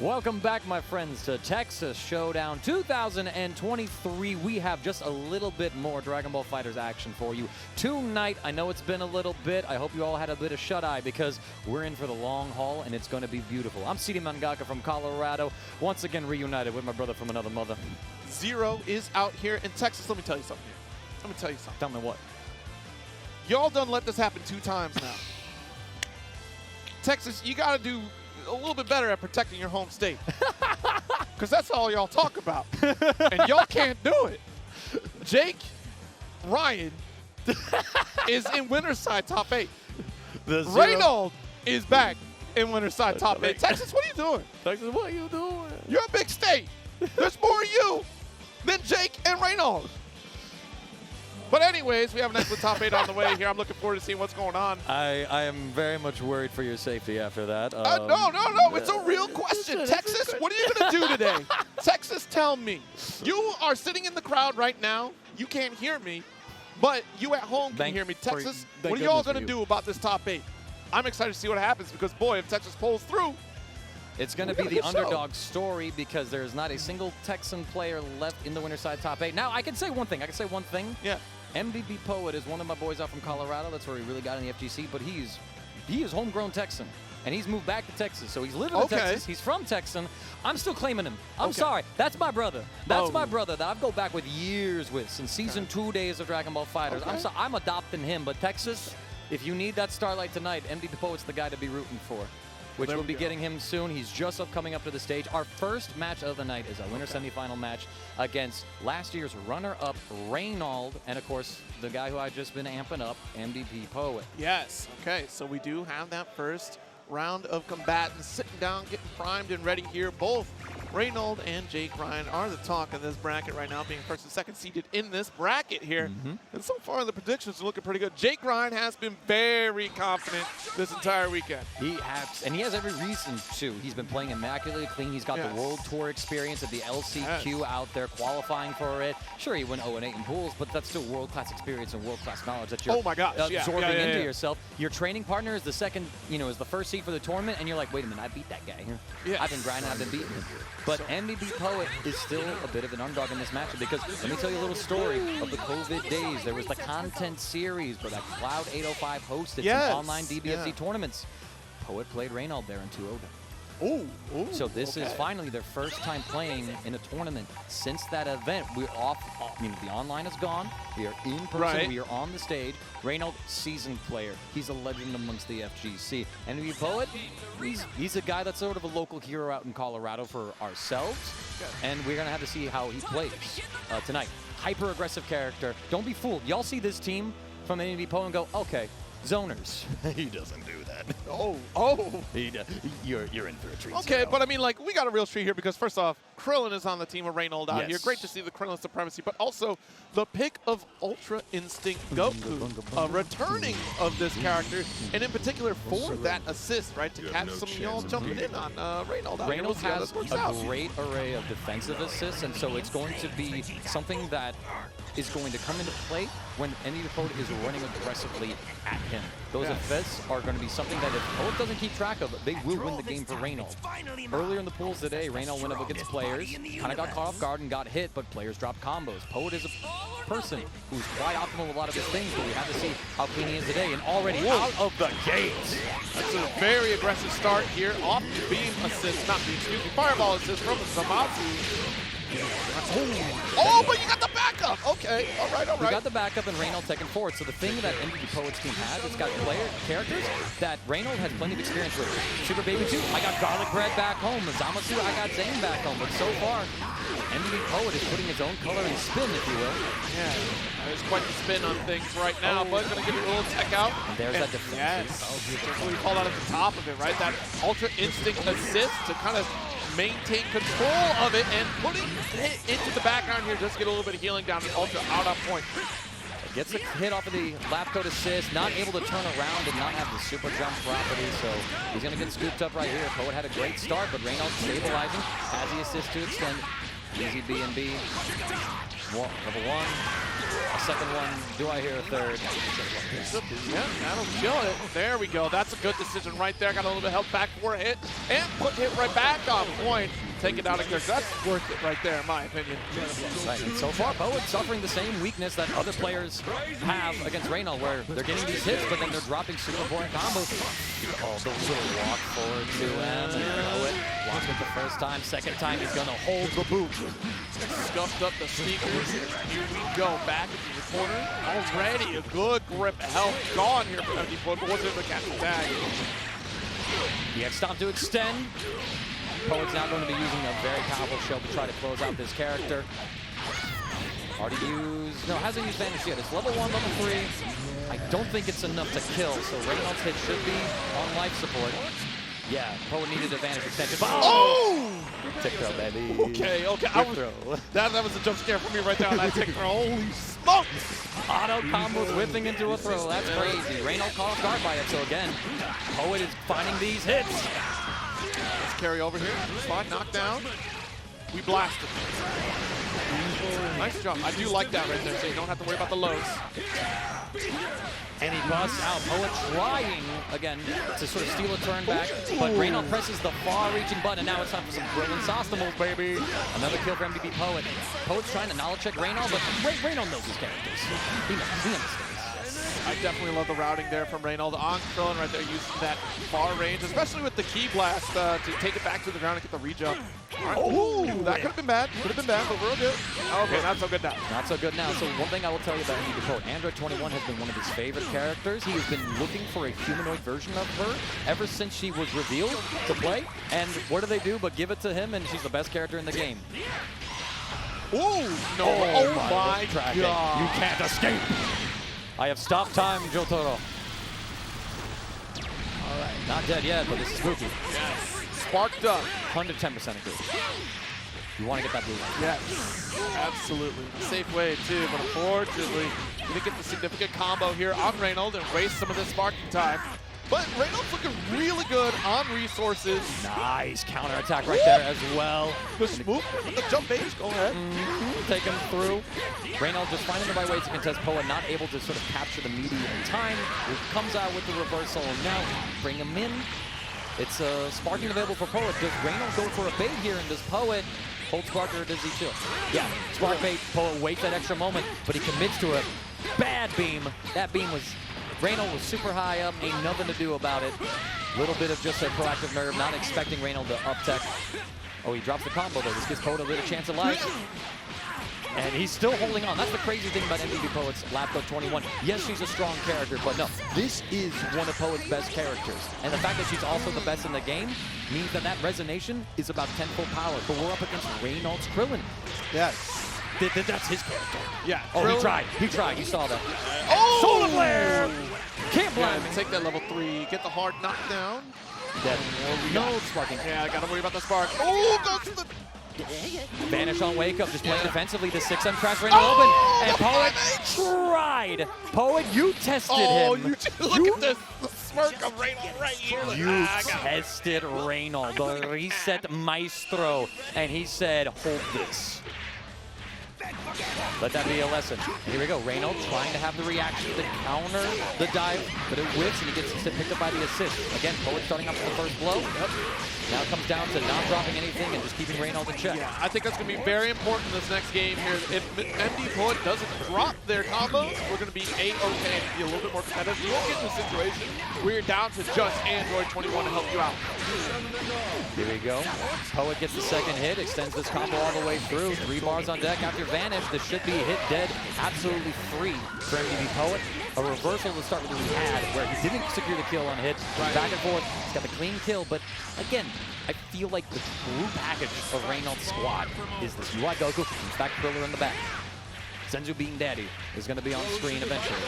Welcome back, my friends, to Texas Showdown 2023. We have just a little bit more Dragon Ball FighterZ action for you tonight. I know it's been a little bit. I hope you all had a bit of shut-eye because we're in for the long haul, and it's going to be beautiful. I'm CD Mangaka from Colorado, once again reunited with my brother from another mother. Zero is out here in Texas. Let me tell you something here. Let me tell you something. Tell me what? Y'all done let this happen 2 times now. Texas, you got to do a little bit better at protecting your home state. Because that's all y'all talk about. And y'all can't do it. Jake Ryan is in winner's side top 8. Reynald is back in winner's side top 8. Texas, what are you doing? Texas, what are you doing? You're a big state. There's more of you than Jake and Reynald. But anyways, we have an excellent top 8 on the way here. I'm looking forward to seeing what's going on. I am very much worried for your safety after that. No. It's a real question. Texas, what are you going to do today? Texas, tell me. You are sitting in the crowd right now. You can't hear me, but you at home can hear me. Texas, what are y'all going to do about this top 8? I'm excited to see what happens because, boy, if Texas pulls through, it's going to be the underdog story because there's not a single Texan player left in the winner's side top 8. Now, I can say one thing. Yeah. MDPPoet is one of my boys out from Colorado. That's where he really got in the FGC, but he is homegrown Texan, and he's moved back to Texas. So he's living in Texas. He's from Texan. I'm still claiming him. I'm sorry. That's my brother. That's my brother that I've go back with years with since season 2 days of Dragon Ball FighterZ. I'm adopting him, but Texas, if you need that starlight tonight, MDPPoet's the guy to be rooting for. Which we'll be getting him soon. He's just coming up to the stage. Our first match of the night is a winner semifinal match against last year's runner-up Reynald, and of course the guy who I've just been amping up, MDPPoet. Yes. Okay. So we do have that first round of combatants sitting down, getting primed and ready here. Both Reynald and Jake Ryan are the talk of this bracket right now, being first and second seeded in this bracket here. And so far, the predictions are looking pretty good. Jake Ryan has been very confident this entire weekend. He has every reason to. He's been playing immaculately clean. He's got the World Tour experience at the LCQ out there, qualifying for it. Sure, he went 0-8 in pools, but that's still world-class experience and world-class knowledge that you're absorbing into yourself. Your training partner is the second, is the first seed for the tournament, and you're like, wait a minute, I beat that guy. I've been grinding, I've been beating him. But MDPPoet is still a bit of an underdog in this matchup because let me tell you a little story of the COVID days. There was the content series where that Cloud 805 hosted some online DBFZ tournaments. Poet played Reynald there in 2-0. So this is finally their first time playing in a tournament since that event. We're off, the online is gone. We are in person, we are on the stage. Reynald, seasoned player. He's a legend amongst the FGC. MDPPoet, he's a guy that's sort of a local hero out in Colorado for ourselves. And we're going to have to see how he plays tonight. Hyper-aggressive character. Don't be fooled. Y'all see this team from MDPPoet and go, okay, zoners. He doesn't do that. You're in for a treat. Okay, but we got a real treat here because first off, Krillin is on the team of Reynald out here. Great to see the Krillin supremacy, but also the pick of Ultra Instinct Goku, returning of this character, and in particular for that assist, right, to catch some of y'all jumping in on Reynald. Reynald has a great array of defensive assists, and so it's going to be something that is going to come into play when MDPPoet is running aggressively at him. Those assists are going to be something that if Poet doesn't keep track of, they will win the game for Reynald. Earlier in the pools today, Reynald went up against players, kind of got caught off guard and got hit, but players dropped combos. Poet is a person who's quite optimal with a lot of his things, but we have to see how clean he is today, and already out of the gate. That's a very aggressive start here off the beam assist, fireball assist from Zamasu. But you got the backup. Okay, all right. We got the backup and Reynald taking forward. So the thing that MDPPoet's team has, it's got characters that Reynald has plenty of experience with. Super Baby 2, I got Garlic Bread back home. Zamasu, I got Zane back home. But so far, MDPPoet is putting his own color and spin, if you will. Yeah, there's quite the spin on things right now, but going to give it a little tech out. And there's that defense. Just what we call out at the top of it, right? That Ultra Instinct assist to kind of maintain control of it and putting it into the background here, just get a little bit of healing down and Ultra out on point. Gets a hit off of the Labcoat assist, not able to turn around and not have the super jump property, so he's going to get scooped up right here. Poet had a great start, but Reynald stabilizing, has the assist to extend. Easy B&B. Level 1. A second one. Do I hear a third? Yeah, that'll kill it. There we go. That's a good decision right there. Got a little bit of help back for a hit. And put hit right back on point. Take it out of character. That's worth it right there, in my opinion. Right. And so far, Poet suffering the same weakness that other players have against Reynald, where they're getting these hits, but then they're dropping super important combos. Oh, the little walk forward to him. And Poet walks it the first time. Second time, he's going to hold the boot. Scuffed up the sneakers. Here we go. Back into the corner. Already a good grip of health gone here for MDPoet, but wasn't able to catch the tag. The X stomp to extend. Poet's now going to be using a very powerful shield to try to close out this character. Already used, no, hasn't used Vanish yet. It's level 1, level 3. I don't think it's enough to kill, so Reynald's hit should be on life support. Yeah, Poet needed advantage extension. Oh! Tick throw, baby. Okay. That was a jump scare for me right there on that tick throw. Holy smokes! Auto combos whipping into a throw. That's crazy. Reynald caught off guard by it, so again, Poet is finding these hits. Let's carry over here. Slide, knockdown. We blasted. Nice jump. I do like that right there, so you don't have to worry about the lows. And he busts out. Poet trying, again, to sort of steal a turn back, but Reynald presses the far-reaching button, and now it's time for some Krillin Sostimals, baby. Another kill for MDPPoet. Poet's trying to knowledge check Reynald, but Reynald knows his characters. He understands. I definitely love the routing there from Reynald on Krillin right there, using that far range, especially with the key blast to take it back to the ground and get the re-jump. Right. Oh, that could have been bad. Could have been bad, but we're good. Okay, not so good now. Not so good now. So one thing I will tell you about MDPPoet, Android 21 has been one of his favorite characters. He has been looking for a humanoid version of her ever since she was revealed to play. And what do they do but give it to him, and she's the best character in the game. Oh, no. Oh, my God. You can't escape. I have stopped time, Jotaro. All right, not dead yet, but this is spooky. Yes. Sparked up. 110% agree. You want to get that blue line. Yes, absolutely. Safe way, too, but unfortunately, we didn't get the significant combo here on Reynald and waste some of this sparking time. But Reynald's looking really good on resources. Nice counterattack right there as well. The swoop, the jump bait, go ahead. Take him through. Reynald just finding the right ways to contest Poet, not able to sort of capture the media in time. It comes out with the reversal. Now, bring him in. It's sparking available for Poet. Does Reynald go for a bait here, and does Poet hold spark, or does he chill? Yeah, spark bait. Poet waits that extra moment, but he commits to a bad beam. That beam was... Reynald was super high up, ain't nothing to do about it. Little bit of just a proactive nerve, not expecting Reynald to up-tech. Oh, he drops the combo though. This gives Poet a little chance of life. And he's still holding on. That's the crazy thing about MDPPoet's Labcoat 21. Yes, she's a strong character, but no, this is one of Poet's best characters. And the fact that she's also the best in the game means that that resonation is about tenfold power. But we're up against Reynald's Krillin. Yes. That's his character. Yeah. Oh, Krillin. he tried. He tried. You saw that. Oh! Solar Flare! Can't blame him. Take that level 3. Get the hard knockdown. No sparking. Yeah, I gotta worry about the spark. Oh, goes to the... Vanish on Wake Up, just playing defensively. The 6M crash ran open. And Poet tried. Poet, you tested him. Look at this. The smirk of Reynald right here. You tested Reynald, the reset maestro. And he said, hold this. Let that be a lesson. And here we go. Reynald trying to have the reaction to counter the dive, but it whips and he gets picked up by the assist. Again, Poet starting off with the first blow. Now it comes down to not dropping anything and just keeping Reynald in check. Yeah, I think that's going to be very important in this next game here. If MDPoet doesn't drop their combos, we're going to be A-okay and be a little bit more competitive. You won't get in a situation where you're down to just Android 21 to help you out. Here we go. Poet gets the second hit, extends this combo all the way through. 3 bars on deck after Vanish. This should be hit dead, absolutely free for MDPPoet. A reversal to start with what he had, where he didn't secure the kill on hits. Back and forth. He's got the clean kill, but again, I feel like the true package of Reynald's squad is this UI Goku, in fact, Krillin in the back. Senzu being daddy is going to be on screen eventually.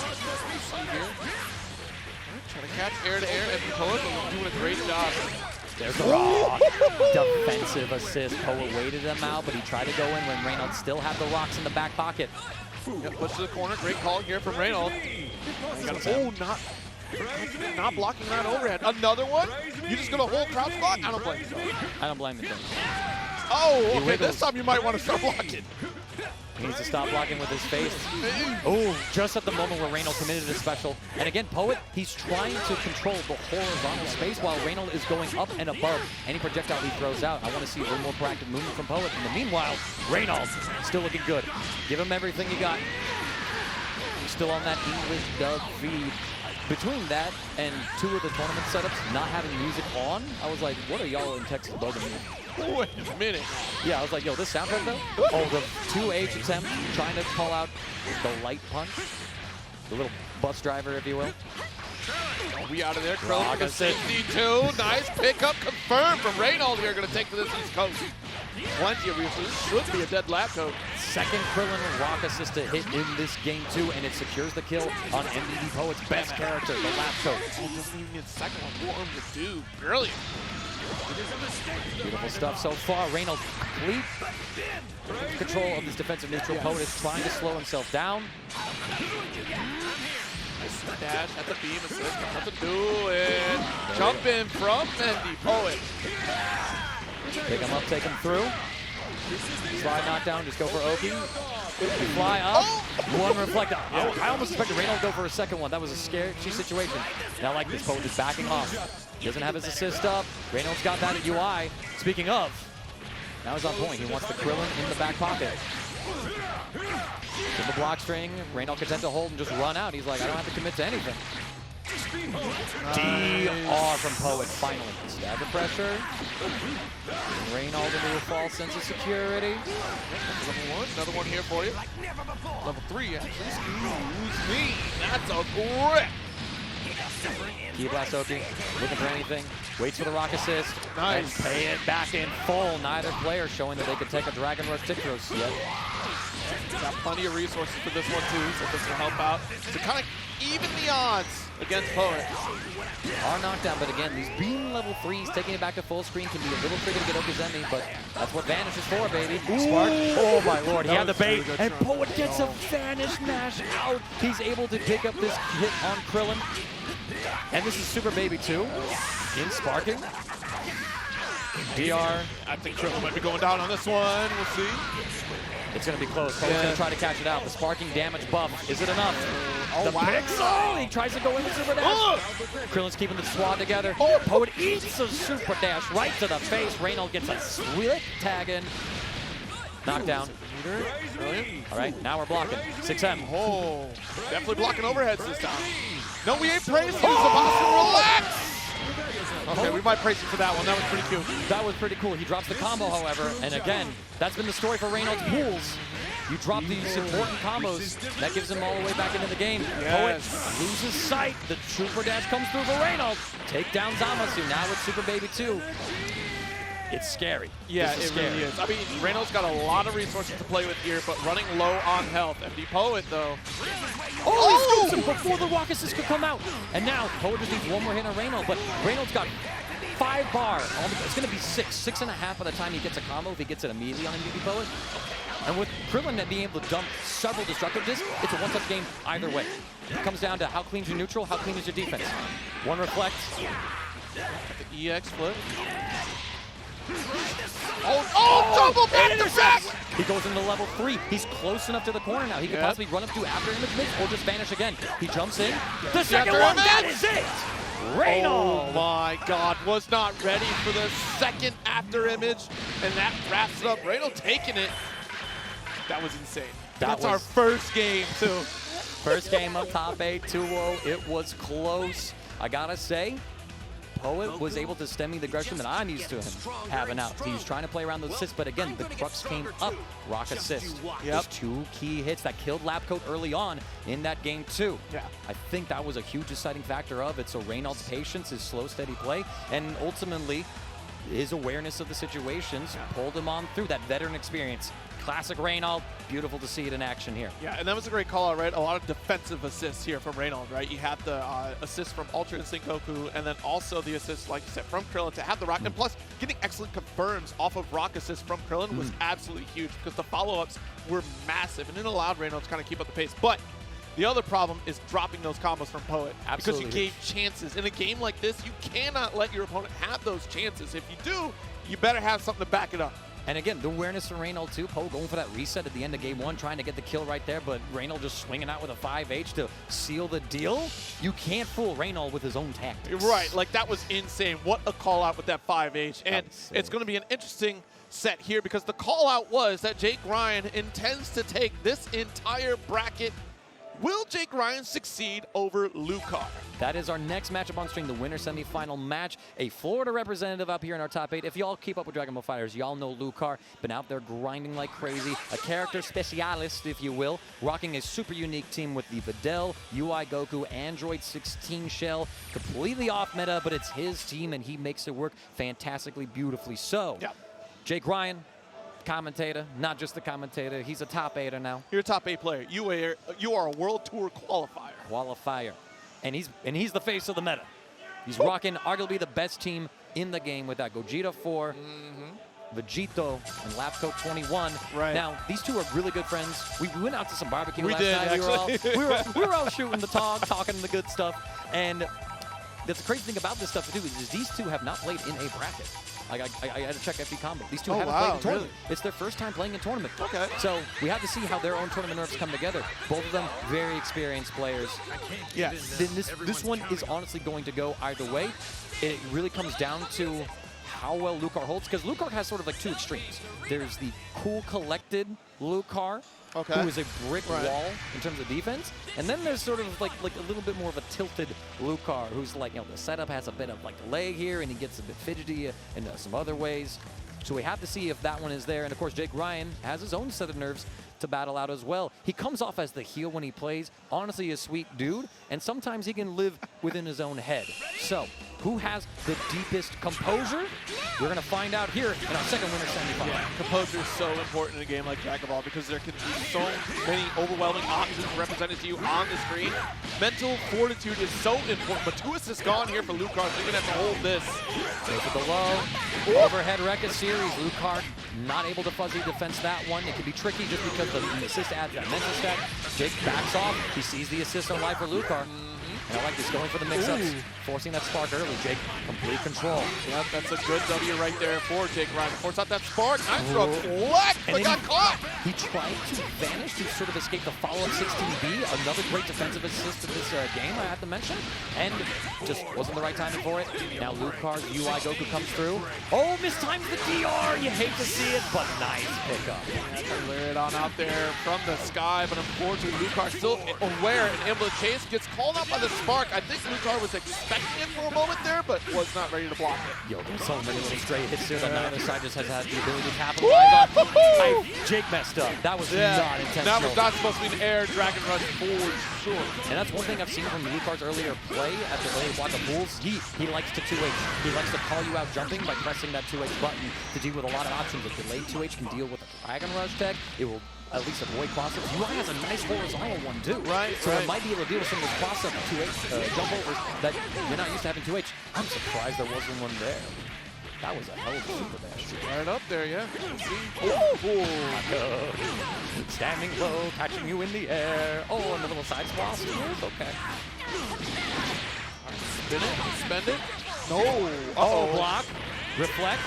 Trying to catch air-to-air, MDPPoet doing a great job. There's the rock. Defensive assist. Poet waited him out, but he tried to go in when Reynald still had the rocks in the back pocket. Yep, push to the corner. Great call here from Reynald. Not blocking that overhead. Another one? You just going to hold crouch block? I don't blame you. I don't blame him. Oh, okay, this time you might want to start blocking. He needs to stop blocking with his face. Oh, just at the moment where Reynald committed a special. And again, Poet, he's trying to control the horizontal space while Reynald is going up and above any projectile he throws out. I want to see a little more proactive movement from Poet. In the meanwhile, Reynald still looking good. Give him everything you got. He's still on that English dub feed. Between that and 2 of the tournament setups not having music on, I was like, what are y'all in text debugging me? Wait a minute. Yeah, I was like, yo, this soundtrack though? Oh, the 2H attempt trying to call out the light punch. The little bus driver, if you will. We out of there. Krillin for the 62. Nice pickup confirmed from Reynald here. Going to take to this East Coast. Plenty of resources. Should be a dead Labcoat. Second Krillin rock assist to hit in this game too, and it secures the kill on MDPPoet's best character, the Labcoat. Oh, doesn't even get the second one. Warm to do. Brilliant. Beautiful stuff so far. Reynald complete control of this defensive neutral. Poet is trying to slow himself down. Nice dash at the beam assist. Got to do it. Jump in from MDPoet. Pick him up, take him through. Slide knockdown, just go for Oki. Fly up. One reflect. I almost expected Reynald to go for a second one. That was a scary situation. Now like this, Poet is backing off. Doesn't have his assist up. Reynald's got that at UI. Speaking of, now he's on point. He wants the Krillin in the back pocket. In the block string, Reynald content to hold and just run out. He's like, I don't have to commit to anything. DR from Poet, finally. Stagger pressure. Reynald into a false sense of security. Level 1, another one here for you. Level 3, actually. Excuse me. That's a grip. Key blast Oki, looking for anything. Waits for the rock assist. Nice. And pay it back in full. Neither player showing that they could take a Dragon Rush tick throws yet. Got plenty of resources for this one too, so this will help out to kind of even the odds against Poet. Are knocked down, but again, these being level 3s, taking it back to full screen can be a little tricky to get Okizemi, but that's what Vanish is for, baby. Spark. Oh my lord, he had the bait, really and Poet gets a Vanish mash out. He's able to pick up this hit on Krillin. And this is Super Baby 2 in sparking. DR. I think Krillin might be going down on this one. We'll see. It's going to be close. Poet's going to try to catch it out. The sparking damage buff. Is it enough? Oh, the wow. Pixel! He tries to go in the super dash. Krillin's keeping the squad together. Oh, Poet eats a super dash right to the face. Reynald gets a slick tag in. Knockdown. All right, now we're blocking. 6M. Oh, definitely blocking overheads this time. No, we ain't praising you, Zamasu. Relax! Okay, we might praise you for that one. That was pretty cute. That was pretty cool. He drops the combo, however, and again, that's been the story for Reynald's pools. You drop these important combos, that gives him all the way back into the game. Yes. Poet loses sight. The super dash comes through for Reynald. Take down Zamasu. Now with Super Baby 2. It's scary. Yeah, it really scary. is. I mean, Reynald's got a lot of resources to play with here, but running low on health. MDPoet, though. Oh, he scoops him before the rock assist could come out. And now, Poet just needs one more hit on Reynald, but Reynald's got 5 bar. It's going to be 6.5 by the time he gets a combo if he gets it immediately on MDPPoet. And with Krillin being able to dump several destructive discs, it's a one-touch game either way. It comes down to how clean's your neutral, how clean is your defense. One reflect. The EX flip. Double back to back! He goes into level 3. He's close enough to the corner now. He could possibly run up to after image mix or just vanish again. He jumps in. The second one, that is it! Reynald! Oh my god, was not ready for the second after image, and that wraps it up. Reynald taking it. That was insane. That's our first game, too. First game of top 8, 2-0. It was close. I gotta say, Poet was able to stem the aggression that I'm used to him having out. He was trying to play around those assists, but again, the crux came up. Rock assist. Those 2 key hits that killed Labcoat early on in that game too. Yeah. I think that was a huge deciding factor of it. So Reynald's patience, his slow, steady play, and ultimately his awareness of the situations pulled him on through that veteran experience. Classic Reynald. Beautiful to see it in action here. Yeah, and that was a great call out, right? A lot of defensive assists here from Reynald, right? You had the assist from Ultra Instinct Goku, and then also the assist, like you said, from Krillin to have the rock. And plus, getting excellent confirms off of rock assist from Krillin was absolutely huge because the follow-ups were massive, and it allowed Reynald to kind of keep up the pace. But the other problem is dropping those combos from Poet. Absolutely. Because you gave chances. In a game like this, you cannot let your opponent have those chances. If you do, you better have something to back it up. And again, the awareness from Reynald too. Poe going for that reset at the end of game 1, trying to get the kill right there, but Reynald just swinging out with a 5H to seal the deal. You can't fool Reynald with his own tactics. Right, like that was insane. What a call out with that 5H. And it's going to be an interesting set here because the call out was that Jake Ryan intends to take this entire bracket. Will Jake Ryan succeed over Lucar? That is our next matchup on stream, the winner semifinal match. A Florida representative up here in our top 8. If y'all keep up with Dragon Ball FighterZ, y'all know Lucar. Been out there grinding like crazy. A character specialist, if you will. Rocking a super unique team with the Videl, UI Goku, Android 16 shell. Completely off meta, but it's his team and he makes it work fantastically, beautifully. So, Jake Ryan, commentator, not just the commentator. He's a top 8er now. You're a top 8 player. You are a World Tour qualifier. And he's the face of the meta. He's rocking arguably the best team in the game with that Gogeta 4, Vegito, and Labcoat 21. Right. Now, these two are really good friends. We went out to some barbecue last did, night. actually. We were all shooting the talk, talking the good stuff. And the crazy thing about this stuff to do is these two have not played in a bracket. Like I had to check FB Combo. These two haven't played in tournament. Really? It's their first time playing in tournament. Okay. So we have to see how their own tournament nerfs come together. Both of them very experienced players. Yeah. Then this one is honestly going to go either way. It really comes down to how well Lucar holds, because Lucar has sort of like 2 extremes. There's the cool, collected Lucar, who is a brick wall in terms of defense, and then there's sort of like a little bit more of a tilted Lucar, who's like, the setup has a bit of like lag here, and he gets a bit fidgety in some other ways. So we have to see if that one is there. And of course, Jake Ryan has his own set of nerves to battle out as well. He comes off as the heel when he plays. Honestly, a sweet dude, and sometimes he can live within his own head. So, who has the deepest composure? We're going to find out here in our second winner semifinal. Yeah, composure is so important in a game like Dragon Ball because there can be so many overwhelming options represented to you on the screen. Mental fortitude is so important, but 2 assists gone here for Lucar, so you're going to have to hold this. Go for the low. Overhead Rekka series. Lucar not able to fuzzy defense that one. It can be tricky just because the assist adds that mental stack. Jake backs off. He sees the assist on live for Lucar. And I like this, going for the mix-ups, forcing that spark early. Jake, complete control. Yep, that's a good W right there for Jake Ryan. Force out that spark. Nice throw, flex, but got caught. He tried to vanish to sort of escape the follow-up 16B. Another great defensive assist in this game, I have to mention. And just wasn't the right timing for it. Now Lucar's UI Goku comes through. Oh, mistimes the DR. You hate to see it, but nice pickup. Clear it on out there from the sky, but unfortunately Lucar still aware and able to chase. Gets called out by the spark. I think Lucar was expecting it for a moment there, but was not ready to block it. Yo, there's so many little stray hits here that neither side just has had the ability to capitalize on. Jake messed up. That was not intentional. That was not supposed to be an air Dragon Rush for sure. And that's one thing I've seen from Lucar's earlier play at the early block of pools. He likes to 2H. He likes to call you out jumping by pressing that 2H button to deal with a lot of options. If delayed 2H can deal with a Dragon Rush tech, it will at least avoid cross-ups. UI has a nice horizontal one too. So it might be able to deal with some of those cross-up 2H jump overs that you're not used to having 2H. I'm surprised there wasn't one there. That was a hell of a super dash. Right up there, yeah. Standing low, catching you in the air. Oh, and the little side squash. Okay. Spin it, spend it. No. Oh, block. Reflect.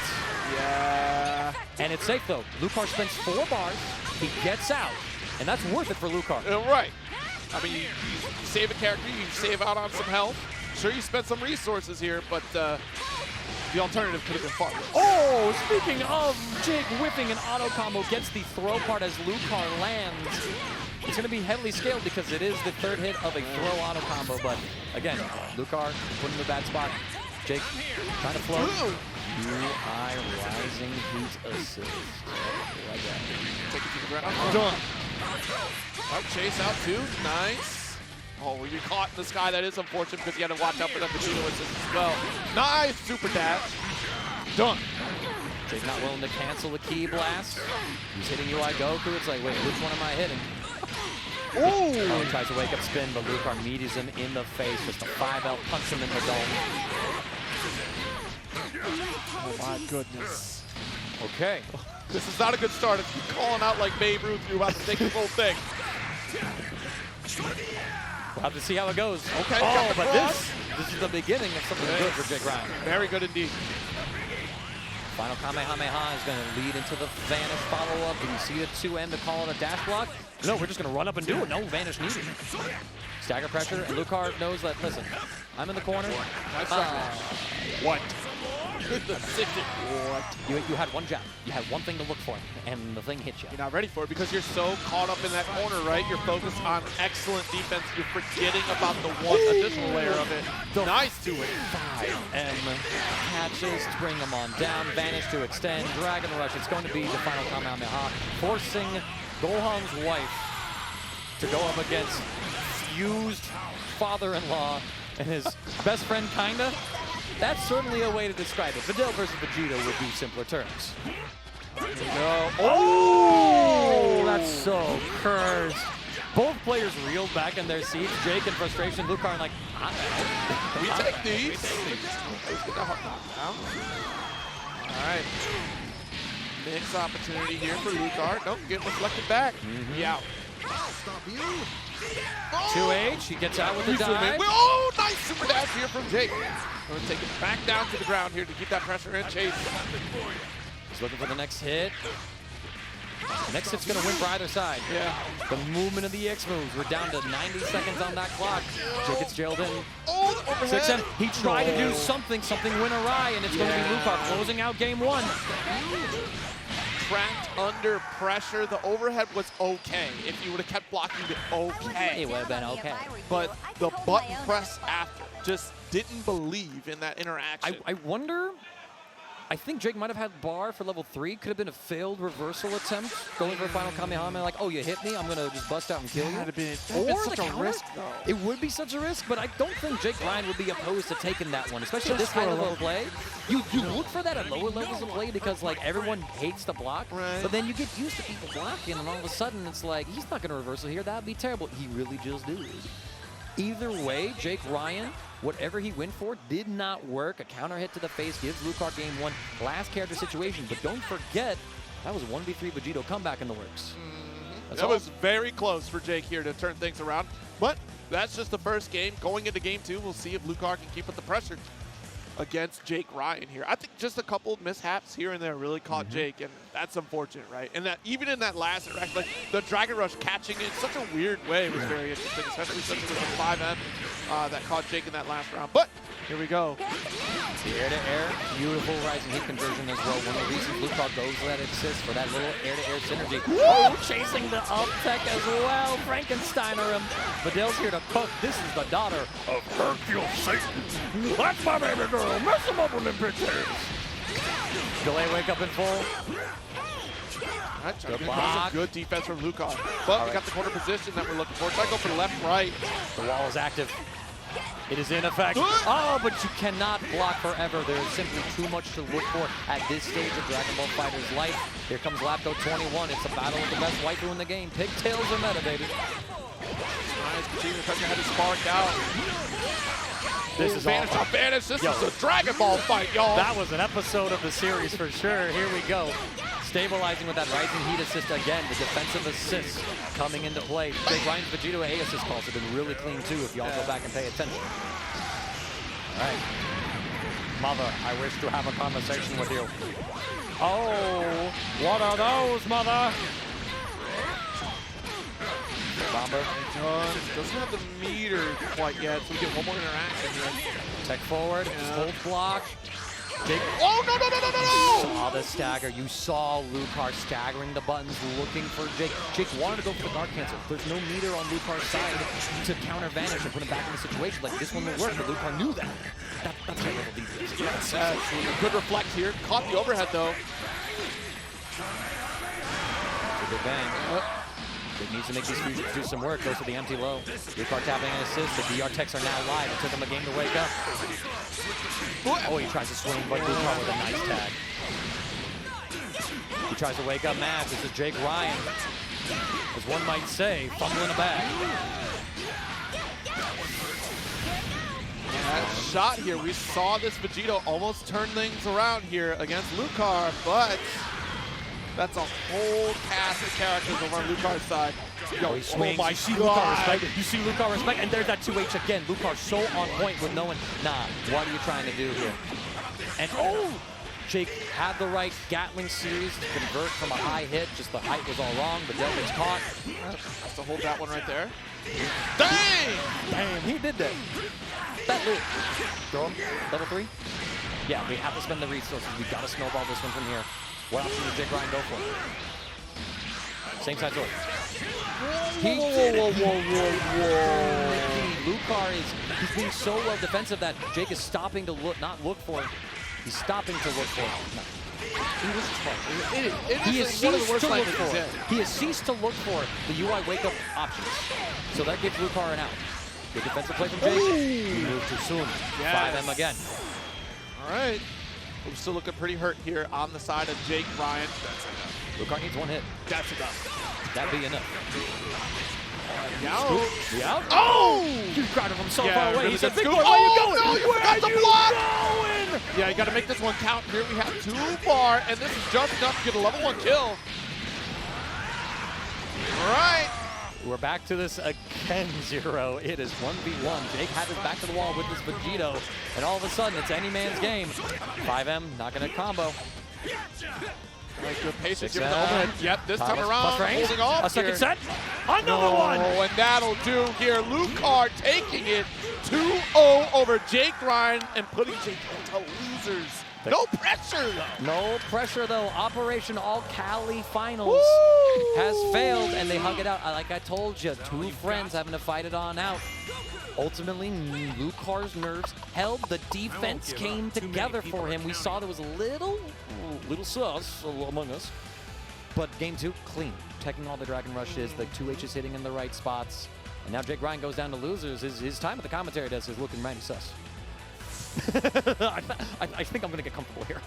Yeah. And it's safe though. Lucar spends 4 bars. He gets out. And that's worth it for Lucar. Right. I mean, you save a character, you save out on some health. Sure, you spent some resources here, but the alternative could have been far worse. Oh, speaking of Jake whipping an auto combo, gets the throw part as Lucar lands. It's going to be heavily scaled because it is the 3rd hit of a throw auto combo. But again, Lucar put in the bad spot. Jake trying to float. UI rising heat assist. Like that. Take it to the ground. Done. Oh, chase out too. Nice. Oh, we get caught in the sky. That is unfortunate because you had to watch out for that Vegito assist as well. Nice super dash. Done. Jake not willing to cancel the key blast. He's hitting UI Goku. It's like, wait, which one am I hitting? Ooh. Oh, he tries to wake up spin, but Lucar meets him in the face. Just a 5L punch him in the dome. Oh my goodness. Okay. This is not a good start. If you're calling out like Babe Ruth, you're about to take the whole thing. We'll have to see how it goes. Okay. Oh, but this is the beginning of something good for Jake Ryan. Very good indeed. Final Kamehameha is going to lead into the Vanish follow-up. Did you see the 2M to call it a dash block? No, we're just going to run up and do it. No Vanish needed. Stagger pressure, and Lucar knows that, listen, I'm in the corner. What? What? You had one jab. You had one thing to look for, and the thing hit you. You're not ready for it because you're so caught up in that corner, right? You're focused on excellent defense. You're forgetting about the one additional layer of it. Nice to it. 5M catches to bring them on down. Vanish to extend. Dragon Rush. It's going to be the final Kamehameha, forcing Gohan's wife to go up against fused father-in-law and his best friend, kinda. That's certainly a way to describe it. Videl versus Vegito would be simpler terms. There we go. Oh, that's so cursed. Both players reeled back in their seats. Jake in frustration, Lucar like, we take these. All right. Mix opportunity here for Lucar. Don't get reflected back. Yeah. 2H, he gets out with the dive. Oh, nice super dash here from Jake. Going to take it back down to the ground here to keep that pressure in. Chase. He's looking for the next hit. Next hit's going to win for either side. Yeah. The movement of the X moves. We're down to 90 seconds on that clock. Jake gets jailed in. Oh, overhead. 6M. He tried to do something went awry, and it's going to be Lucar closing out game 1. Trapped under pressure. The overhead was okay. If you would have kept blocking it, okay. It would have been okay. But the button press after just didn't believe in that interaction. I wonder, I think Jake might have had bar for level 3. Could have been a failed reversal attempt, going for a final Kamehameha, like, oh, you hit me, I'm going to just bust out and kill you. That'd have been such a risk, though. It would be such a risk, but I don't think Jake Ryan would be opposed to taking that one, especially at this kind of low play. You look for that at lower levels of play because, like, everyone hates to block, but then you get used to people blocking, and all of a sudden it's like, he's not going to reversal here. That would be terrible. He really just is. Either way, Jake Ryan, whatever he went for, did not work. A counter hit to the face gives Lucar game 1. Last character situation, but don't forget, that was a 1v3 Vegito comeback in the works. That was very close for Jake here to turn things around, but that's just the first game. Going into game 2, we'll see if Lucar can keep up the pressure against Jake Ryan here. I think just a couple of mishaps here and there really caught Jake, and that's unfortunate, right? And that even in that last interaction, like the Dragon Rush catching it in such a weird way was very interesting, especially since it was a 5M that caught Jake in that last round. But here we go. The air-to-air, beautiful rising heat conversion as well. One of the reasons Lucar goes for that assist for that little air-to-air synergy. Oh, chasing the up tech as well. Frankensteiner him. Videl's here to cook. This is the daughter of Hercule Satan. That's my baby girl. Mess him up with them pictures. Delay wake up in full. Good defense from Lucar. But we got the corner position that we're looking for. Try to go for the left, right. The wall is active. It is in effect. Oh, but you cannot block forever. There is simply too much to look for at this stage of Dragon Ball FighterZ life. Here comes Labcoat 21. It's a battle of the best waifu in the game. Pigtails are meta, baby. Nice. Continuing pressure had it sparked out. This is Vanish off Vanish. This is a Dragon Ball fight, y'all. That was an episode of the series for sure. Here we go. Stabilizing with that rising heat assist again. The defensive assist coming into play. Jake Ryan's Vegito A assist calls have been really clean too if y'all go back and pay attention. All right. Mother, I wish to have a conversation with you. Oh, what are those, Mother? Bomber. Doesn't have the meter quite yet, so we get one more interaction here. Tech forward, hold block. Jake. Oh, no, no, no, no, no, no! You saw the stagger. You saw Lucar staggering the buttons, looking for Jake. Jake wanted to go for the guard cancel. There's no meter on Lucar's side to counter Vanish and put him back in the situation. Like, this one will work, but Lucar knew that. That's high level defense. Yes, good reflect here. Caught the overhead, though. Good bang. Jake needs to make these fusions do some work. Goes for the empty low. Lucar tapping an assist. The DR techs are now live. It took him a game to wake up. Oh, he tries to swing, but Lucar with a nice tag. He tries to wake up Matt. This is Jake Ryan, as one might say, fumbling a bag. That shot here, we saw this Vegito almost turn things around here against Lucar, but that's a whole cast of characters over on Lucar's side. Yo, he swings. You see Lucar respect. You see Lucar respect, and there's that 2H again. Lucar so on point with knowing, nah, what are you trying to do here? And oh, Jake had the right Gatling series to convert from a high hit, just the height was all wrong. Videl gets caught. Has to hold that one right there. Dang! Damn, he did that. That loop. Throw him. Level 3. Yeah, we have to spend the resources. We got to snowball this one from here. What option does Jake Ryan go for? Same side sword. Lucar he's being so well defensive that Jake is stopping to not look for it. He's stopping to look for it. No. He has ceased to look for it. He has ceased to look for the UI wake-up options. So that gives Lucar an out. Good defensive play from Jake. He moved too soon. Yes. 5M again. All right. We're still looking pretty hurt here on the side of Jake Ryan. Lucar needs one hit. That's enough. That'd be enough. Yeah. Oh! You grabbed him from so far away. He said, "Big boy, where are you going? No, you where forgot are the you block. going?" Yeah, you got to make this one count. Here we have 2 bar, and this is just enough to get a level 1 kill. All right. We're back to this again, 0. It is 1v1. Jake had his back to the wall with this Vegito, and all of a sudden, it's any man's game. 5M not going to combo. Right, good patience here with the overhead. Yep, this time around, holding off a second here. set. Another one. And that'll do here. Lucar taking it 2-0 over Jake Ryan and putting Jake into losers. No pressure, though. No pressure, though. Operation All Cali Finals has failed, and they hug it out. Like I told you, 2 friends having to fight it on out. Ultimately, Lucar's nerves held. The defense came together for him. We saw there was a little sus among us. But game 2, clean. Checking all the Dragon Rushes, the 2 H's hitting in the right spots. And now Jake Ryan goes down to losers. His time at the commentary desk is looking mighty sus. I think I'm going to get comfortable here.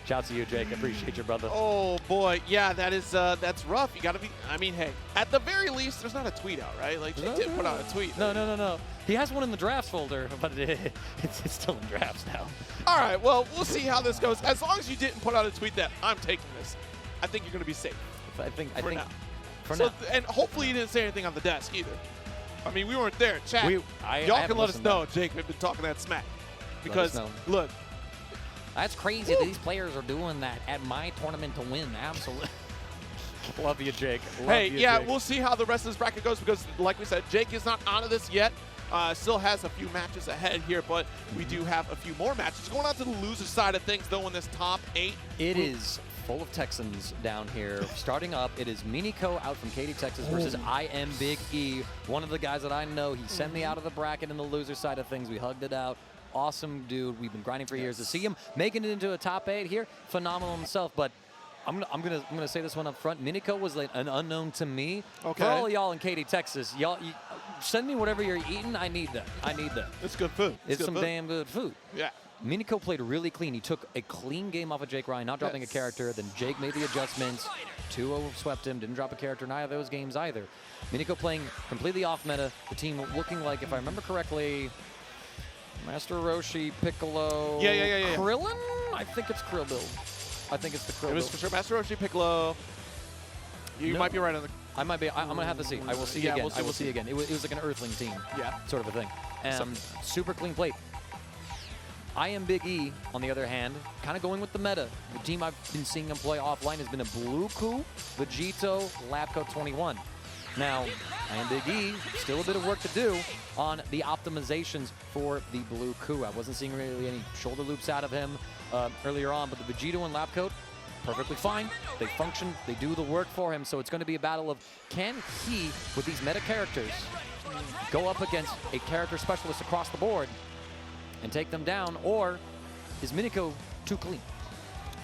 Shouts to you, Jake. I appreciate you, brother. Oh, boy. Yeah, that's rough. You got to be, I mean, hey, at the very least, there's not a tweet out, right? Like, Jake did put out a tweet. No. He has one in the drafts folder, but it's still in drafts now. All right, well, we'll see how this goes. As long as you didn't put out a tweet that I'm taking this, I think you're going to be safe. I think for now. For now. And hopefully you didn't say anything on the desk either. I mean, we weren't there. Chat, y'all can let us know, Jake, we've been talking that smack. Because, look. That's crazy that these players are doing that at my tournament to win. Absolutely. Love you, Jake. Jake. We'll see how the rest of this bracket goes because, like we said, Jake is not out of this yet. Still has a few matches ahead here, but we do have a few more matches. Going on to the loser side of things, though, in this top 8. It is full of Texans down here. Starting up, it is Miniko out from Katy, Texas versus Iambige, one of the guys that I know. He sent me out of the bracket in the loser side of things. We hugged it out. Awesome dude. We've been grinding for years to see him making it into a top 8 here. Phenomenal himself, but I'm gonna say this one up front. Miniko was like an unknown to me. Okay. For all y'all in Katy, Texas, y'all send me whatever you're eating. I need that. It's good food. It's some damn good food. Yeah. Miniko played really clean. He took a clean game off of Jake Ryan, not dropping a character. Then Jake made the adjustments. 2-0 swept him. Didn't drop a character in either of those games either. Miniko playing completely off meta. The team looking like, if I remember correctly, Master Roshi, Piccolo, Krillin? I think it's Krillin. I think it's the Krillin. It was for sure Master Roshi, Piccolo. You might be right on the... I might be. I'm going to have to see. I will see again. I will see again. It was like an Earthling team. Yeah. Sort of a thing. Super clean plate. Iambige, on the other hand, kind of going with the meta. The team I've been seeing him play offline has been a Goku, Vegito, Labcoat 21. Now, Iambige, still a bit of work to do on the optimizations for the Blue Coup. I wasn't seeing really any shoulder loops out of him earlier on, but the Vegito and Labcoat, perfectly fine. They function, they do the work for him, so it's going to be a battle of can he, with these meta characters, go up against a character specialist across the board and take them down, or is Miniko too clean?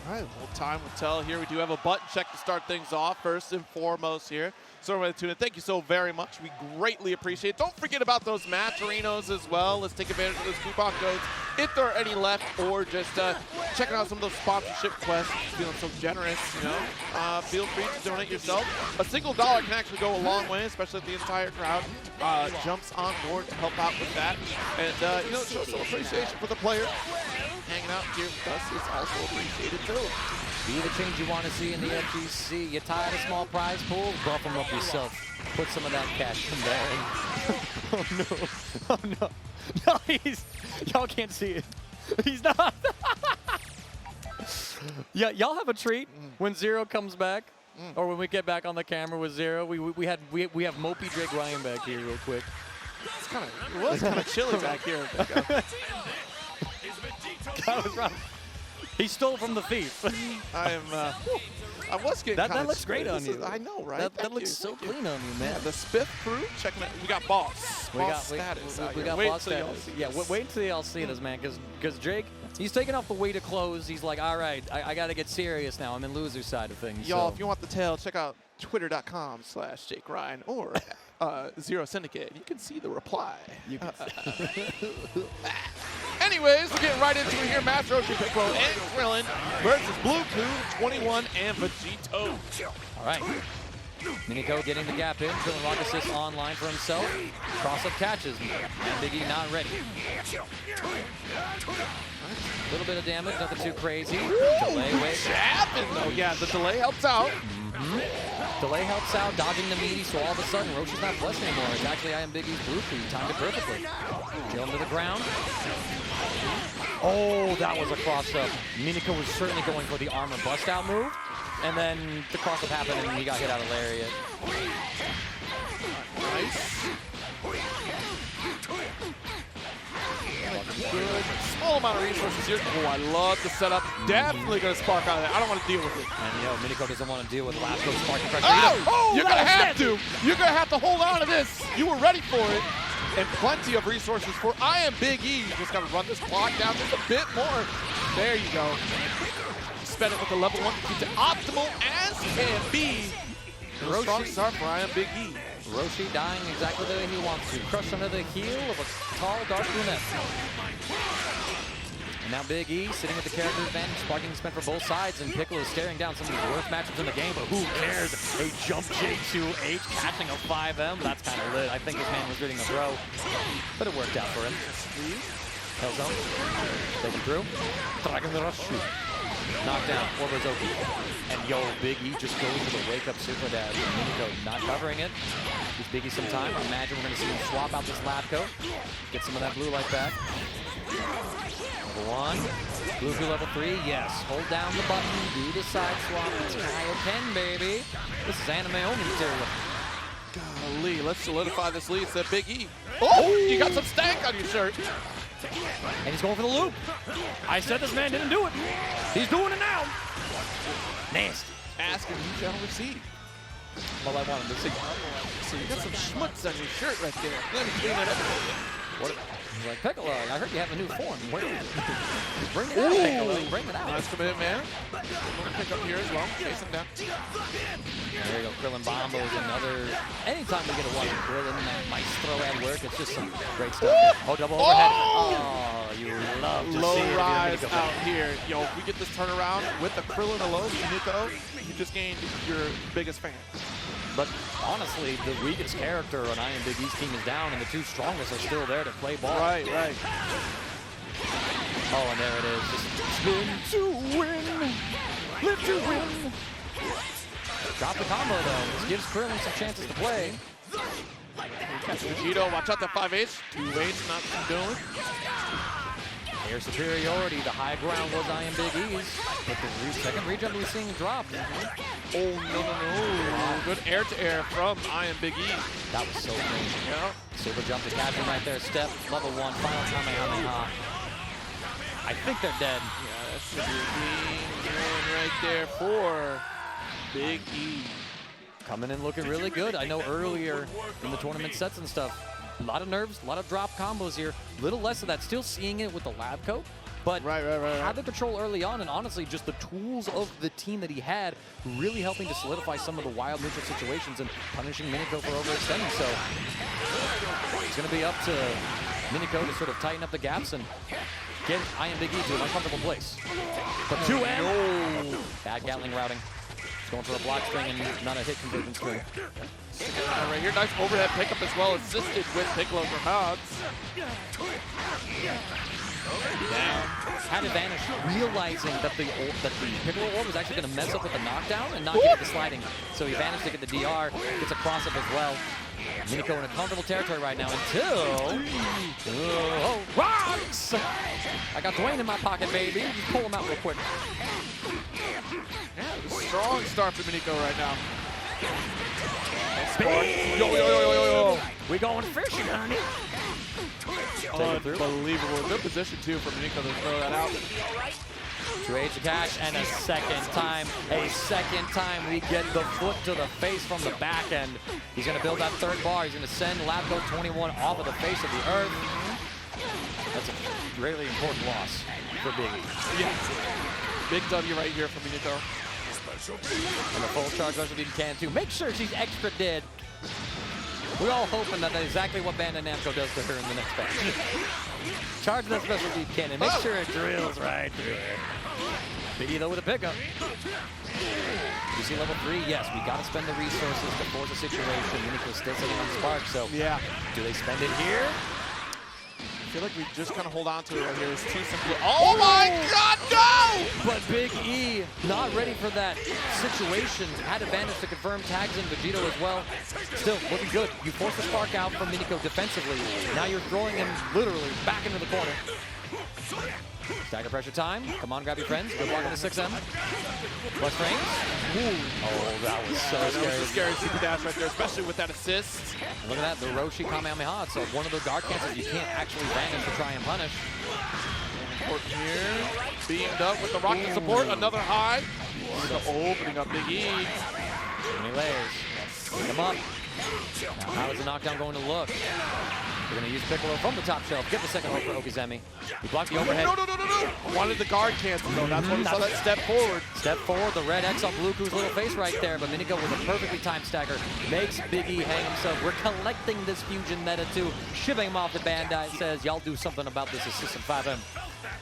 All right, well, time will tell here. We do have a button check to start things off, first and foremost here. So everybody tune in. Thank you so very much. We greatly appreciate it. Don't forget about those match arenas as well. Let's take advantage of those coupon codes if there are any left, or just checking out some of those sponsorship quests. Feeling so generous, you know. Feel free to donate yourself. A single dollar can actually go a long way, especially if the entire crowd jumps on board to help out with that. And, you know, show some appreciation for the players. Hanging out here with us is also appreciated too. Be the change you want to see in the FGC. You tired of small prize pools? Buff them up yourself. Put some of that cash in there. Oh no! Oh no! No, y'all can't see it. He's not. Yeah, y'all have a treat when Zero comes back, or when we get back on the camera with Zero. We have Mopey Drake Ryan back here real quick. It was kind of chilly back here. That was rough. He stole from the thief. I was getting that looks great on you. I know, right? That looks so clean on you, man. Yeah, the Spiff crew, checking it. We got boss. Boss status. We got boss status. Yeah, wait until y'all see this, man, because Drake, he's taking off the weight of clothes. He's like, all right, I got to get serious now. I'm in loser side of things. Y'all, if you want the tail, check out twitter.com/Jake Ryan or Zero Syndicate. You can see the reply. You can Anyways, we're getting right into it here. Master Roshi, Piccolo, and Krillin versus Goku, 21, and Vegito. All right. Miniko getting the gap in. Krillin rock assist online for himself. Cross-up catches. And Big E not ready. A little bit of damage, nothing too crazy. Delay wait. Jabbing, though. Yeah, the delay helps out. Delay helps out, dodging the meaty, so all of a sudden Roshi's not flush anymore. It's actually Iambige's blue crew. Timed it perfectly. Kill him to the ground. Oh, that was a cross-up. Miniko was certainly going for the armor bust-out move. And then the cross-up happened and he got hit out of lariat. Nice. Good. Small amount of resources here. Oh, I love the setup. Definitely going to spark out of that. I don't want to deal with it. And, Miniko doesn't want to deal with Labcoat sparking pressure. Oh, you're going to have to. You're going to have to hold on to this. You were ready for it. And plenty of resources for Iambige. You just got to run this clock down just a bit more. There you go. Spend it with the level 1 to keep it optimal as can be. A strong start for Iambige. Roshi dying exactly the way he wants to. Crushed under the heel of a tall, dark brunette. And now Big E sitting with the character advantage, sparking spent for both sides, and Piccolo is staring down some of the worst matchups in the game, but who cares? A jump J2H catching a 5M. That's kind of lit. I think his man was reading a throw, but it worked out for him. Hellzone. Take him through. Dragon Roshi. Knockdown for Berzoki. And Big E just goes for the wake-up super dash. Miniko not covering it. Gives Big E some time. I imagine we're going to see him swap out this Labcoat. Get some of that blue light back. Level 1. Blue to level 3. Yes. Hold down the button. Do the side swap. It's Kaioken, baby. This is anime only material. Golly, let's solidify this lead. It's that Big E. Oh, you got some stank on your shirt. And he's going for the loop. I said this man didn't do it. He's doing it now. Nasty. Ask and you shall receive. Well, I wanted to see. So you got some schmutz on your shirt right there. Let me clean that up. What? He's like, Piccolo, I heard you have a new form. Where is it? Bring it out, Piccolo. Bring it out. Nice commit, man. Pick up here as well. Chase him down. There you go. Krillin Bombo is another. Anytime we get a one of Krillin, that maestro at work, it's just some great stuff. Oh, double overhead. Oh, you love to low see it. Rise out here. Yo, if we get this turnaround with the Krillin alone, Miniko, you just gained your biggest fan. But honestly, the weakest character on Iambige's team is down, and the two strongest are still there to play ball. Right. Oh, and there it is. Just spin to win. Live to win. Drop the combo, though. This gives Krillin some chances to play. Catch Vegito. Watch out that 5H. 2H not doing. Air superiority. The high ground was Iambige's. But the second rejump we're seeing drop. Oh, no. Good air-to-air from Iambige. That was so clean. Yeah. Super jump to catch him right there. Step, level 1, final Kamehameha. I think they're dead. Yeah, that should be a game right there for Big E. Coming in looking really good. I know earlier in the tournament sets and stuff, a lot of nerves, a lot of drop combos here. A little less of that. Still seeing it with the Labcoat. But had the control early on, and honestly, just the tools of the team that he had really helping to solidify some of the wild neutral situations and punishing Miniko for overextending. So it's going to be up to Miniko to sort of tighten up the gaps and get Iambige to an uncomfortable place. But 2M. Bad Gatling routing. He's going for a block string and not a hit conversion string. Right here, nice overhead pickup as well, assisted with Piccolo for Hogs. Down. Had advantage, realizing that the Piccolo orb was actually going to mess up with the knockdown and not get the sliding. So he managed to get the DR, gets a cross-up as well. Miniko in a comfortable territory right now until... rocks! I got Dwayne in my pocket, baby. Just pull him out real quick. strong start for Miniko right now. Yo. We going fishing, honey. Unbelievable. Good position, too, for Miniko to throw that out. 2H to catch, and a second time we get the foot to the face from the back end. He's going to build that third bar. He's going to send Labcoat 21 off of the face of the earth. That's a really important loss for Big E. Yeah. Big W right here for Miniko. And the full charge rush if can too. Make sure she's extra dead. We're all hoping that that's exactly what Bandai Namco does to her in the next match. Charge that special deep cannon. Make sure it drills right through it. Big E though with a pickup. You see level 3? Yes, we got to spend the resources to force a situation. Miniko's still sitting on Spark, so yeah. Do they spend it here? I feel like we just kind of hold on to it right here. It's too simple. Oh my God, no! But Big E not ready for that situation. Had advantage to confirm tags in Vegito as well. Still looking good. You force the spark out from Miniko defensively. Now you're throwing him literally back into the corner. Stagger pressure time. Come on, grab your friends. Good luck on the 6M. Plus frames. Oh, that was so scary. That was a scary super dash right there, especially with that assist. Look at that, the Roshi Kamehameha. So one of the dark cancels you can't actually vanish to try and punish. Important here. Beamed up with the rocket support. Another high. Opening up Big E. Many layers. Pick him up. Now, how is the knockdown going to look? We're going to use Piccolo from the top shelf. Get the second hold for Okizemi. He blocked the overhead. No. Wanted the guard cancel, though. That's when he saw that step forward. Step forward. The red X on Goku's little face right there. But Miniko with a perfectly timed stagger makes Big E hang himself. We're collecting this fusion meta too. Shipping him off to Bandai. Says, y'all do something about this assistant 5M.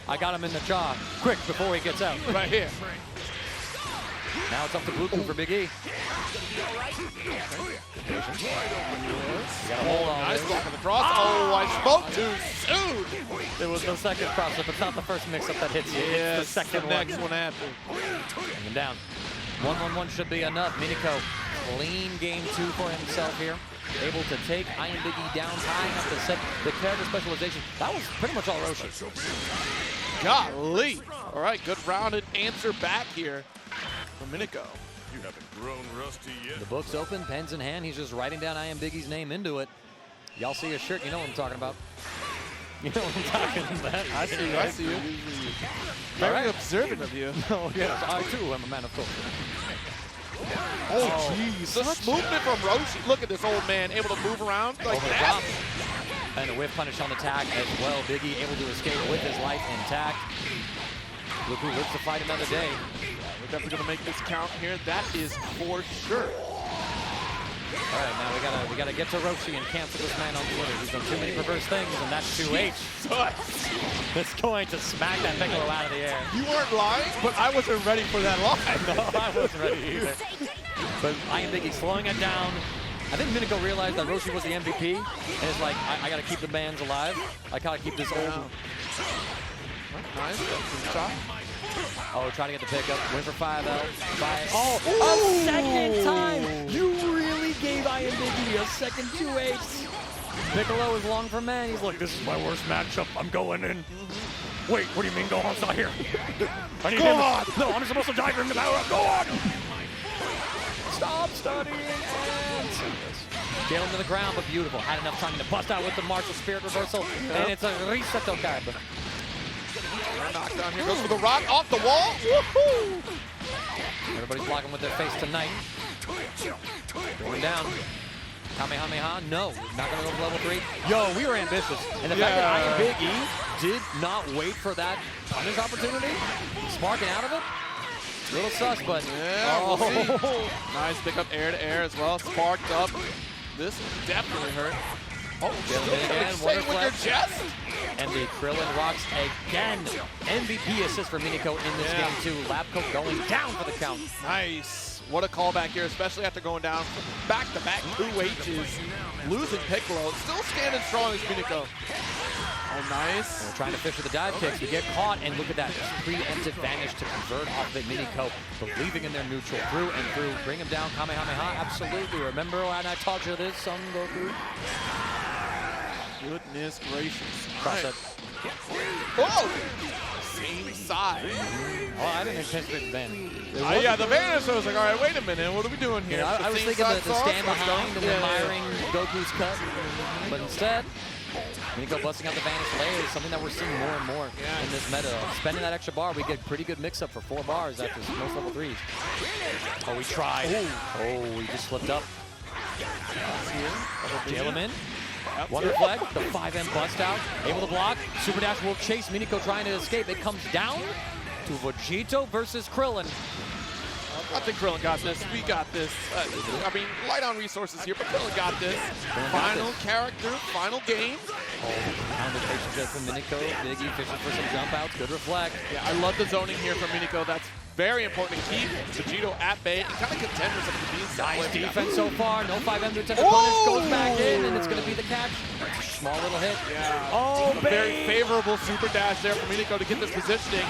I got him in the jaw. Quick, before he gets out. Right here. Now it's up to Goku for Big E. Nice block on the cross. Oh, I spoke too soon. There was no second cross-up. It's not the first mix-up that hits you. Yeah, it's the second one. Next one after. Hanging down. 1-1-1 should be enough. Miniko, clean game 2 for himself here. Able to take Iambige down, tying up the set. The character specialization. That was pretty much all Roshi. Golly. All right, good rounded answer back here from Miniko. You haven't grown rusty yet. The book's open, pens in hand. He's just writing down Iambige's name into it. Y'all see his shirt, you know what I'm talking about. You know what I'm talking about. I see you. Very observant of you. Oh, yes, I too am a man of culture. Oh, jeez. The movement from Roshi. Look at this old man able to move around like that. And a whiff punish on the tag as well. Big E able to escape with his life intact. Look who lives to fight another day. We're definitely going to make this count here. That is for sure. All right, now we gotta get to Roshi and cancel this man on Twitter. He's done too many perverse things, and that's 2H. It's going to smack that Piccolo out of the air. You weren't lying, but I wasn't ready for that line. No, I wasn't ready either. But Iambige slowing it down. I think Miniko realized that Roshi was the MVP, and it's like, I gotta keep the bands alive. I gotta keep this old. Nice. Shot. Oh, trying to get the pickup. Win for 5L. Oh, a second time! You really gave Iambige a second 2H. Piccolo is long for man. He's like, this is my worst matchup. I'm going in. Wait, what do you mean Gohan's not here? I need him. No, I'm supposed to dive for him to power up. Gohan! Stop studying and get him to the ground, but beautiful. Had enough time to bust out with the martial spirit reversal, and it's a Riseto card. Knockdown here goes for the rock off the wall. Woohoo! Everybody's blocking with their face tonight. Going down. Kamehameha, no, not gonna go for level 3. Yo, we were ambitious. And the fact that Iambige did not wait for that punish opportunity, sparking out of it, a little sus, but we'll see. Nice pick up air to air as well, sparked up. This definitely hurt. Oh, again, with your chest. And the Krillin rocks again. MVP assist for Miniko in this game too. Labcoat going down for the count. Nice. What a callback here, especially after going down back-to-back 2Hs. Losing Piccolo. Still standing strong as Miniko. Oh, nice. We're trying to fish with the dive kicks. We get caught, and look at that. Preemptive vanish to convert off of Miniko. Believing in their neutral. Through and through. Bring him down. Kamehameha. Absolutely. Remember when I taught you this, Son Goku? Goodness gracious. Cross it. Whoa! same side. Oh, I didn't anticipate the ban. Yeah, the ban, so I was like, all right, wait a minute, what are we doing here? Yeah, I was thinking the stand behind and admiring yeah. Goku's cut, but instead, Miniko busting out the Vanish Layer is something that we're seeing more and more in this meta. Spending that extra bar, we get pretty good mix-up for 4 bars after most level 3s. Oh, we tried. Oh, we just slipped up. Jail him in. One reflect, the 5M bust out, able to block. Super Dash will chase Miniko trying to escape. It comes down to Vegito versus Krillin. I think Krillin got this. We got this. I mean, light on resources here, but Krillin got this. Final character, final game. Oh, pounded patient jet from Miniko. Biggie fishing for some jump outs. Good reflect. Yeah, I love the zoning here from Miniko. That's very important to keep Vegito at bay and kind of contend with some of the beats. Nice defense so far. No 5M to attempt to punish. Goes back in, and it's going to be the catch. Small little hit. Yeah. Oh, a very favorable super dash there for Miniko to get this positioning.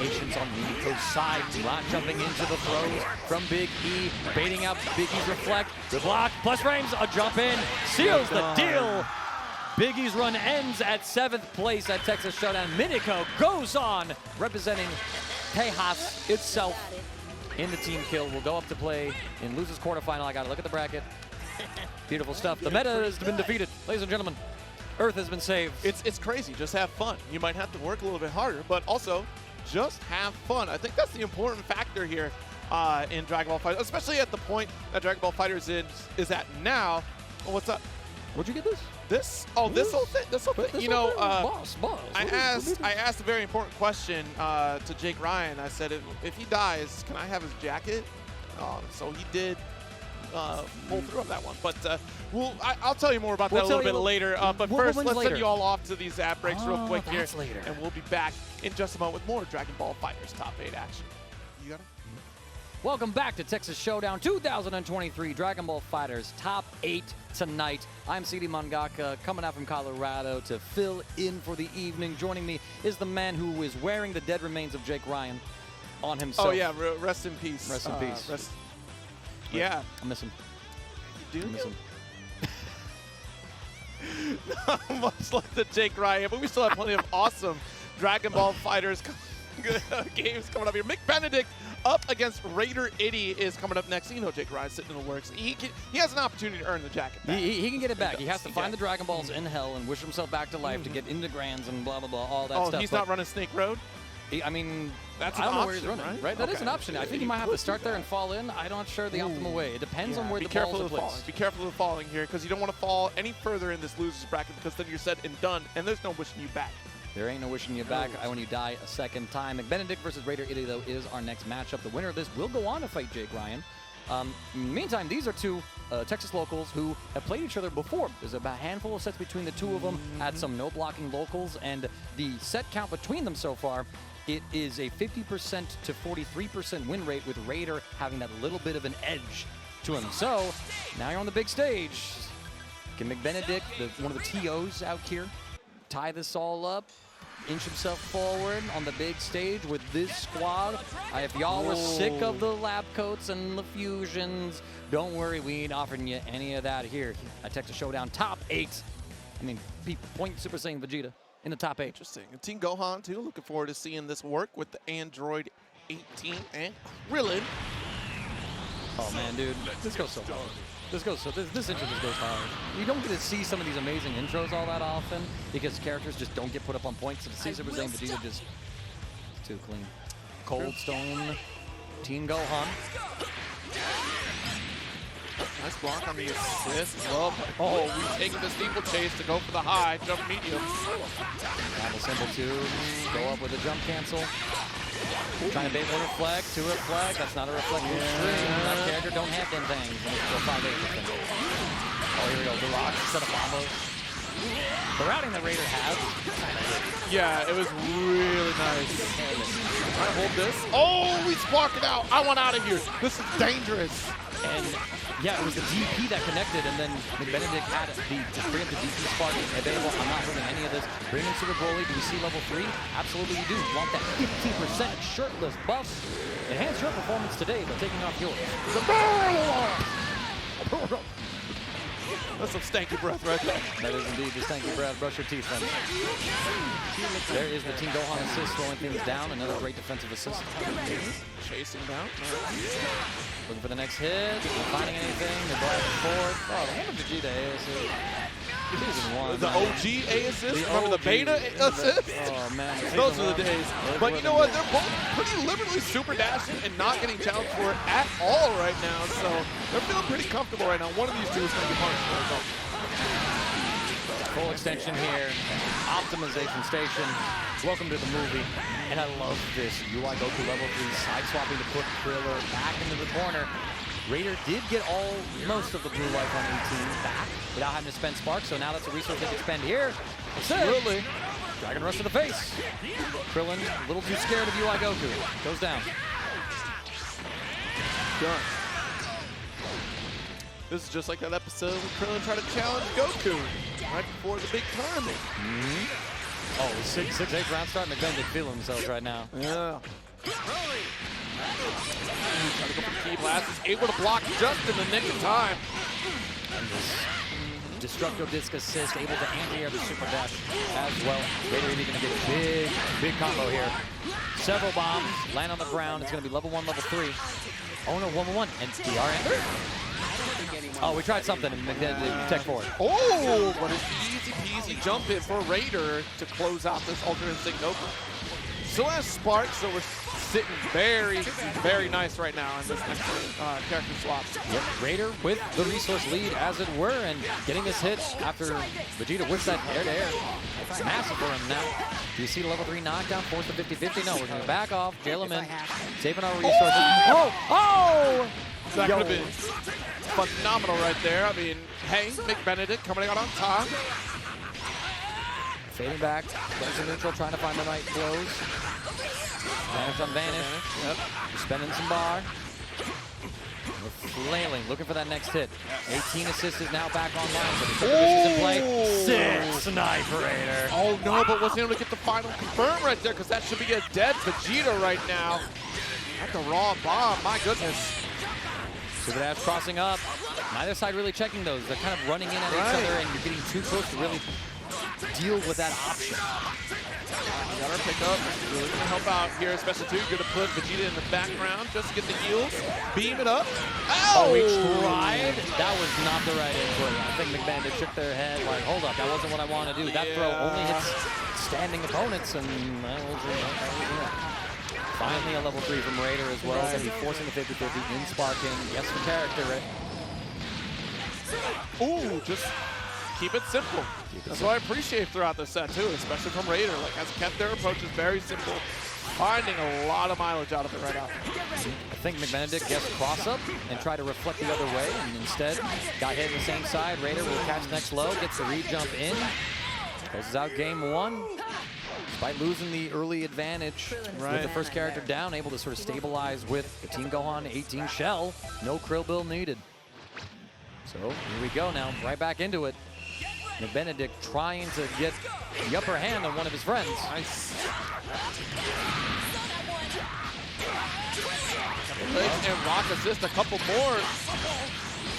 Patience on Miniko's side, not jumping into the throws from Big E, baiting out Big E's reflect. The block, plus frames, a jump in, seals the deal. Big E's run ends at 7th place at Texas Showdown. Miniko goes on, representing Tejas itself in the team kill. Will go up to play in losers quarterfinal. I gotta look at the bracket. Beautiful stuff. The meta has been defeated, ladies and gentlemen. Earth has been saved. It's crazy. Just have fun. You might have to work a little bit harder, but also just have fun. I think that's the important factor here in Dragon Ball FighterZ, especially at the point that Dragon Ball FighterZ is at now. Oh, what's up? Where'd you get this? This? Oh, this whole thing. This whole thing. You know, boss. I asked a very important question to Jake Ryan. I said, if he dies, can I have his jacket? So he did pull through on that one. But I'll tell you more about that a little bit later. But first, let's send you all off to these ad breaks real quick here. Later. And we'll be back in just a moment with more Dragon Ball FighterZ Top 8 action. You got it? Welcome back to Texas Showdown 2023 Dragon Ball FighterZ Top 8 tonight. I'm CD Mangaka coming out from Colorado to fill in for the evening. Joining me is the man who is wearing the dead remains of Jake Ryan on himself. Oh yeah, rest in peace. Rest in peace. Yeah. I miss him. You do? I miss him. Not much like the Jake Ryan, but we still have plenty of awesome Dragon Ball FighterZ games coming up here. McBenedict up against Raider Itty is coming up next. You know Jake Ryan's sitting in the works. He has an opportunity to earn the jacket back. He can get it back. He has to find the Dragon Balls in hell and wish himself back to life to get into Grands and blah, blah, blah, all that stuff. Oh, he's not running Snake Road? I mean, that's I don't know where he's running, right? That is Okay. an option. I think he might have to start there and fall in. I'm not sure the optimal way. It depends on where the balls are placed. Be careful of falling here, because you don't want to fall any further in this losers bracket, because then you're said and done, and there's no wishing you back. There ain't no wishing you back when you die a second time. McBenedict versus Raider Itty, though, is our next matchup. The winner of this will go on to fight Jake Ryan. Meantime, these are two Texas locals who have played each other before. There's about a handful of sets between the two of them at some no-blocking locals, and the set count between them so far, it is a 50% to 43% win rate, with Raider having that little bit of an edge to him. So, now you're on the big stage. Can McBenedict, one of the TOs out here, tie this all up, inch himself forward on the big stage with this squad? If y'all were sick of the Labcoats and the Fusions, don't worry, we ain't offering you any of that here at Texas Showdown Top 8. I mean, Point Super Saiyan Vegeta in the top 8. Interesting. And Team Gohan, too. Looking forward to seeing this work with the Android 18 and Krillin. Oh, man, dude. This goes so hard. This intro just goes hard. You don't get to see some of these amazing intros all that often because characters just don't get put up on points. So to see Super Saiyan Vegeta just too clean. Cold Stone, Team Gohan. Nice block on the assist as well. Oh, we've taken the steeplechase to go for the high, jump medium. Double symbol 2, go up with a jump cancel. Trying to bait a reflect, to reflect. That's not a reflective string. That character don't have them things. Go 5-8. Oh, here we go. The rocks instead of combos. The routing that Raider has. Yeah, it was really nice. Trying to hold this. Oh, we spark it out. I want out of here. This is dangerous. And yeah, it was the DP that connected, and then McBenedict had the preemptive DP spark available. I'm not hurting any of this. Bring in Super Broly. Do we see level 3? Absolutely we do. Want that 15% shirtless buff? Enhance your performance today by taking off yours. That's some stanky breath right there. That is indeed the stanky breath. Brush your teeth, friends. There is the Team Gohan assist, slowing things down. Another great defensive assist. Chasing down. Looking for the next hit. Not finding anything. They're back and forth. Oh, the one of Vegeta is Season 1. The OG A assist. Remember the beta assist? Oh, man. Those are the days. But you know what? They're both pretty liberally super dashing and not getting challenged for it at all right now. So they're feeling pretty comfortable right now. One of these two is going to be punished for it. Full extension here. Optimization station. Welcome to the movie. And I love this. UI Goku level 3 side swapping to put Krillin back into the corner. Raider did get most of the blue life on 18 back without having to spend sparks, so now that's a resource they can spend here. Absolutely. Dragon Rush to the face. Krillin, a little too scared of UI Goku. Goes down. Done. This is just like that episode where Krillin tried to challenge Goku right before the big tournament. Oh, 6-8 round start. McBenedict feeling themselves right now. Yeah. Trying to go for the key blast. Is able to block just in the nick of time. And this Destructo Disc assist, able to anti-air the super dash as well. Raider even going to get a big combo here. Several bombs land on the ground. It's going to be level 1, level 3. Oh no, 1-1. And DR ender? Oh, we tried something and McBenedict tech forward. Oh, what an easy peasy jump in for Raider to close out this alternate sync Goku. Still has sparks, so we're sitting very, very nice right now in this next character swap. Yep, Raider with the resource lead, as it were, and getting this hit after Vegeta whips that air-to-air. It's massive for him now. Do you see the level 3 knockdown? Force the 50-50? No, we're going to back off, jail him in, saving our resources. Oh! That could have been phenomenal right there. I mean, hey, McBenedict coming out on top. Fading back, goes to neutral, trying to find the right blows. Vanish on vanish. Yep. Spending some bar. We're flailing, looking for that next hit. 18 assists is now back online, but the is in play. 6 sniper Raider. Oh no, but wasn't able to get the final confirm right there, because that should be a dead Vegeta right now. That's a raw bomb, my goodness. Super dash crossing up. Neither side really checking those. They're kind of running in at each other, and you're getting too close to really deal with that option. Got our pickup. Really going to help out here, especially too. Going to put Vegeta in the background just to get the heals. Beam it up. Oh, we tried. That was not the right input. I think McBenedict shook their head like, hold up, that wasn't what I want to do. That throw only hits standing opponents, and that was it. Finally a level 3 from Raider as well. Going to be forcing the 50-50 in sparking. Yes, for character, right? Ooh, just keep it simple. That's what I appreciate throughout the set too, especially from Raider. Like, has kept their approaches very simple, finding a lot of mileage out of it right now. I think McBenedict gets cross up and try to reflect the other way, and instead got hit on the same side. Raider will catch next low, gets the re-jump in, closes out game 1. Despite losing the early advantage with the first character down, able to sort of stabilize with the Team Gohan 18 shell. No Krill build needed. So here we go now, right back into it. McBenedict trying to get the upper hand on one of his friends. Nice. And rock assist, a couple more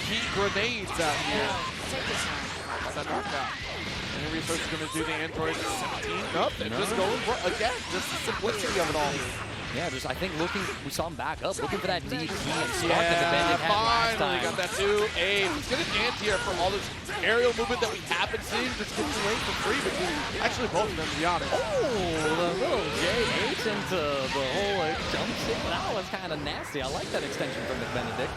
heat grenades out here. That knockout. And Resource is going to do the Android 17. Nope, they're just going for, again, just the simplicity of it all. Yeah, just I think we saw him back up, looking for that DP and spark that McBenedict had last time. Got that too. He's getting anti-air from all this aerial movement that we haven't seen, just getting away for free between actually both of them, to be honest. Oh, the little J8 into the whole jump shot. That was kind of nasty. I like that extension from McBenedict.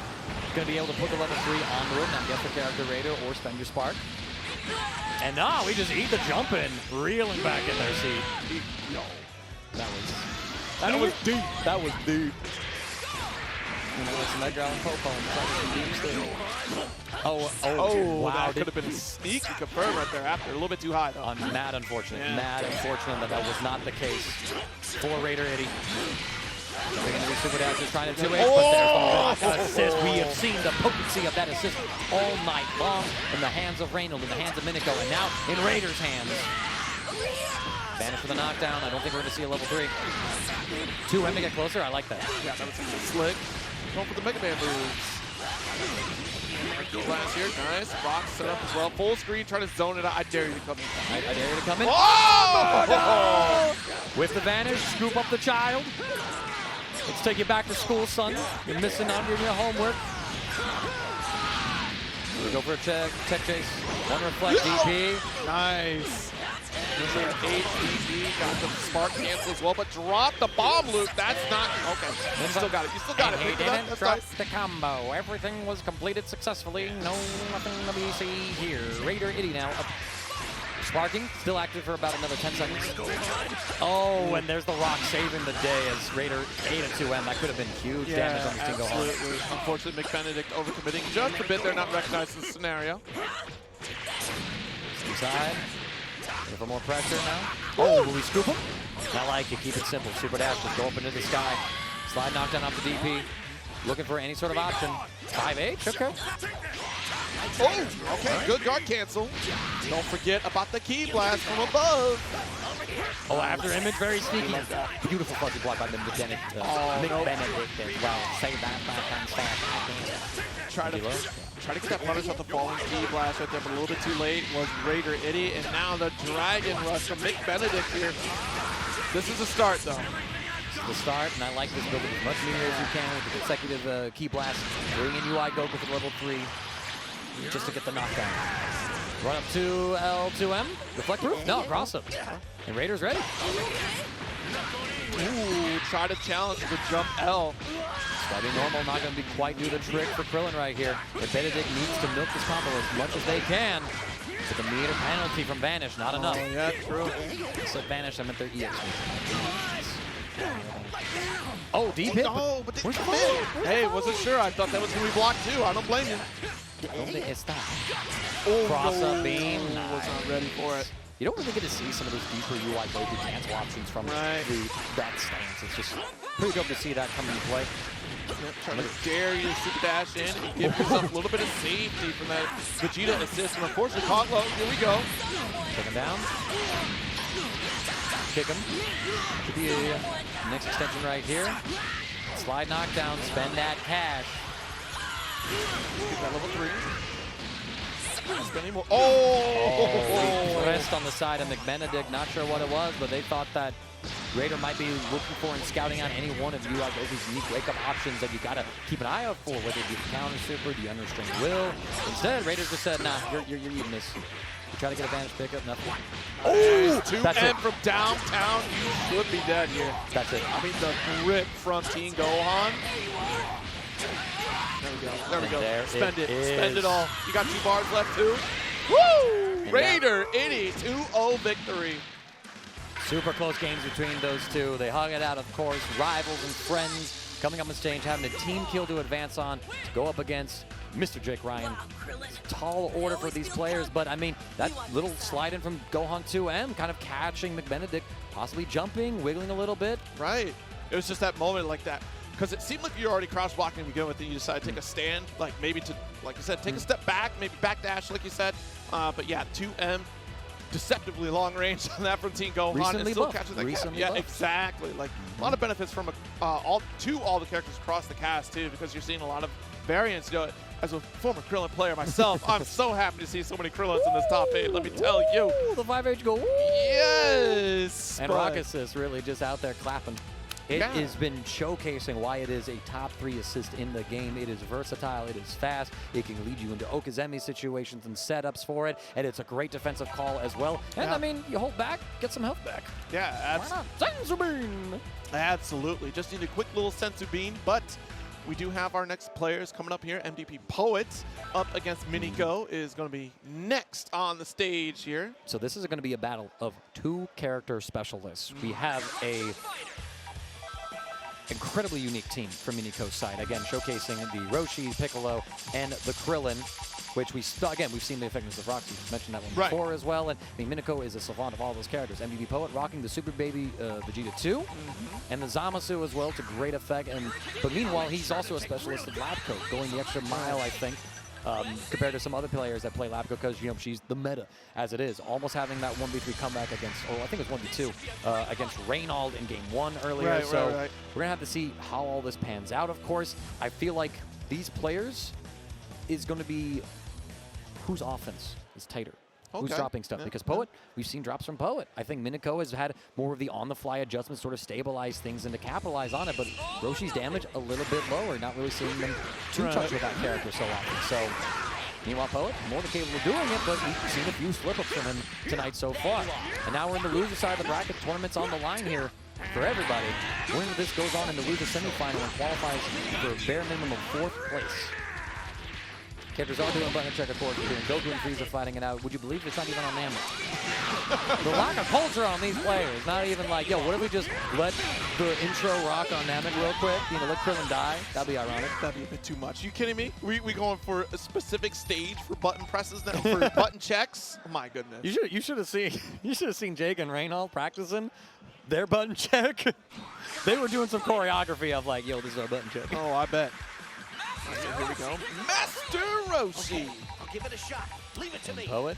Going to be able to put the level 3 onto him, now get the character Raider or spend your spark. And now we just eat the jump in, reeling back in their seat. That was deep. That was deep. You know, it's Medgar and Popo. Wow, that could have been a sneaky confirm right there after. A little bit too high, though. Mad unfortunate. Yeah. Mad unfortunate that was not the case for Raider Itty. Super Dash is trying to 2-8, but there's the rock assist. We have seen the potency of that assist all night long in the hands of Reynald, in the hands of Miniko, and now in Raider's hands. Vanish for the knockdown. I don't think we're going to see a level 3. 2 M to get closer. I like that. Yeah, that was slick. Going for the Mega Man moves. Blast here, nice. Rock set up as well. Full screen, try to zone it out. I dare you to come in. I dare you to come in. Oh! With the vanish, scoop up the child. Let's take you back to school, son. You're missing out on your homework. We go for a check chase. One reflect DP. Nice. HDD got the spark cancel as well, but dropped the bomb loop. That's not okay. You still got it. You still got it. He Pick it up. didn't That's drop nice. the combo. Everything was completed successfully. No, nothing to be seen here. Raider Itty now up. Sparking, still active for about another 10 seconds. Oh, and there's the rock saving the day as Raider ate a 2M. That could have been huge damage on this team Gohan. Absolutely. Unfortunately, McBenedict overcommitting just a bit. They're not recognized in the scenario. Inside. Looking for more pressure now. Oh, will we scoop him? I like it. Keep it simple. Super dash. Just go up into the sky. Slide knockdown off the DP. Looking for any sort of option. 5H? Okay. Oh, okay. Good guard cancel. Don't forget about the key blast from above. Oh, after image, very sneaky. Beautiful fuzzy block by McBenedict. McBenedict as well. Save that 5 times fast. Try to get that punish off the falling key blast right there, but a little bit too late was Raider Itty, and now the Dragon Rush from McBenedict here. This is a start, though. The start, and I like this building as much meter as you can with the consecutive key blast. Bring in UI Goku for level 3 just to get the knockdown. Run up to L2M. Reflect proof? No, cross him. And Raider's ready. Ooh, try to challenge the jump L. Starting normal, not going to be quite do the trick for Krillin right here. But Benedict needs to milk this combo as much as they can. With the meter penalty from Vanish, not enough. Oh, yeah, true. I said Vanish, I meant their EX. Oh, deep hit. No, but they hey, wasn't sure. I thought that was going to be blocked too. I don't blame you. Oh, Cross no. up beam. Was not ready for it. You don't really get to see some of those deeper UI Goku cancel options from that stance. It's just pretty dope to see that come into play. Yep, trying to dare you to super dash in and give yourself a little bit of safety from that Vegeta assist. And unfortunately, Koglo, here we go. Take him down. Kick him. Could be a next extension right here. Slide knockdown, spend that cash. Get that level 3. Spending more. Oh! Pressed on the side of McBenedict. Not sure what it was, but they thought that Raider might be looking for and scouting out any one of UI Goku's unique wake-up options that you gotta keep an eye out for, whether it be the counter super, the unrestrained will. Instead, Raiders just said, nah, you're eating this. You try to get advantage pickup, nothing. Oh, 2M from downtown. You should be dead here. That's it. I mean, the grip from Team Gohan. There we go. There we go. Spend it. Spend it all. You got 2 bars left, too. Woo! Raider, Itty, 2-0 victory. Super close games between those two. They hung it out, of course. Rivals and friends coming up on stage, having a team kill to advance on to go up against Mr. Jake Ryan. Tall order for these players, but I mean, that little slide in from Gohan 2M kind of catching McBenedict, possibly jumping, wiggling a little bit. Right. It was just that moment like that. Because it seemed like you're already cross-blocking to begin with, and you decided to take a stand, like maybe to, like you said, take a step back, maybe backdash, like you said. But yeah, 2M, deceptively long range on that from Team Gohan. Recently and still buffed. catching that Recently yeah, buffed. Exactly. Like a lot of benefits from all the characters across the cast too, because you're seeing a lot of variants. You know, as a former Krillin player myself, I'm so happy to see so many Krillins in this top 8. Let me tell you. Ooh, the 5H go. Ooh. Yes. And Rock Assist really just out there clapping. It Yeah. has been showcasing why it is a top 3 assist in the game. It is versatile, it is fast, it can lead you into Okazemi situations and setups for it, and it's a great defensive call as well. And I mean, you hold back, get some health back. Yeah, Why not? Senzu Bean! absolutely. Just need a quick little Senzu Bean, but we do have our next players coming up here. MDPPoet up against Miniko is going to be next on the stage here. So this is going to be a battle of 2 character specialists. We have a incredibly unique team from Miniko's side. Again, showcasing the Roshi, Piccolo, and the Krillin, which we've seen the effectiveness of Roxy. We've mentioned that one before as well. And I mean, Miniko is a savant of all those characters. MDPPoet rocking the Super Baby Vegeta 2, and the Zamasu as well to great effect. But meanwhile, he's also a specialist of Labcoat, going the extra mile, I think, compared to some other players that play Labcoat, because she's the meta as it is. Almost having that 1v3 comeback against, or I think it was 1v2 against Reynald in game 1 earlier. Right, so right. we're gonna have to see how all this pans out. Of course, I feel like these players is going to be whose offense is tighter. Who's dropping stuff? Yeah. Because Poet, we've seen drops from Poet. I think Miniko has had more of the on-the-fly adjustments, sort of stabilize things and to capitalize on it, but Roshi's damage a little bit lower, not really seeing them touch with that character so often. So, meanwhile, Poet, more than capable of doing it, but we've seen a few slip-ups from him tonight so far. And now we're in the loser side of the bracket. Tournament's on the line here for everybody. Winner of this goes on in the loser semifinal and qualifies for a bare minimum of 4th place. Characters are doing button check, of course. Goku and Frieza fighting it out. Would you believe it's not even on Namek? The lack of culture on these players. Not even like, yo, what if we just let the intro rock on Namek real quick? Let Krillin die? That'd be ironic. That'd be a bit too much. You kidding me? We going for a specific stage for button presses now, for button checks? Oh my goodness. You should have seen Jake and Reynald practicing their button check. They were doing some choreography of like, yo, this is our button check. Oh, I bet. Here we go. Master Roshi. I'll give it a shot. Leave it to me. Poet.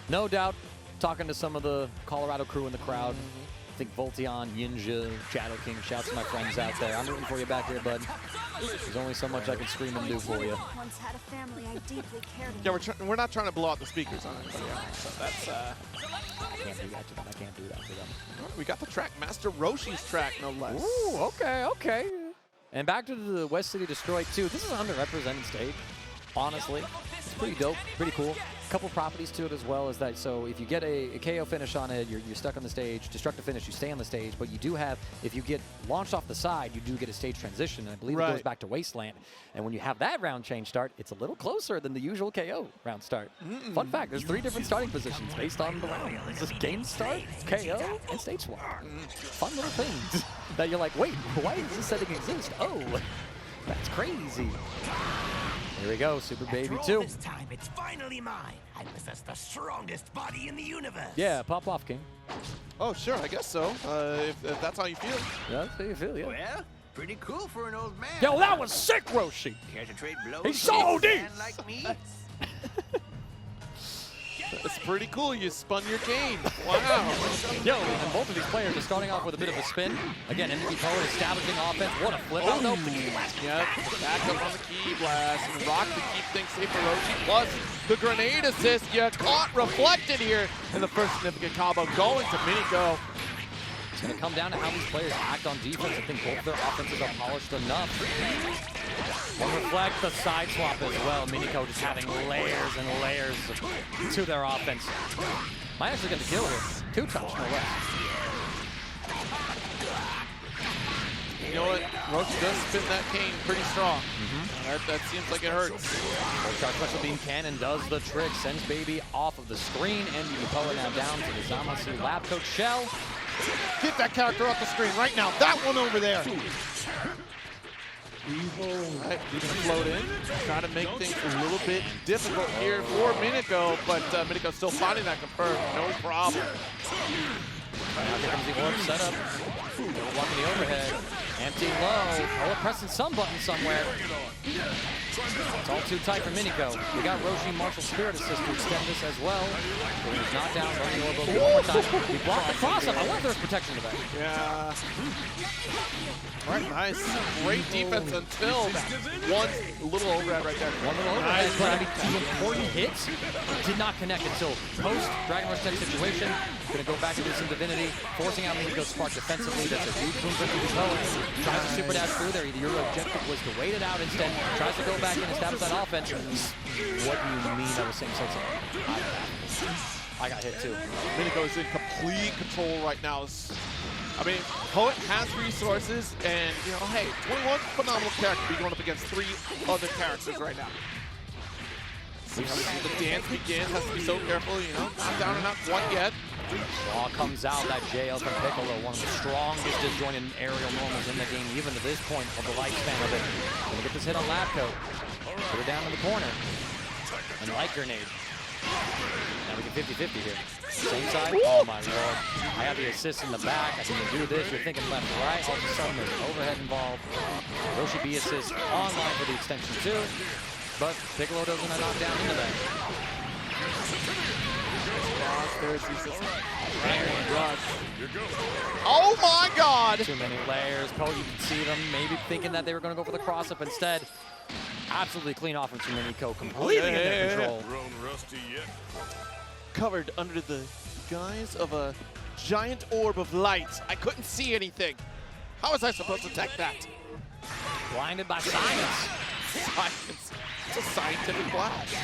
No doubt talking to some of the Colorado crew in the crowd. I think Voltion, Yinja, Shadow King. Shouts to my friends out there. I'm rooting for you back here, bud. There's only so much I can scream and do for you. Once had a family I deeply cared Yeah, we're not trying to blow out the speakers on anybody else. So that's I can't do that to them. I can't do that to them. we got the track, Master Roshi's track, no less. Ooh, okay. And back to the West City Destroyed 2. This is an underrepresented stage, honestly. It's pretty dope, pretty cool. Couple properties to it as well as that. So if you get a KO finish on it, you're stuck on the stage. Destructive finish, you stay on the stage. But you do have, if you get launched off the side, you do get a stage transition. And I believe it goes back to Wasteland. And when you have that round change start, it's a little closer than the usual KO round start. Fun fact, there's 3 different starting positions based on the round. It's just game start, KO, and stage swap. Fun little things that you're like, wait, why does this setting exist? Oh, that's crazy. Here we go, Super Baby 2. This time, it's finally mine. I possess the strongest body in the universe. Yeah, pop off, King. Oh, sure, I guess so. If that's how you feel. Yeah, that's how you feel, yeah. Well, pretty cool for an old man. Yo, that was sick, Roshi. Care to trade blows He's so with a OD. man like me? It's pretty cool. You spun your game. Wow. Yo, and both of these players are starting off with a bit of a spin. Again, MDPoet establishing offense. What a flip. Oh, no. Yep, back up on the key blast. And Rock to keep things safe for Roshi. Plus the grenade assist. You caught reflected here in the first significant combo going to Miniko. It's going to come down to how these players act on defense. I think both their offenses are polished enough. And reflect the side swap as well. Miniko just having layers and layers to their offense. Might actually get the kill here. 2 touch, no less. You know what? Roshi does spin that cane pretty strong. That seems like it hurts. Shark Special Beam Cannon does the trick. Sends Baby off of the screen. MDPoet now down to the Zamasu Labcoat shell. Get that character off the screen right now. That one over there. Right, you can float in. Try to make things a little bit difficult here for Miniko, but Miniko's still finding that confirmed. No problem. Now here comes the orb setup. Blocking the overhead. Empty low. Oh, pressing some button somewhere. It's all too tight for Miniko. We got Roshi Martial Spirit Assist to extend this as well. He's not down, running the orb over one more time. He blocked the cross-up. I wonder if there's protection to that. Yeah. All right, nice. Great defense until that one little overhead right there. One little overhead, but I mean, the important hits did not connect until post-Dragon Rush tech situation. Going to go back to do some Divinity, forcing out Miniko's spark defensively. That's a huge boon for MDPoet. Tries to super dash through there. Your objective was to wait it out instead. Tries to go back and establish that offense. What do you mean I was saying something? I got hit too. Miniko's in complete control right now. I mean, Poet has resources, and, you know, hey, 21 phenomenal character be going up against 3 other characters right now. See how the dance begins, has to be so careful, you know, not down and not quite yet. Ball comes out, that JL from Piccolo, one of the strongest disjointed aerial normals in the game, even to this point of the lifespan of it. Gonna get this hit on Labcoat. Put it down in the corner. And light grenade. Now we get 50-50 here. Same side. Oh my lord. I have the assist in the back. I can do this. You're thinking left, right. All of a sudden there's an overhead involved. Roshi B assist online for the extension 2. but Piccolo doesn't knock down into that. Oh my God! Too many layers. Poet, you can see them maybe thinking that they were going to go for the cross-up instead. Absolutely clean offense from Miniko, completely in their control. Grown rusty yet. Covered under the guise of a giant orb of light. I couldn't see anything. How was I supposed to detect that? Blinded by science. Science. It's a scientific blast.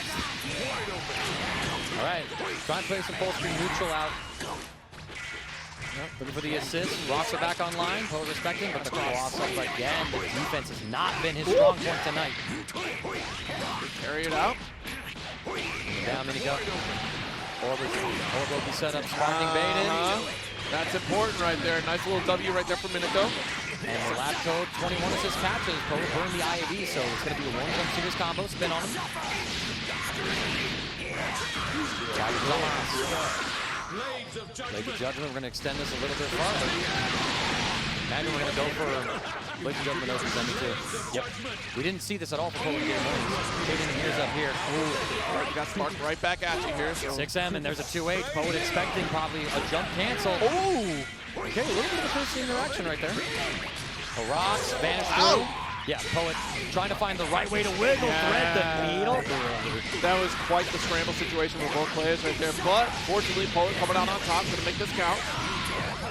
All right, trying to play some full screen neutral out. Looking for the assist. Rocks are back online. Poet respecting, but the cross-up again. The defense has not been his strong point tonight. Carry it out. Down Miniko. Orb will be set up, sparking baited. That's important right there. Nice little W right there for Miniko. And the Labcoat 21 assist catches. Poet burned the IAV, so it's going to be a one-time serious combo. Spin on him. Blades of Judgment, we're going to extend this a little bit farther. Imagine we're going to go for Blades of Judgment over Zemi too. Yep. We didn't see this at all for Poet Game 1. Taking the ears up here. Ooh. Right, we got sparked right back at you here. So. 6M, and there's a 2H. Poet expecting probably a jump cancel. Ooh. Okay, a little bit of a first interaction right there. The rocks vanish through. Yeah, Poet trying to find the right way to wiggle, thread the needle. That was quite the scramble situation for both players right there. But fortunately, Poet coming out on top, going to make this count.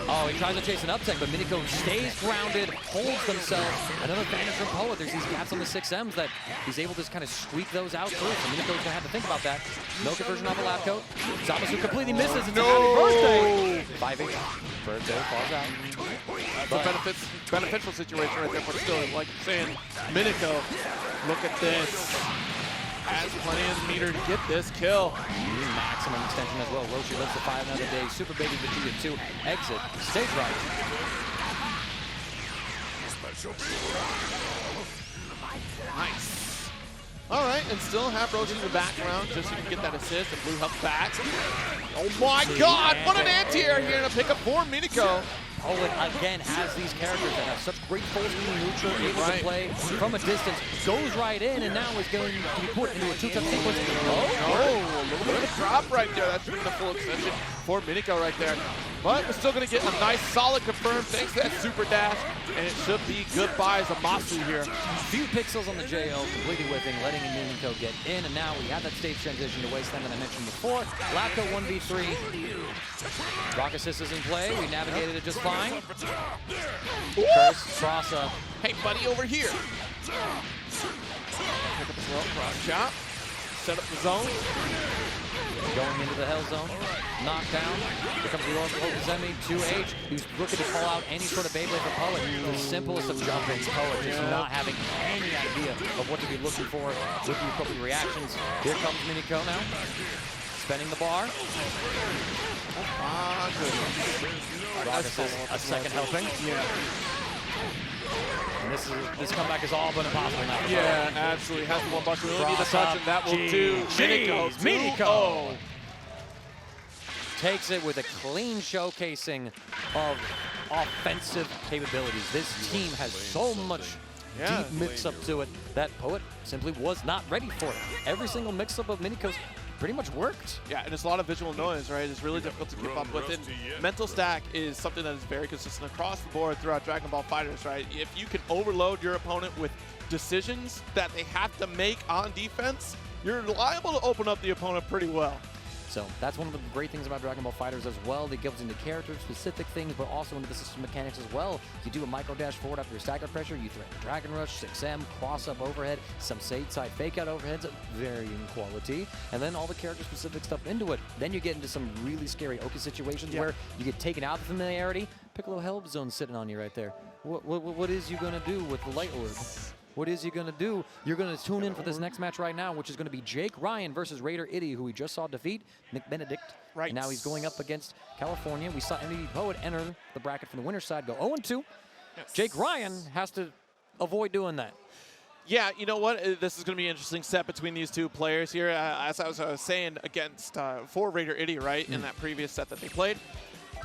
Oh, he tries to chase an uptick, but Miniko stays grounded, holds themselves. Another advantage from Poet. There's these gaps on the 6Ms that he's able to just kind of squeak those out through. So Miniko's going to have to think about that. No conversion off the Labcoat. Zamasu completely misses. It's a happy birthday. 5H. Birthday falls out. That's a beneficial situation right there, but still, like I'm saying, Miniko, look at this. Has plenty of meter to get this kill. Maximum extension as well. Roshi lives to fight another day. Super Baby Vegeta 2. Exit. Stage right. Nice. All right, and still have Roshi in the background just so you can get that assist and blue hub back. Oh my God, what an anti-air here to pick up for Miniko. Poet again has these characters that have such great full screen neutral, able to play from a distance, goes right in, and now is going to be put into a two-touch sequence. Oh, a little bit of a drop right there. That's the full extension for Miniko right there. But we're still going to get a nice, solid confirm thanks to that super dash, and it should be goodbye Zamasu here. Few pixels on the JO, completely whipping, letting Miniko get in, and now we have that stage transition to Wasteland that I mentioned before. Labcoat 1v3. Rock assist is in play. We navigated it just fine. Curse, cross up. Hey, buddy, over here. Pick up as well, cross chop. Set up the zone. Going into the hell zone. Knockdown. Here comes the Oracle Zemi, 2H. He's looking to call out any sort of Beyblade for Poet. The simplest of jump-ins. Poet just not having any idea of what to be looking for with the appropriate reactions. Here comes Miniko now. Spinning the bar. Ah, good. Rock assist, a second helping. Yeah. And this comeback is all but impossible now. Yeah, absolutely. Has the one buck. We only need the touch, and that will do. Miniko. Takes it with a clean showcasing of offensive capabilities. This team has so much deep mix-up to it that Poet simply was not ready for it. Every single mix-up of Miniko's pretty much worked. Yeah, and it's a lot of visual noise, right? It's really difficult to keep up with. And mental stack is something that is very consistent across the board throughout Dragon Ball FighterZ, right? If you can overload your opponent with decisions that they have to make on defense, you're liable to open up the opponent pretty well. So that's one of the great things about Dragon Ball FighterZ as well. They goes into character-specific things, but also into the system mechanics as well. You do a micro dash forward after a stagger pressure, you threaten Dragon Rush, 6M, cross-up overhead, some side fake-out overheads of varying quality, and then all the character-specific stuff into it. Then you get into some really scary Oki situations where you get taken out of familiarity. Piccolo Help Zone sitting on you right there. What is you going to do with the Light Orb? What is he going to do? You're going to tune in for this next match right now, which is going to be Jake Ryan versus Raider Itty, who we just saw defeat McBenedict. Right. And now he's going up against California. We saw MDPoet enter the bracket from the winner's side, go 0-2. Yes. Jake Ryan has to avoid doing that. Yeah, you know what? This is going to be an interesting set between these two players here. As I was saying against for Raider Itty, right, in that previous set that they played.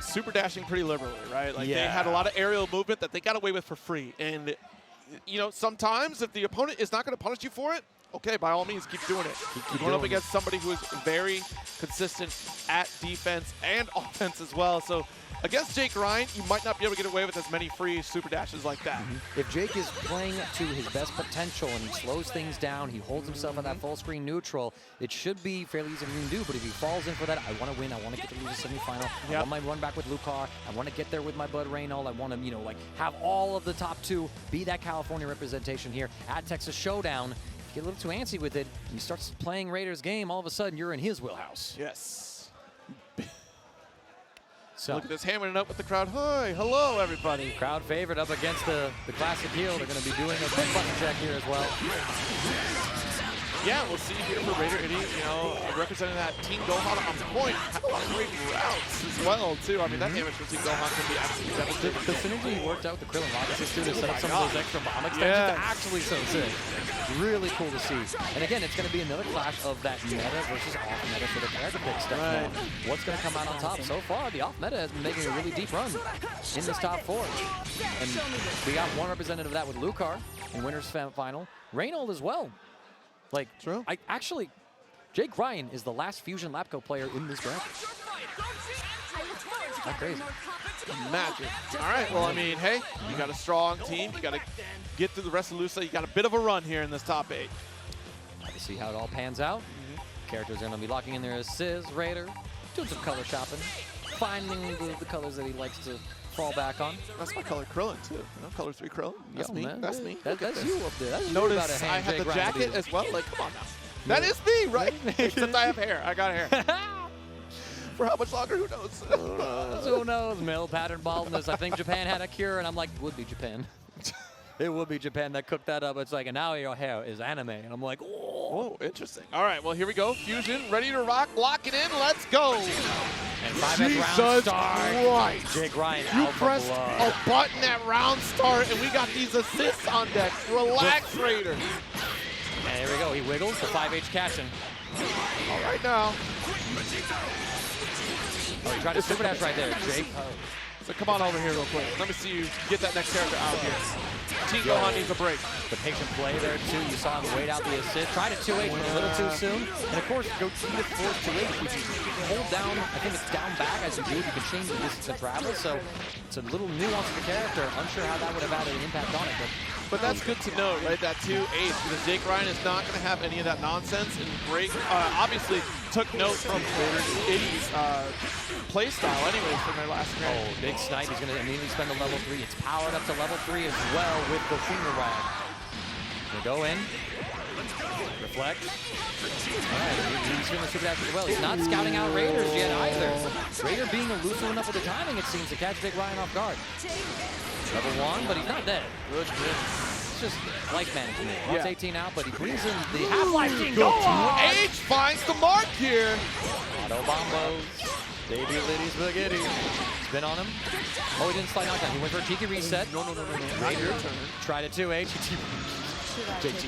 Super dashing pretty liberally, right? Like they had a lot of aerial movement that they got away with for free. And you know, sometimes if the opponent is not going to punish you for it, okay, by all means, keep doing it. Keep going up against somebody who is very consistent at defense and offense as well. So against Jake Ryan, you might not be able to get away with as many free super dashes like that. If Jake is playing to his best potential and he slows things down, he holds himself at that full screen neutral, it should be fairly easy for him to do. But if he falls in for that, I want to win. I want to get to lose the semifinal. I want my run back with Lucar. I want to get there with my bud Reynald. I want to, you know, like have all of the top 2 be that California representation here at Texas Showdown. If you get a little too antsy with it and you start playing Raiders game, all of a sudden you're in his wheelhouse. Yes. So look at this, hammering it up with the crowd. Hi, hello, everybody. Crowd favorite up against the classic heel. They're going to be doing a quick button check here as well. Yeah, we'll see here for Raider Idiot, you know, representing that Team Gohan on point. Had a lot of great routes as well, too. I mean, that damage from Team Gohan can be absolutely devastating. The synergy he worked out with the Krillin rockets too to set up some of those extra bomb extensions actually so sick. Really cool to see. And again, it's going to be another clash of that meta versus off meta for the character pick stuff. Right. What's going to come out on top? So far, the off meta has been making a really deep run in this top 4. And we got one representative of that with Lucar in winner's final. Reynald as well. Like, true. Actually, Jake Ryan is the last Fusion Labcoat player in this bracket. That's crazy. Magic. All right, well, I mean, hey, you got a strong team. You got to get through the rest of Lusa. You got a bit of a run here in this top 8. To see how it all pans out. Characters are going to be locking in their assists. Raider doing some color shopping, finding the colors that he likes to fall back on. That's my color Krillin, too. You know, color 3 Krillin. That's me. Man. That's me. That's you up there. That's Notice I have the jacket as well. Like, come on now. That is me, right? Except I have hair. I got hair. For how much longer? Who knows? Who knows? Male pattern baldness. I think Japan had a cure, and I'm like, would be Japan. It would be Japan that cooked that up. It's like, and now your hair is anime. And I'm like, oh, interesting. All right, well, here we go. Fusion, ready to rock. Lock it in. Let's go. And 5th round start. Jake Ryan You pressed a button at round start, and we got these assists on deck. Relax, Raider. And there we go. He wiggles. The 5H catching. All right now. Oh, he tried to super dash right there. Jake. So come on over here real quick. Let me see you get that next character out here. Team Gohan needs a break. The patient play there, too. You saw him wait out the assist. Tried a 2H, but a little too soon. And, of course, Gogeta forced 2H, which you hold down. I think it's down back as you do. You can change the distance of travel. So it's a little nuance of the character. Unsure how that would have had an impact on it. But that's good to know, right? That 2H, because Jake Ryan is not going to have any of that nonsense. And great, obviously took note from Iddy's play style anyways from their last game. Oh, big snipe. He's going to immediately spend a level 3. It's powered up to level 3 as well with the finger wag. They go in. Reflect. All right, he's going to super dash as well. He's not scouting out Raiders yet either. Raider being elusive enough with the timing, it seems, to catch Jake Ryan off guard. Level 1, but he's not dead. Good. It's just life management. Wants 18 out, but he brings in the Half-Life King Gohan. H finds the mark here. Auto bombos. Debut Liddy's Spaghetti. Spin on him. Oh, he didn't slide knockdown. He went for a cheeky reset. No. Not your turn. Tried a 2H. JT.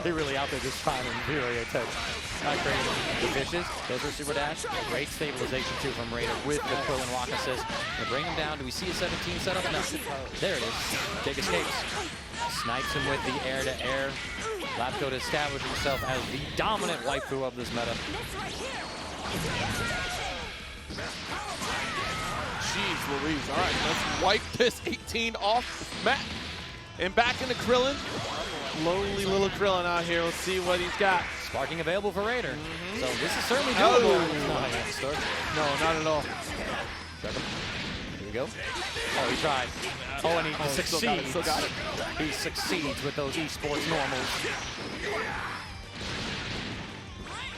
He really out there just trying to really attack. Not crazy. The fishes. Goes for super dash. Great stabilization, too, from Raider with the Krillin rock assist. They bring him down. Do we see a 17 setup? No. There it is. Jake escapes. Snipes him with the air-to-air. Labcoat established himself as the dominant waifu of this meta. Jeez Louise. All right, let's wipe this 18 off the mat. And back into Krillin. Lonely little Krillin out here. Let's see what he's got. Sparking available for Raider. So this is certainly doable. No, not at all. Check him. Here we go. Oh, he tried. Oh, and he succeeds. Still got it. He succeeds with those esports normals.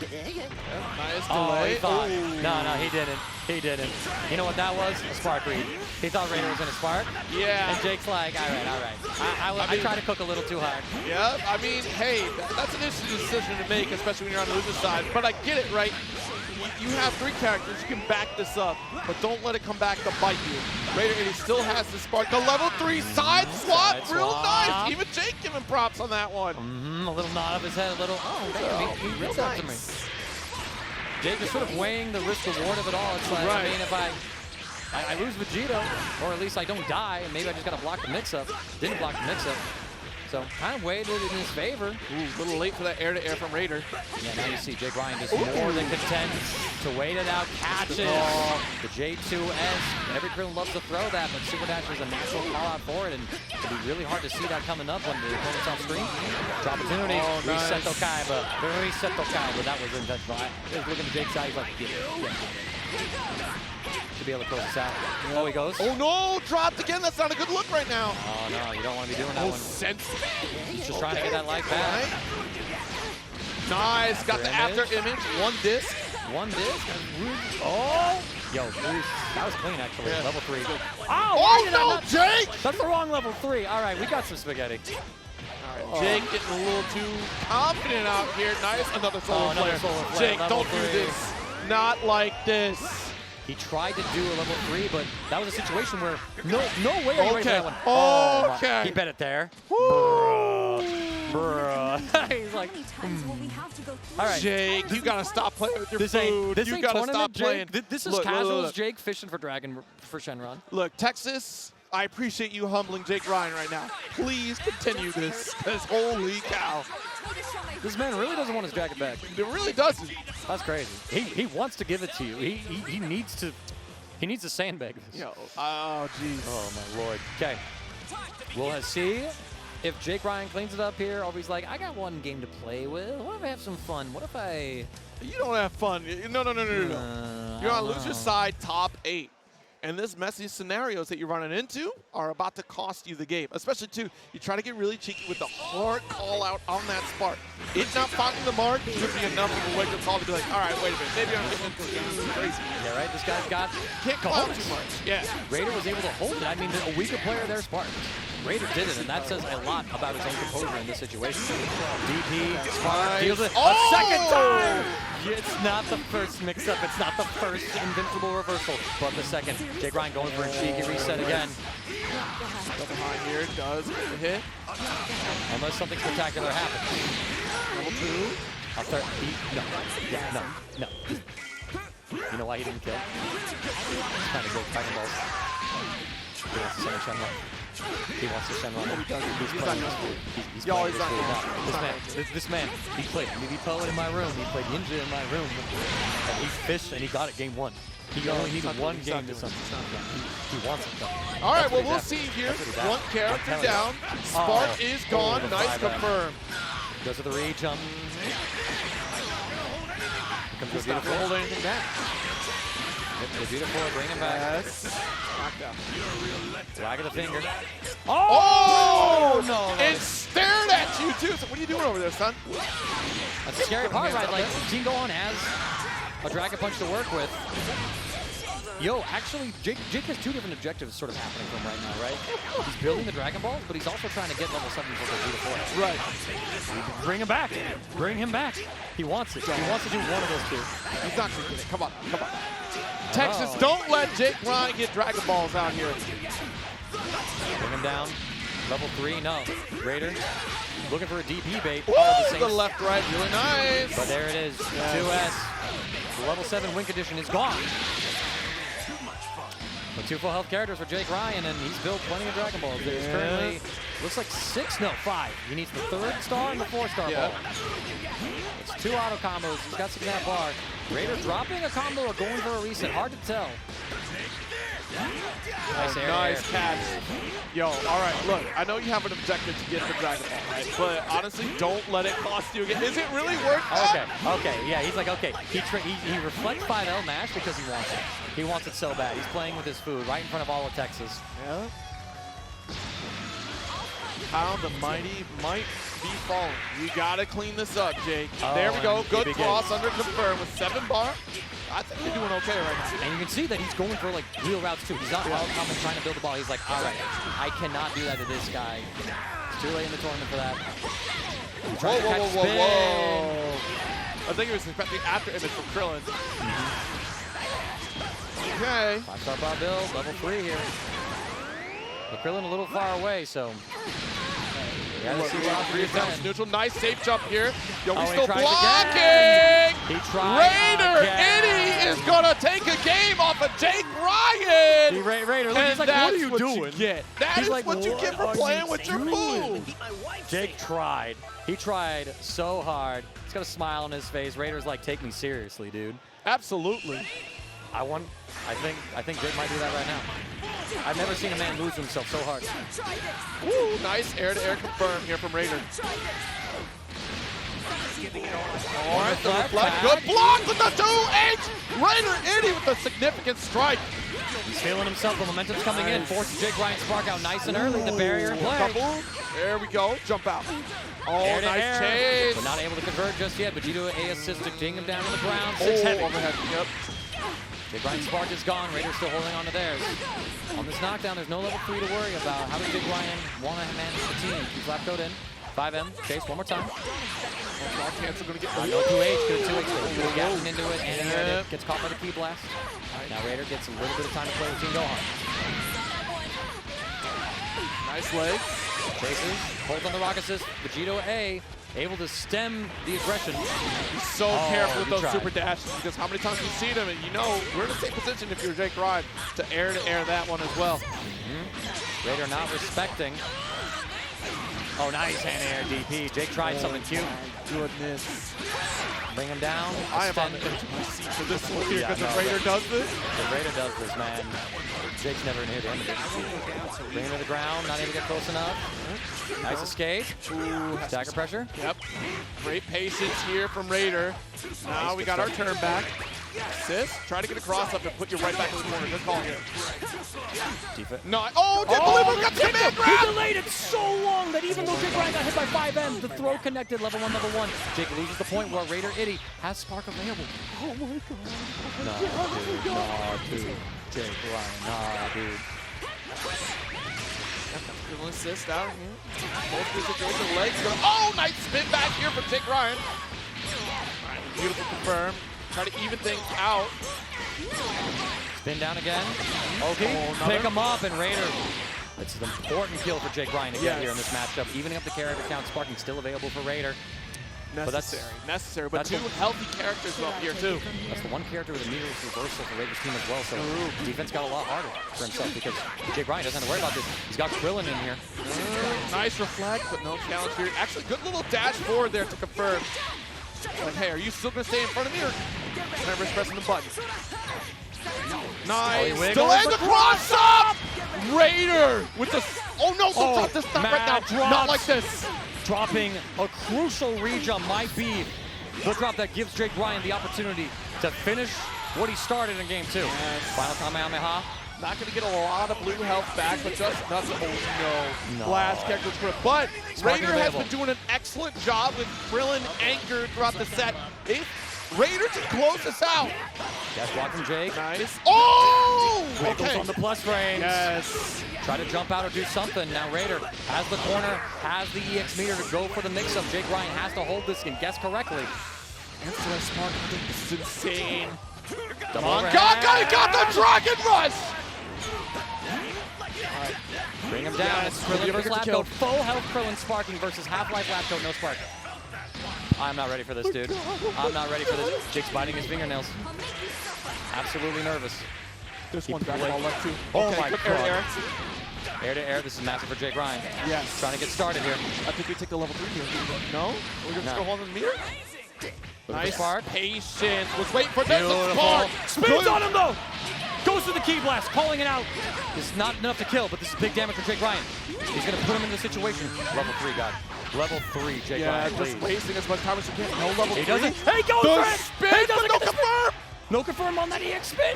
Nice Oh, delay. he thought. No, he didn't. He didn't. You know what that was? A spark read. He thought Raider was going to spark. Yeah. And Jake's like, all right. I try to cook a little too hard. Yeah, I mean, hey, that's an interesting decision to make, especially when you're on the loser side. But I get it, right? You have 3 characters, you can back this up, but don't let it come back to bite you. Raider Iddy still has the spark. The level 3 side swap, real nice. Even Jake giving props on that one. A little nod of his head, a little, damn, he real nice. To me. Jake is sort of weighing the risk-reward of it all. It's like, I mean, if I lose Vegito, or at least I don't die, and maybe I just got to block the mix-up. Didn't block the mix-up. So kind of weighted in his favor. Ooh, a little late for that air-to-air from Raider. Yeah, now you see Jake Ryan just more than content to wait it out, catches the J2S. Every Krillin loves to throw that, but Super Dash is a natural call out for it, and it'll be really hard to see that coming up when the opponent's off screen. Drop opportunity, reset Tokaiba. Reset Tokaiba, that was intentional. I was looking at Jake's side, he's like, should be able to close this out. Oh, he goes. Oh no, dropped again. That's not a good look right now. Oh no, you don't want to be doing that one. Sensitive. He's just trying to get that life back. Nice, got the after image. One disc. One disc. Oh! Yo, that was clean actually. Yeah. Level 3. Oh no, Jake! That's the wrong level 3. All right, we got some spaghetti. All right, Jake getting a little too confident out here. Nice, another solar flare. Jake, level don't 3. do this. Not like this. He tried to do a level 3, but that was a situation where no way are you ready for that one. Okay. He bet it there. Bruh. He's like, all right. Jake, you gotta stop playing with your This food. ain't You gotta tournament stop playing. Jake. This is Look, casuals look. Jake fishing for Shenron. Look, Texas, I appreciate you humbling Jake Ryan right now. Please continue this, because holy cow. This man really doesn't want his jacket back. It really doesn't. That's crazy. He wants to give it to you. He needs to sandbag this. Yo, oh jeez. Oh my lord. Okay. We'll see if Jake Ryan cleans it up here, or if he's like, I got one game to play with. What if I have some fun? What if I? You don't have fun. No. You're on loser side, top 8. And this messy scenarios that you're running into are about to cost you the game. Especially, too, you try to get really cheeky with the hard call out on that spark. It not finding the mark should be enough of a wake-up call to be like, all right, wait a minute, maybe I'm getting into this crazy. Yeah, right? This guy's got Can't call out too much. Yeah. Raider was able to hold it. I mean, a weaker player there, Spark. Raider did it, and that says a lot about his own composure in this situation. DP, Spark deals it a second time! It's not the first mix-up. It's not the first invincible reversal, but the second. Jake Ryan going for a cheeky reset again. Go behind here, does get the hit. Unless something spectacular happens. Level 2. I'll start. No. You know why he didn't kill? He's trying to go fighting balls. He wants to send a Shenron. He wants to Shenron. He's not going to. He's playing this man, he played MDPoet in my room. He played Ninja in my room. And he fished and he got it game 1. He only needed one game to something. He wants it though. All right, well, we'll see here. One character down. Spark is gone. Nice confirm. Goes to the re-jump. Here comes Not Vegito. hold anything back. Vegito, bring him back. Yes. Knockdown. Wag of the finger. Oh! No. It stared at you, too. So what are you doing over there, son? That's the scary part, right? Like, Team Gohan has a Dragon Punch to work with. Yo, actually, Jake has 2 different objectives sort of happening for him right now, right? He's building the Dragon Balls, but he's also trying to get level 7 for Vegeta. Right. Bring him back. Bring him back. He wants it. He wants to do one of those 2. He's not going to get it. Come on. Texas, don't let Jake Ryan get Dragon Balls out here. Bring him down. Level 3, no. Raider looking for a DP bait. Woo! The left, right, really nice. But there it is. 2S. The level 7 win condition is gone. But 2 full health characters for Jake Ryan, and he's built plenty of Dragon Balls. There's currently, looks like 5. He needs the 3rd star and the 4-star ball. It's 2 auto combos. He's got 6.5 bar. Raider dropping a combo or going for a reset. Hard to tell. Nice catch. Yo, all right, look, I know you have an objective to get the Dragon Ball, right? But honestly, don't let it cost you again. Is it really worth it? Okay, yeah, he's like, okay. He reflects 5L mash because he wants it. He wants it so bad. He's playing with his food right in front of all of Texas. Yeah. How the mighty might be falling. You gotta clean this up, Jake. There we go. Good cross under confirm with 7 bar. I think they're doing okay right now. And you can see that he's going for like real routes too. He's not all coming trying to build the ball. He's like, all right, I cannot do that to this guy. It's too late in the tournament for that. Whoa. I think he was expecting after image from Krillin. Okay. 5-star bar build, level 3 here. But Krillin a little far away, so. Yeah, let's see what else we Reestablish can. neutral. Nice safe jump here. Yo, he's he still tries blocking. again. He tried Raider again. Itty is going to take a game off of Jake Ryan. Raider, look, And he's like, what are you that's doing? you get. That He's is like, what you get for what are playing you with your doing? food. Jake tried. He tried so hard. He's got a smile on his face. Raider's like, take me seriously, dude. Absolutely. I think Jake might do that right now. I've never seen a man lose himself so hard. Woo, nice air-to-air confirm here from Raider. All right, the reflect. Good block with the 2H. Raider Itty with a significant strike. He's feeling himself. The momentum's coming in. Forces Jake Ryan spark out nice and early. The barrier in play. Double. There we go. Jump out. Oh, Air to nice air. chase. But not able to convert just yet. Vegito A assist to ding him down on the ground. Oh, 6 heavy. overhead. Yep. Jake Ryan's spark is gone. Raiders still holding on to theirs. On this knockdown, there's no level 3 to worry about. How does Jake Ryan want to manage the team? Keep Labcoat in. 5M. Chase one more time. Cancel going to get No 2H. Good 2H. Gapping into it and aired it. Gets caught by the key blast. Now Raider gets a little bit of time to play with Team Gohan. Nice legs. Chases. Holds on the rock assist. Vegito A. Able to stem the aggression. He's so careful with he those tried. super dashes because how many times we've seen him, and you know, we're in the same position if you're Jake Ryan to air that one as well. Raider not respecting. Oh, nice hand-air DP. Jake tried something cute. Goodness. Bring him down. I am on the Extend. edge of my seat for this one here because no, if Raider does this. If Raider does this, man, Jake's never in here to end it. Bring him to the ground, not able to get close enough. Nice escape. Stagger pressure. Yep. Great patience here from Raider. Now we got our turn back. Assist. Try to get a cross up and put you right back in the corner. Good call here. Defense. No. Oh, didn't believe we got the command He grab. delayed it so long that even though Jake Ryan got hit by 5M, the throw connected level 1, level 1. Jake loses the point where Raider Itty has spark available. Oh my God. Nah, dude. Jake Ryan, nah, dude. Good assist out here. Both good situation. Legs going. Oh, nice spin back here from Jake Ryan. Beautiful confirm. Try to even things out. Spin down again. Okay, pick him up, and Raider. It's an important kill for Jake Ryan to get here in this matchup. Evening up the character count, sparking still available for Raider. Necessary. But two healthy characters up here too. That's the one character with a meterless reversal for Raider's team as well. So defense got a lot harder for himself because Jake Ryan doesn't have to worry about this. He's got Krillin in here. Nice reflect, but no challenge here. Actually, good little dash forward there to confirm. Like, hey, are you still gonna stay in front of me or never pressing the button? Nice. Delay the cross up! Raider with the. Oh no! Don't drop this. Not right now. Not like this. Dropping a crucial rejump might be the drop that gives Jake Ryan the opportunity to finish what he started in game 2. Yes. Final Kamehameha. Not going to get a lot of blue health back, but just nothing. Oh no. Blast character grip. But Raider has been doing an excellent job with Krillin anchored throughout the set. Raider to close this out. Yes, block from Jake. Nice. Oh! Wiggles Okay. on the plus frames. Yes. Try to jump out or do something. Now Raider has the corner, has the EX meter to go for the mix-up. Jake Ryan has to hold this and guess correctly. That's so smart. This is insane. Double Come on, overhead. Gaga got the Dragon Rush! Bring him down. It's Krillin versus Labcoat. Full health Krillin sparking versus Half-Life Labcoat, no spark. I'm not ready for this, dude. I'm not ready for this. Jake's biting his fingernails. Absolutely nervous. There's one Dragon Ball left too. Oh Okay, my good God. air. Air to air, this is massive for Jake Ryan. Yes. Trying to get started here. I think we take the level 3 here. No? We're gonna just go hold on the meter? Nice spark. Patience. Was waiting for this Beautiful. spark. Spins on him though. Goes to the key blast, calling it out. This is not enough to kill, but this is big damage for Jake Ryan. He's gonna put him in the situation. Level 3 guy. Level 3, Jake Ryan, just please. wasting as much time as you can. No level 3. He doesn't. Hey, goes The for it. spin, He but doesn't no get the spin. confirm. No confirm on that EX spin.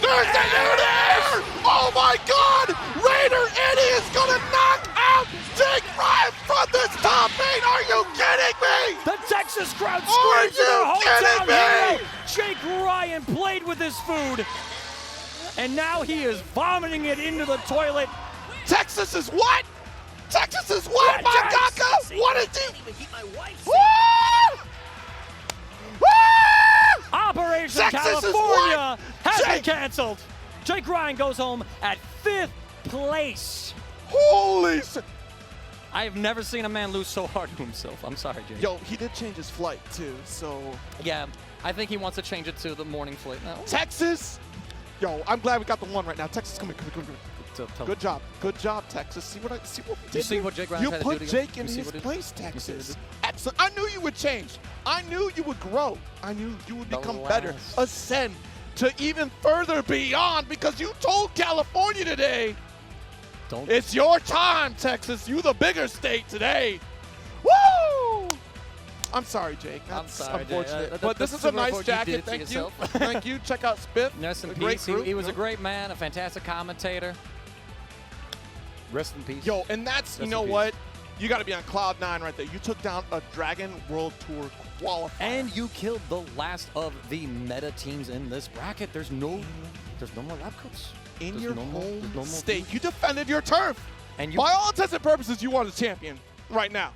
There's the air! Oh my God! Raider Itty is gonna knock out Jake Ryan from this top 8. Are you kidding me? The Texas crowd Are screams to their you kidding hometown me? hero. Jake Ryan played with his food, and now he is vomiting it into the toilet. Texas is what? Texas is what, my Gaga? What is he? Woo! Woo! Operation Texas is California has been Jake! canceled. Jake Ryan goes home at 5th place. Holy shit. I have never seen a man lose so hard to himself. I'm sorry, Jake. Yo, he did change his flight, too, so... Yeah, I think he wants to change it to the morning flight now. Texas! Yo, I'm glad we got the one right now. Texas, come here. Good job. Good job, Texas. See what we did? You see what Jake Ryan You tried to do put to Jake you? in You see his what he- place, you see what he Texas. did? Excellent. I knew you would change. I knew you would grow. I knew you would become better. last- Ascend to even further beyond because you told California today, Don't. it's your time, Texas. You the bigger state today. Woo! I'm sorry, Jake. That's sorry, Jake. unfortunate. But this is a nice jacket. Thank you. Thank you. Check out Spiff. Rest in A peace. great group, He was you a know? great man, a fantastic commentator. Rest in peace. Yo, and that's, you Rest know in peace. what? You got to be on cloud 9 right there. You took down a Dragon World Tour qualifier. And you killed the last of the meta teams in this bracket. There's no more Labcoats. in There's your no more- home there's no more state, you defended your turf. And you By all intents and purposes, you are the champion right now.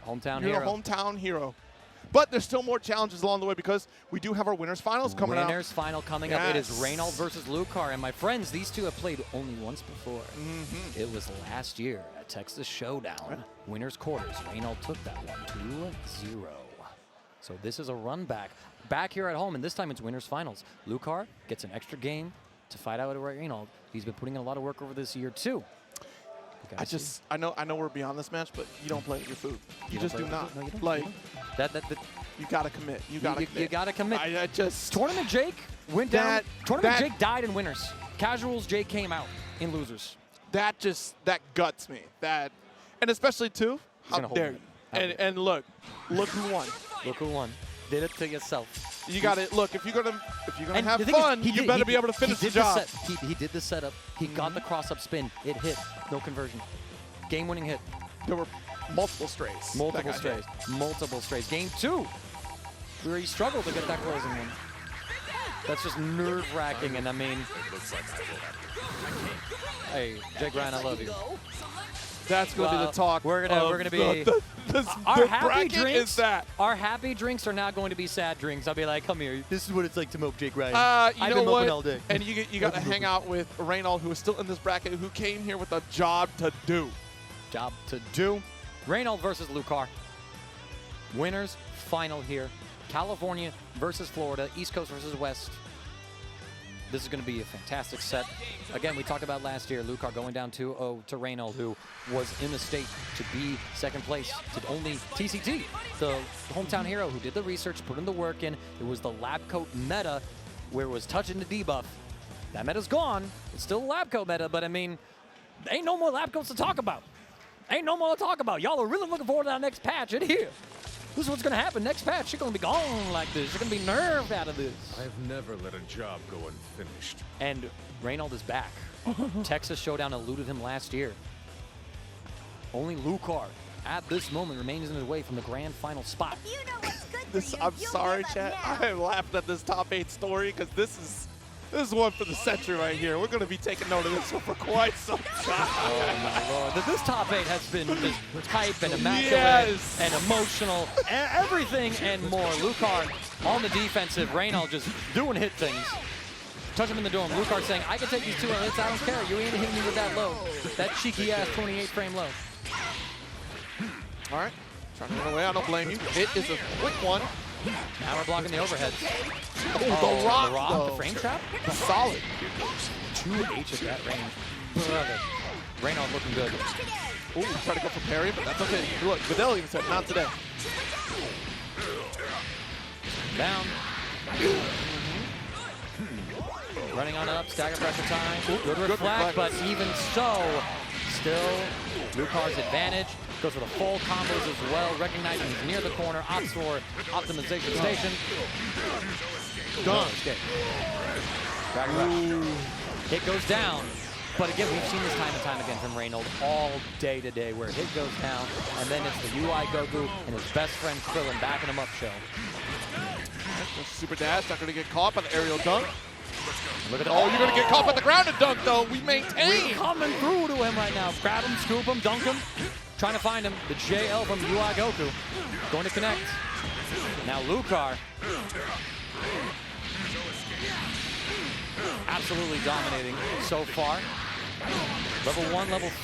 hometown You're hero. a hometown hero. But there's still more challenges along the way because we do have our winners finals coming out. Winners final coming up. It is Yes. Reynald versus Lucar. And my friends, these two have played only once before. It was last year at Texas Showdown. Winners quarters. Reynald took that one 2-0. So this is a run back here at home, and this time it's winners finals. Lucar gets an extra game to fight out with Reynald. He's been putting in a lot of work over this year too. I know we're beyond this match, but you don't play with your food. You don't just play do with not. your food? No, you don't. Like, You you gotta commit. You gotta commit. You gotta commit. I just Tournament Jake went down. Tournament that- Jake died in winners. Casuals Jake came out in losers. that guts me. That, and especially too, how gonna hold dare it. you? How dare And look who won. Look who won. Did it to yourself. You got to look if you're gonna And have the thing is, fun. You better be able to finish the job. He did the setup. He got the cross-up spin. It hit. No conversion. Game-winning hit. There were multiple strays. Multiple that got hit. strays. Multiple strays. Game 2, where he struggled to get that closing one. That's just nerve-wracking, and I mean, hey, Jake Ryan, I love you. That's going to be Well, the talk. we're gonna be- Our the happy bracket drinks. is that. Our happy drinks are not going to be sad drinks. I'll be like, come here. This is what it's like to mope Jake Ryan. You I've know been moping what? all day. And you got to hang out with Reynald, who is still in this bracket, who came here with a job to do. Job to do. Reynald versus Lucar. Winners final here. California versus Florida. East Coast versus West. This is going to be a fantastic set. Again, we talked about last year, Lucar going down 2-0 to Reynald, who was in the state to be second place to only TCT, the hometown hero who did the research, put in the work in. It was the Labcoat meta where it was touching the debuff. That meta's gone. It's still a Labcoat meta, but I mean, ain't no more Labcoats to talk about. Ain't no more to talk about. Y'all are really looking forward to that next patch in here. This is what's going to happen. Next patch, you're going to be gone like this. You're going to be nerved out of this. I've never let a job go unfinished. And Reynald is back. Texas Showdown eluded him last year. Only Lucar, at this moment, remains in his way from the grand final spot. You know what's good for you. I'm You'll sorry, give up chat. now. I am laughing at this top 8 story because this is one for the century right here. We're going to be taking note of this one for quite some time. Oh my lord. This top 8 has been just hype and immaculate Yes. and emotional, and everything and more. Lucar on the defensive, Reynald just doing hit things. Touch him in the dome. Lucar saying, I can take these 2 hits, I don't care. You ain't hitting me with that low. That cheeky ass 28 frame low. All right. Trying to run away. I don't blame you. It is a quick one. Now we're blocking the overheads. Oh, the rock, the though. frame trap? Solid. 2H at that range. Brother. Reynald looking good. Ooh, try to go for parry, but that's okay. Look, Videl even said, not today. Down. Running on up, stagger pressure time. Good reflect, reflect. but even so, still Lucar's advantage. Goes for the full combos as well, recognizing he's near the corner. Opts for optimization station. Done. Stagger rush. Hit goes down. But again, we've seen this time and time again from Reynald all day today, where hit goes down, and then it's the UI Goku and his best friend Krillin backing him up show. Super dash, not going to get caught by the aerial dunk. Look at Oh, you're going to get caught by the grounded dunk, though. We We're maintain. coming through to him right now. Grab him, scoop him, dunk him. Trying to find him. The JL from UI Goku. Going to connect. Now Lucar. Absolutely dominating so far. Level 1, level 3.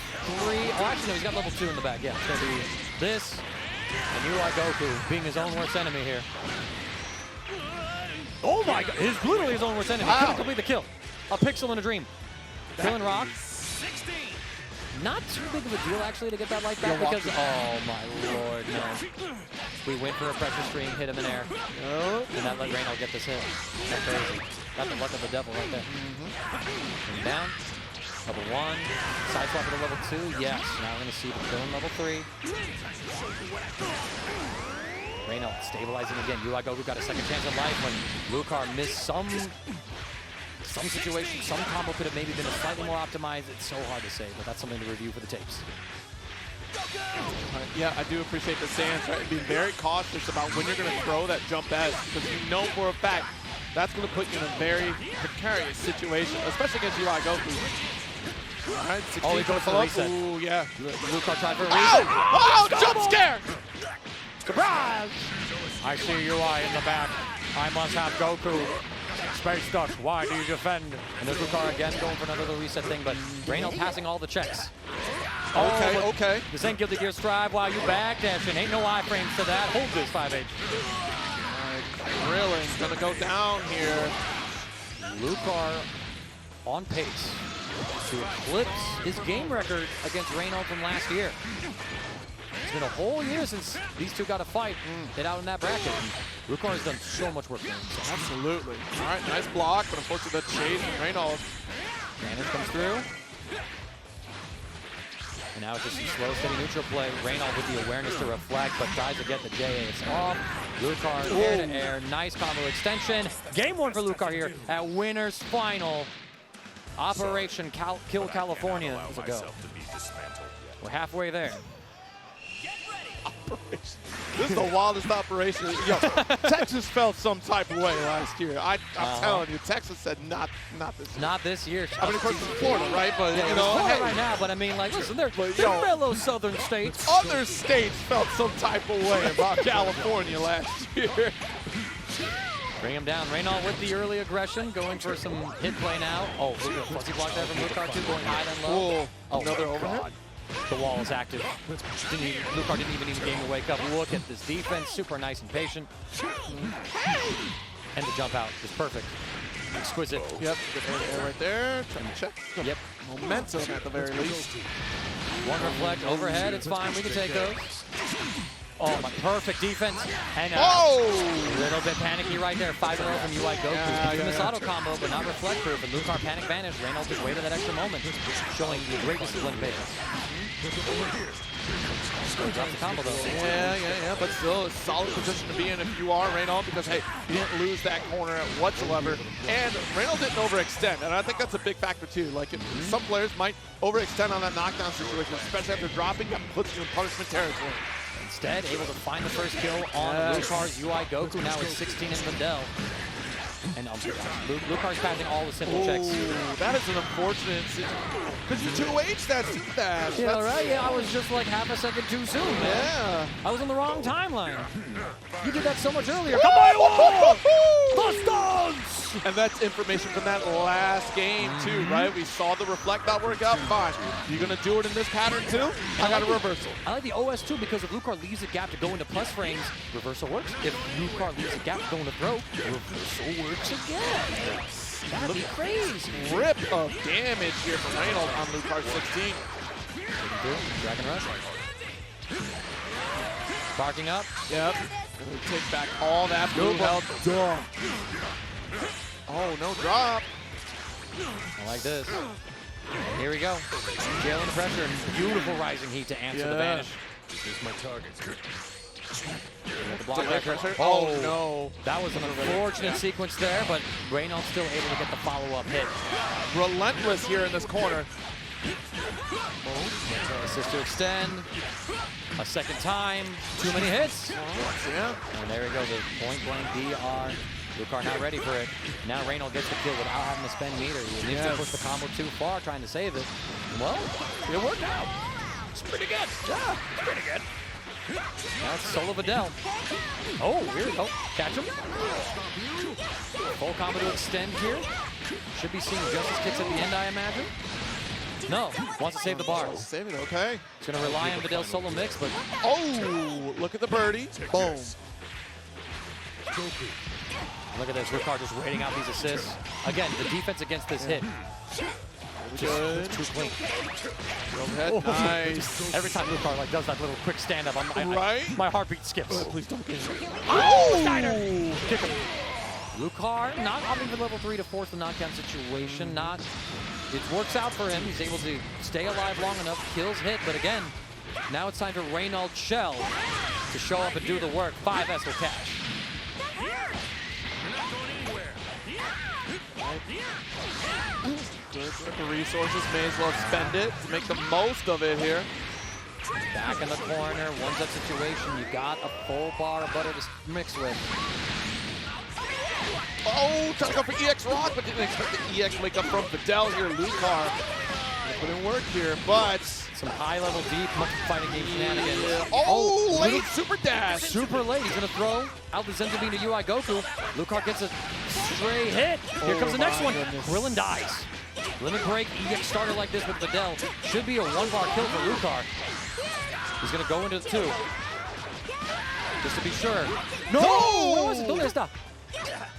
Oh, actually, no, he's got level 2 in the back. Yeah, it's going to be this. And UI Goku being his own worst enemy here. Oh my god, he's literally his own worst enemy. Couldn't complete the kill. A pixel in a dream. Krillin rock. Not too big of a deal, actually, to get that life back because, oh my lord, no. We went for a pressure stream, hit him in air. And that let Reynald get this hit. That's crazy. Got the luck of the devil right there. And down. Level 1. Side swap to level 2. Yes. Now we're going to see the Krillin level 3. Reynald stabilizing again. UI Goku got a second chance at life when Lucar missed some situation. Some combo could have maybe been slightly more optimized. It's so hard to say, but that's something to review for the tapes. Yeah, I do appreciate the stance, right? Being very cautious about when you're going to throw that jump S, because you know for a fact that's going to put you in a very precarious situation, especially against UI Goku. All right, 16 he goes for the reset. Ooh, yeah. Lucar tried for a reset. Oh, jump scare! Surprise! I see UI in the back. I must have Goku. Space duck, why do you defend? And there's Lucar again going for another little reset thing, but Reynald passing all the checks. Okay. This ain't Guilty Gear Strive while you backdashing. Ain't no iframes to that. Hold this 5H. Krillin's gonna go down here. Lucar on pace to eclipse his game record against Reynald from last year. It's been a whole year since these two got a fight hit out in that bracket. Lucar has done so much work for him. So. Absolutely. All right, nice block, but unfortunately the chase from Reynald. Manage comes through. And now it's just a slow, steady neutral play. Reynald with the awareness to reflect, but tries to get the JAS off. Lucar air to air. Nice combo extension. Game 1 for Lucar here at Winners Final. Operation Kill California. Let's go. We're halfway there. This is the wildest operation. Yo, Texas felt some type of way last year. I'm telling you, Texas said not this year. Not this year. I mean, of course, it's Florida, right? But Yeah, you know, Florida right now. But I mean, like, listen, they're fellow southern states. Other states felt some type of way about California last year. Bring him down. Reynald with the early aggression, going for some hit play now. Oh, fuzzy block there from Lucar too, going high then low. Oh, another overhead. The wall is active. Lucar didn't even need the game to wake up. Look at this defense, super nice and patient. And the jump out is perfect. Exquisite. Yep, good air right there. Trying to check. Yep. Momentum at the very least. One reflect overhead, it's fine, we can take those. Oh, my perfect defense. And a little bit panicky right there. 5-0 from UI Goku. Infamous auto combo, but not reflect proof. And Lucar panic vanished. Reynald just waited that extra moment, showing the great discipline and patience. Drops the combo though. Yeah, but still a solid position to be in if you are Reynald, because hey, you didn't lose that corner whatsoever. And Reynald didn't overextend, and I think that's a big factor too. Like if some players might overextend on that knockdown situation, especially after dropping, that puts you in punishment territory. Instead, able to find the first kill on Lucar's UI Goku. Now it's 16 in Videl. And Lucar's passing all the simple checks. That is an unfortunate situation. Because you 2H that C-dash. Yeah, right? Yeah, I was just like half a second too soon, man. Yeah. I was on the wrong timeline. You did that so much earlier. Come on, the stunts! And that's information from that last game, too, right? We saw the reflect not work out. Fine. You going to do it in this pattern, too? I got a reversal. I like the OS, too, because if Lucar leaves a gap to go into plus frames, reversal works. If Lucar leaves a gap to go into throw, reversal works again. That'd be crazy. Rip of damage here from Reynald on Lucar 16. Dragon Rush. Sparking up. Yep. Take back all that blue health. Oh, no drop. I like this. And here we go. Jailing the pressure and beautiful rising heat to answer the vanish. Here's my target. The block pressure. Oh, no. That was an unfortunate sequence there, but Reynald's still able to get the follow-up hit. Relentless here in this corner. Assist to extend. A second time. Too many hits. Yeah. And there we go. The point-blank DR. Lucar not ready for it. Now Reynald gets the kill without having to spend meter. He needs to push the combo too far, trying to save it. Well, it worked out. It's pretty good. Yeah, it's pretty good. Now it's solo Videl. Oh, here we go. Catch him. Full combo to extend here. Should be seeing justice kicks at the end, I imagine. No, wants to save the bar. Save it, okay. He's going to rely on Videl's solo mix, but... Oh, look at the birdie. Boom. Look at this, Lucar just waiting out these assists. Again, the defense against this hit. Good. Too clean. Overhead, nice. Every time Lucar like does that little quick stand-up, my heartbeat skips. Please don't get him. Oh, Steiner! Kick him. Lucar, not on even level 3 to force the knockdown situation. It works out for him. He's able to stay alive long enough, kills hit, but again, now it's time for Reynald Shell to show up and do the work. 5S will cash. Good with the resources, may as well spend it to make the most of it here. Back in the corner, one-set situation. You got a full bar of butter to mix with. Oh, trying to go for EX Rock, but didn't expect the EX wake up from Videl here. Lucar put in work here, but some high-level deep fighting game shenanigans. Yeah. Oh, late super dash. Super late. He's going to throw out the Zenzabine to UI Goku. Lucar gets a stray hit. Here comes the next one. Krillin dies. Limit break, EX starter like this with Videl. Should be a one-bar kill for Lucar. He's going to go into the 2. Just to be sure. No! What was it? ¿Dónde está?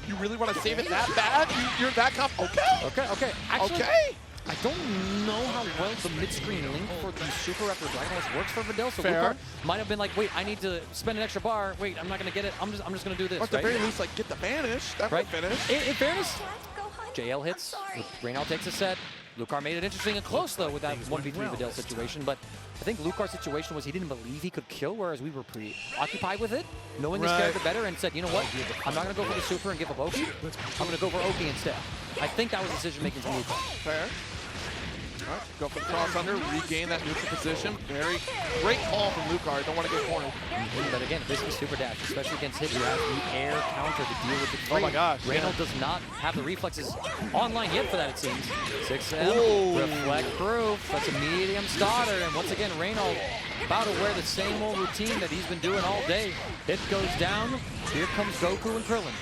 You really want to save it that bad? You're that Okay. Okay. Actually, okay. I don't know how well the mid-screen link for the super after Dragon Rush works for Videl, so Fair. Lucar might have been like, wait, I need to spend an extra bar. Wait, I'm not going to get it. I'm just going to do this, Or at the very least, like, get the banish. That would finish. In fairness, JL hits. Reynald takes a set. Lucar made it interesting and close, though, with that 1v3 Videl situation. But I think Lucar's situation was he didn't believe he could kill, whereas we were preoccupied with it, knowing this character better, and said, you know what? I'm not going to go for the super and give up Oki. I'm going to go for Oki instead. I think that was decision-making from Lucar. Fair. All right, go for the cross under, regain that neutral position. Very great call from Lucar. Don't want to get cornered. But again, this is super dash, especially against hit. You have the air counter to deal with the free. Oh my gosh. Reynald does not have the reflexes online yet for that, it seems. 6M, Ooh. reflect proof. That's a medium starter. And once again, Reynald about to wear the same old routine that he's been doing all day. Hit goes down. Here comes Goku and Krillin.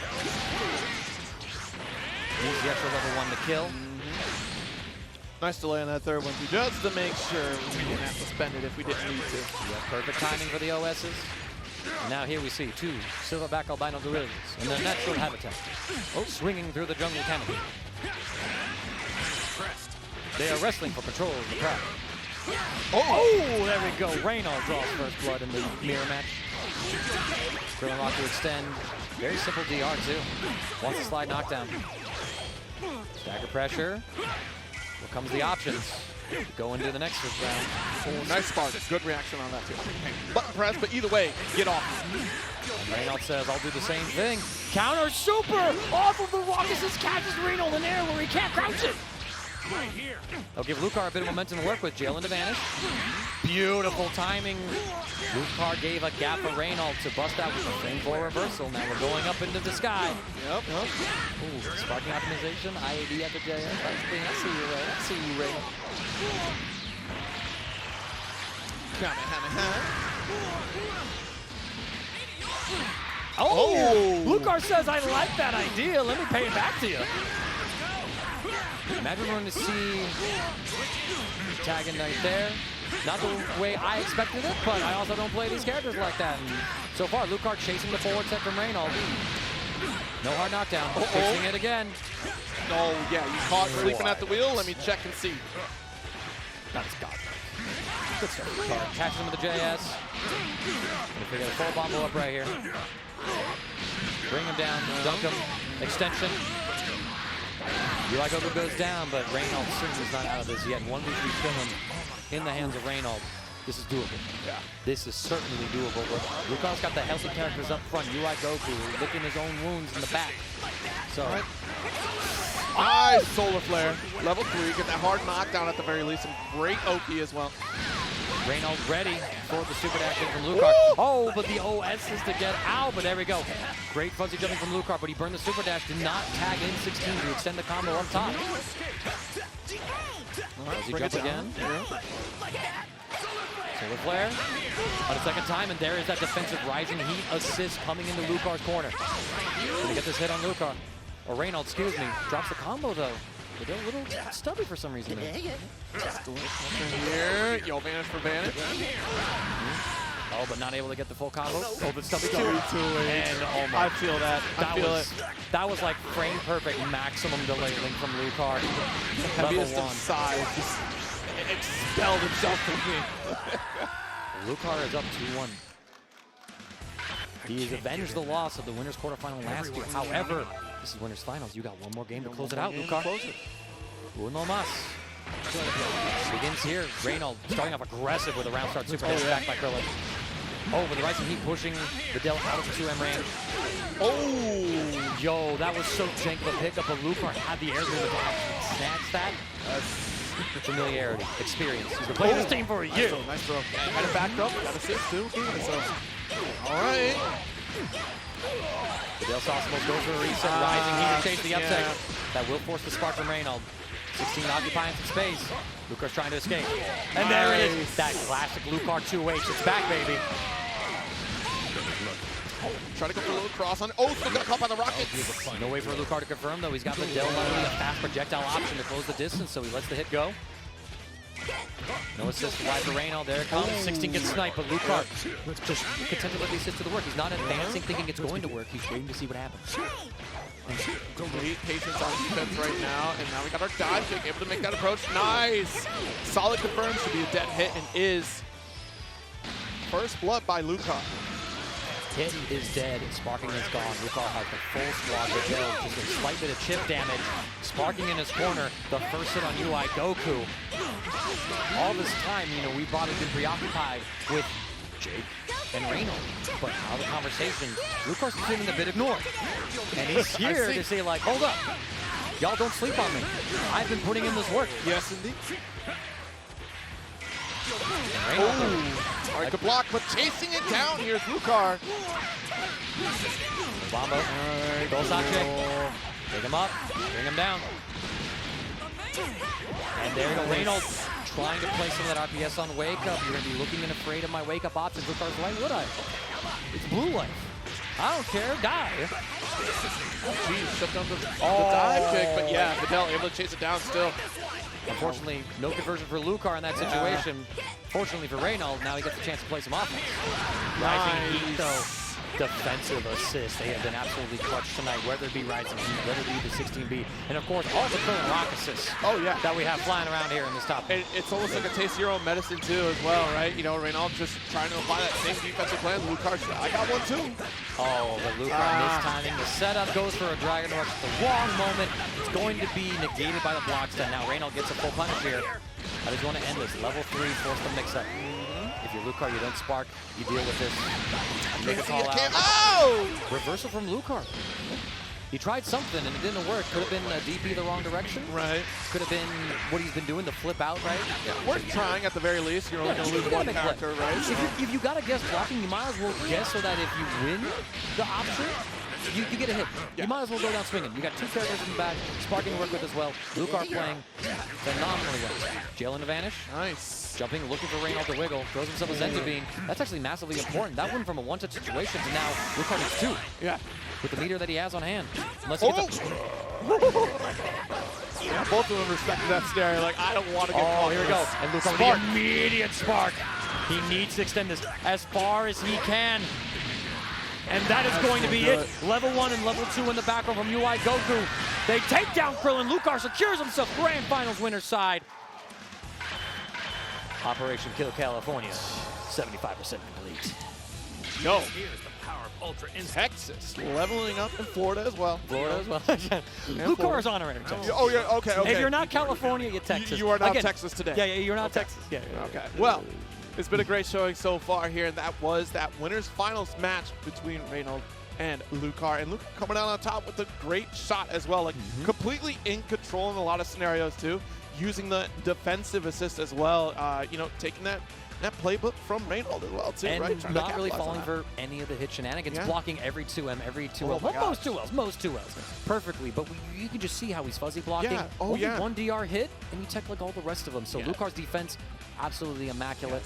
Use the extra level 1 to kill. Nice delay on that third one, too, just to make sure we didn't have to spend it if we didn't need to. Yeah, perfect timing for the OSs. And now here we see 2 silverback albino gorillas in their natural habitat. Oh, swinging through the jungle canopy. They are wrestling for control of the crowd. Oh, there we go. Reynald draws first blood in the mirror match. Krillin rock to extend. Very simple DR, too. Wants a slide knockdown. Stagger pressure. Here comes the options. Go into the next round. Oh, nice spark. Good reaction on that, too. Button press, but either way, get off. And Reynald says, I'll do the same thing. Counter super off of the Raucous catches Reynald in air where he can't crouch it. Right here. They'll give Lucar a bit of momentum to work with. Jail into vanish. Beautiful timing. Lucar gave a gap for Reynald to bust out with a frame 4 reversal. Now we're going up into the sky. Yep. Ooh, sparking optimization. IAD at the JS. I see you, Ray. I see you, Reynald. Oh! Lucar says, I like that idea. Let me pay it back to you. Imagine we're going to see tagging right there. Not the way I expected it, but I also don't play these characters like that. And so far, Lucar chasing the forward set from Reynald. No hard knockdown. Chasing it again. Oh, yeah, you caught sleeping at the wheel. Let me check and see. That is God. Good stuff. Lucar catches him with the JS. Gonna figure a full bombo up right here. Bring him down, dunk him, extension. UI Goku goes down, but Reynald certainly is not out of this yet. 1v3 kill him in the hands of Reynald. This is doable. Yeah. This is certainly doable. Lucar's got the healthy characters up front. UI Goku licking his own wounds in the back. So. All right. Nice solar flare. Level 3. Get that hard knockdown at the very least. Some great Oki as well. Reynald ready for the super action from Lucar. Oh, but the OS is to get out, but there we go. Great fuzzy jumping from Lucar, but he burned the super dash, did not tag in 16 to extend the combo up top. Fuzzy jump again. Solar flare on a second time, and there is that defensive rising heat assist coming into Lucar's corner. Gonna get this hit on Lucar. Or Reynald, excuse me. Drops the combo though. They're a little stubby for some reason. There. Here, yo, vanish for vanish. Oh, but not able to get the full combo. Oh, but stubby Stubby too. too late. And oh my, I feel that. that was like frame perfect maximum delay link from Lucar. Heaviest of size just expelled himself from me. Lucar is up 2-1. He's avenged the loss of the winners quarterfinal last year. However, this is winners finals. You got one more game to close it out, Lucar. Uno más. Begins here. Reynald starting off aggressive with a round start super dash back by Krillin. Oh, with the rising heat pushing Videl out of the 2M ramp. Oh, yo, that was so jank of a pickup, but Lucar had the air movement to actually snatch that. Familiarity, experience. He's been playing this team for a year. Nice throw. Had it backed up, got assist too. All right. Videl Saucimos goes for a reset, rising heat to chase the upset. That will force the spark from Reynald. 16 occupying some space. Lucar's trying to escape. And there it is. That classic Lucar 2H. It's back, baby. Trying to go for a little cross on. Oh, still got caught by the rockets. No way for Lucar to confirm, though. He's got Videl only a fast projectile option to close the distance, so he lets the hit go. No assist wide for Reynald. There it comes. 16 gets sniped, but Lucar just content to let the assist to the work. He's not advancing, thinking it's going to work. He's waiting to see what happens. Great patience on defense right now, and now we got our dodge kick, able to make that approach. Nice! Solid confirms to be a dead hit and is first blood by Lucar. Hit is dead, Sparking is gone. Lucar has the full squad. Videl just a slight bit of chip damage. Sparking in his corner, the first hit on UI Goku. All this time, you know, we brought it been preoccupied with Jake and Reynald. But now the conversation, Lucar's feeling a bit ignored. And he's here to say like, hold up, y'all don't sleep on me. I've been putting in this work. Yes, indeed. All right, good block, but chasing it down here is Lucar. Bombo. Go Sache. Pick him up. Bring him down. And there you go. Reynald trying to play some of that RPS on Wake Up. You're going to be looking and afraid of my Wake Up options. Lucar's why would I? It's blue life. I don't care. Die. Jeez, shut down the dive kick, but yeah, Videl able to chase it down still. Unfortunately, no conversion for Lucar in that situation. Fortunately for Reynald, now he gets a chance to play some offense. Rising Heat, though. Defensive assist. They have been absolutely clutch tonight, whether it be Rising Heat, whether it be the 16B, and of course, all the Krillin rock assists that we have flying around here in this top. And it's almost like a taste of your own medicine, too, as well, right? You know, Reynald just trying to apply that same defensive plan. Lucar, I got one, too. Oh, but Lucar mistiming. The setup goes for a Dragon Rush at the wrong moment. It's going to be negated by the block stun. Now Reynald gets a full punish here. I just want to end this. Level 3, force the mix-up. If you're Lucar, you don't spark, you deal with this. Make a call out. Oh! Reversal from Lucar. He tried something and it didn't work. Could have been a DP the wrong direction. Right. Could have been what he's been doing, the flip out, right? Yeah, worth trying at the very least. You're only going to lose one character, right? If you got to guess blocking, you might as well guess so that if you win the option, you get a hit. You might as well go down swinging. You got two characters in the back, Sparking to work with as well. Lucar playing phenomenally well. Jailing to vanish. Nice. Jumping, looking for Reynald to wiggle. Throws himself a Zenta Bean. That's actually massively important. That went from a one-touch situation to now Lucar needs two. Yeah. With the meter that he has on hand. Unless he gets yeah, both of them respected that scenario. Like, I don't want to get caught. Here we go. And Lucar with the immediate spark. He needs to extend this as far as he can. And that is going to be it. Level 1 and level 2 in the back row from UI Goku. They take down Krillin. Lucar secures himself grand finals winner's side. Operation Kill California, 75% complete. No. Texas leveling up in Florida as well. Lucar's honorary Texas. Oh, yeah, okay. If you're not California, you're Texas. You are not Texas today. Yeah, you're not Texas. Yeah. Okay. Well, it's been a great showing so far here, and that was that winners finals match between Reynald and Lucar. And Lucar coming out on top with a great shot as well, like completely in control in a lot of scenarios too, using the defensive assist as well. You know, taking that playbook from Reynald as well too, and right? Trying not really falling for any of the hit shenanigans, blocking every 2M, every 2L, most 2Ls perfectly, but you can just see how he's fuzzy blocking. Yeah. Only one DR hit, and you tech like all the rest of them. So Lucar's defense, absolutely immaculate.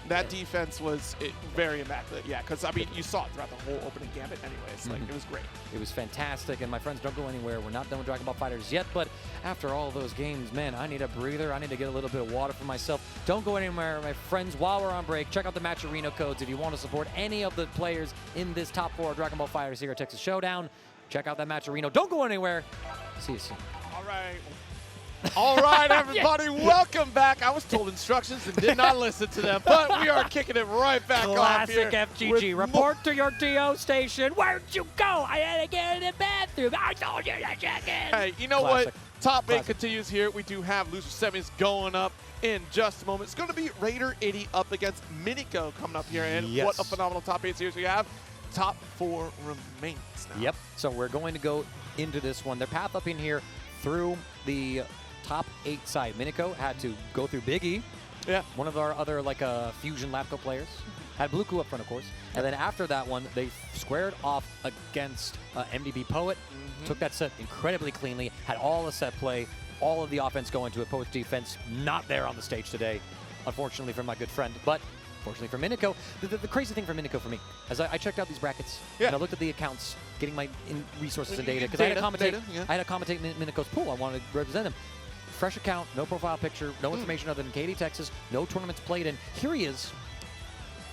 That defense was very immaculate, yeah, because, I mean, you saw it throughout the whole opening gambit anyways. Like, it was great. It was fantastic, and my friends, don't go anywhere. We're not done with Dragon Ball FighterZ yet, but after all those games, man, I need a breather. I need to get a little bit of water for myself. Don't go anywhere, my friends. While we're on break, check out the Match Arena codes if you want to support any of the players in this top 4 Dragon Ball FighterZ here at Texas Showdown. Check out that Match Arena. Don't go anywhere. See you soon. All right. All right, everybody, welcome back. I was told instructions and did not listen to them, but we are kicking it right back off here. Classic FGG. Report to your DO station. Where'd you go? I had to get in the bathroom. I told you to check in. Hey, you know what? Top 8 continues here. We do have loser semis going up in just a moment. It's going to be Raider Itty up against Miniko coming up here, and what a phenomenal top 8 series we have. Top 4 remains now. Yep. So we're going to go into this one. Their path up in here through the top 8 side. Miniko had to go through Big E. Yeah. One of our other fusion Labcoat players. Had Goku up front, of course. And then after that one, they squared off against MDPPoet. Took that set incredibly cleanly. Had all the set play, all of the offense going to it. Poet's defense not there on the stage today, unfortunately for my good friend. But fortunately for Miniko, the crazy thing for Miniko for me, as I checked out these brackets, and I looked at the accounts, getting my resources and data, because I had to commentate Miniko's pool. I wanted to represent him. Fresh account, no profile picture, no information other than Katy, Texas, no tournaments played in. Here he is,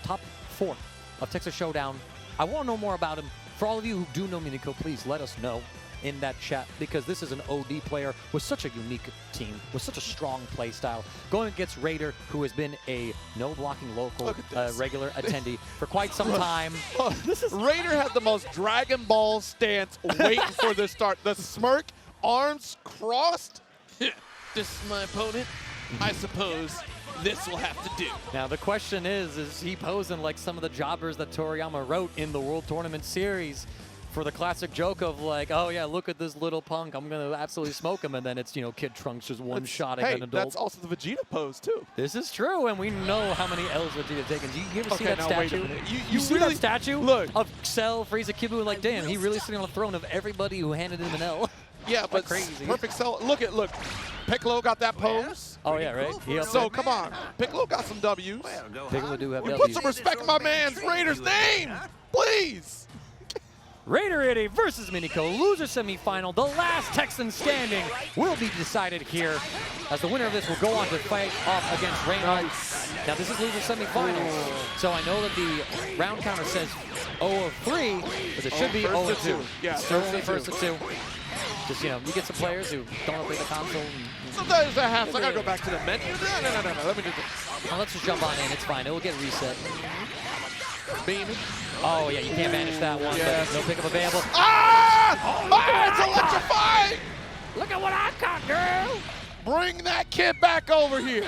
top 4 of Texas Showdown. I want to know more about him. For all of you who do know Miniko, please let us know in that chat, because this is an OD player with such a unique team, with such a strong play style, going against Raider, who has been a no-blocking local regular attendee for quite some time. Raider had the most Dragon Ball stance waiting for the start. The smirk, arms crossed. This is my opponent. I suppose this will have to do. Now the question is he posing like some of the jobbers that Toriyama wrote in the World Tournament Series for the classic joke of like, oh yeah, look at this little punk, I'm gonna absolutely smoke him, and then it's, you know, Kid Trunks just one-shotting an adult. That's also the Vegeta pose too. This is true, and we know how many L's Vegeta taken. Do you ever see that statue? You see really, that statue? Look. Of Cell, Frieza, Kibu, like, damn, he really sitting on the throne of everybody who handed him an L. Yeah, but crazy. Perfect Cell. Look. Piccolo got that pose. Oh yeah, right. So come on, Piccolo got some W's. Piccolo do have W's. Put some respect in my man's Raider's name, please. Raider Itty versus Miniko, loser semifinal. The last Texan standing will be decided here, as the winner of this will go on to fight off against Reynald. Now this is loser semifinals, so I know that the round counter says 0 of 3, but it should be 0 of 2. Yeah, still only first of 2. Just, you know, you get some players who don't play the console. Sometimes that happens. I gotta go back to the menu. No. Let me do this. Now let's just jump on in. It's fine. It will get reset. Beaming. Oh yeah, you can't vanish that one. But no pickup available. It's electrifying! Look at what I caught, girl! Bring that kid back over here.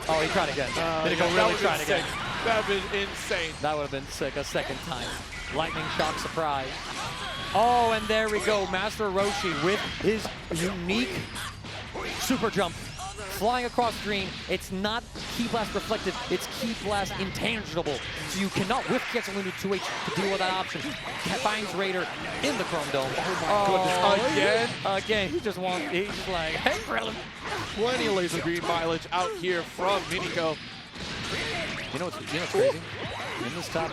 Oh, he tried again. Miniko really tried again. That would have been insane. That would have been sick a second time. Lightning shock surprise. Oh, and there we go. Master Roshi with his unique super jump. Flying across screen. It's not Ki Blast reflective, it's Ki Blast intangible. So you cannot whip cancel into 2H to deal with that option. Finds Raider in the Chrome Dome. Oh my goodness. Again, he's just like, hey, Krillin. Plenty of laser green mileage out here from Miniko. You know what's crazy? In this top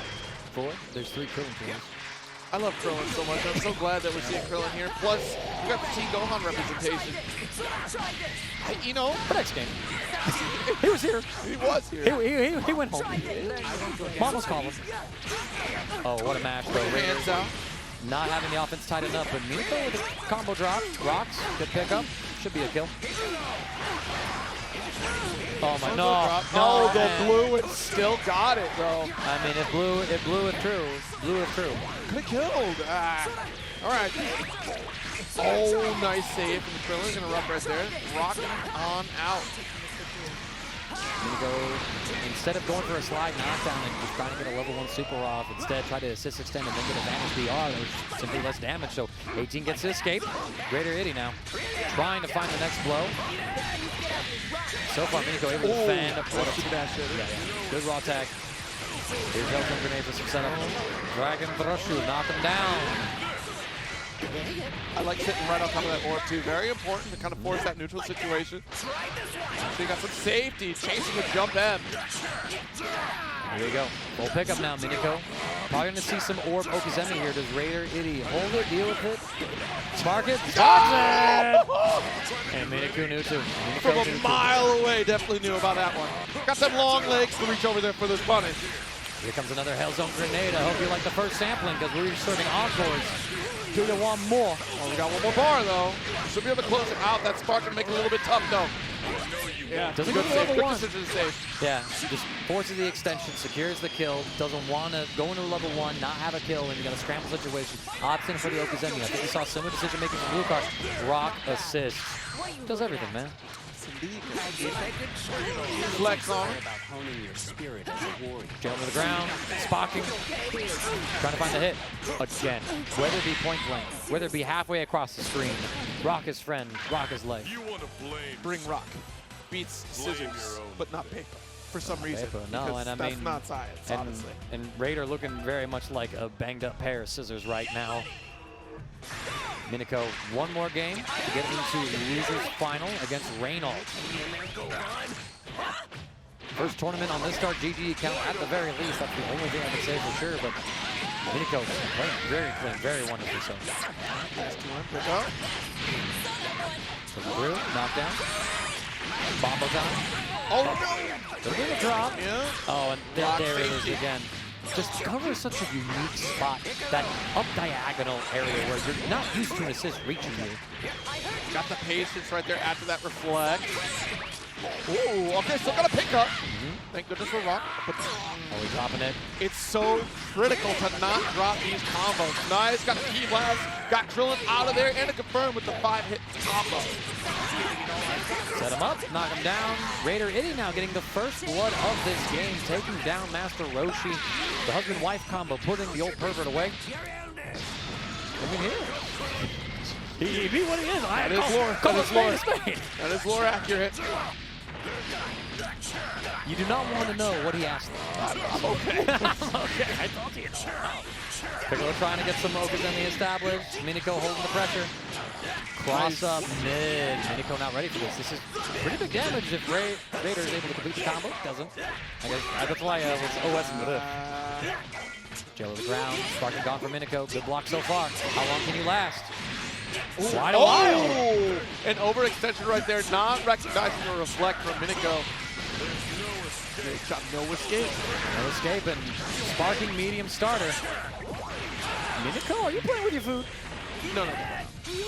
4, there's 3 Krillin teams. I love Krillin so much. I'm so glad that we're seeing Krillin here. Plus, we got the Team Gohan representation. Hey, you know, the next game. He was here. He was here. He went home. Mom was calling. Oh, what a match, though. Hands out. Not having the offense tight enough, but Miniko with a combo drop. Rocks, good pickup. Should be a kill. Oh my, no, the blue, it still got it, though. I mean, it blew it through. Could have killed. All right. Oh, nice save from Krillin. Gonna rough right there. Rocking on out. Miniko, instead of going for a slide knockdown and just trying to get a level 1 super off, instead try to assist extend and then get a vanish BR. There's simply less damage, so 18 gets to escape. Raider Itty now, trying to find the next blow. So far, Miniko able to defend. Good raw tag. Here's Elton Grenade for some setup. Dragon Thrushu, knock him down. I like sitting right on top of that orb too. Very important to kind of force that neutral situation. So you got some safety, chasing the jump M. There you go. Full pickup now, Miniko. Probably going to see some orb Okazemi here. Does Raider Itty hold it, deal with it? Spark it, sparks it! And Miniko knew too. From a mile away, definitely knew about that one. Got some long legs to reach over there for this punish. Here comes another Hellzone grenade. I hope you like the first sampling because we're serving encores. Do you want more? Oh, we got one more bar though. Should be able to close it out. That spark can make it a little bit tough though. Yeah, doesn't good go to save. level Good one. decision to save. Yeah, just forces the extension, secures the kill, doesn't want to go into level 1, not have a kill, and you got a scramble situation. Option for the Okazemi. I think we saw similar decision making from Lucar. Rock assist. Does everything, man. Flex on. Jump to the ground, spocking, trying to find the hit. Again, whether it be point blank, whether it be halfway across the screen, Rock is friend, Rock is life. You want to blame? Bring Rock. Beats scissors, but not paper. For some reason. Paper, no, because and I that's mean, not science, honestly. And Raider looking very much like a banged up pair of scissors right now. Miniko, one more game to get into the losers final against Reynald. First tournament on this Star GG account at the very least. That's the only thing I can say for sure, but Miniko playing very clean, very wonderfully so. Nice to win, pick up. Through, knockdown. Bombo time. Oh no! Little bit of a drop. Yeah. Oh, and Block there it is safety. again. Just cover such a unique spot, that up diagonal area where you're not used to an assist reaching you. Got the patience right there after that reflect. Ooh, okay, still got a pickup. Thank goodness for Rock. But Always dropping it. it's so critical to not drop these combos. Nice, got the key blast, got Krillin out of there, and it confirmed with the 5-hit combo. Set him up, knock him down. Raider Itty now getting the first blood of this game, taking down Master Roshi. The husband-wife combo, putting the old pervert away. Look at here. He be what he is. That is lore. Call That a is lore. spade a spade. That is lore accurate. You do not want to know what he asked. I'm okay. Okay, I told you. Piccolo trying to get some Okazemi established. Miniko holding the pressure. Cross up mid. Miniko not ready for this. This is pretty big damage if Raider is able to complete the combo. Doesn't. I guess that's why I was OSing with it. Jello to the ground. Sparking gone for Miniko. Good block so far. How long can you last? Quite a while. An overextension right there, not recognizing the reflect from Miniko. Great shot, no escape. No escape and sparking medium starter. Miniko, are you playing with your food? No.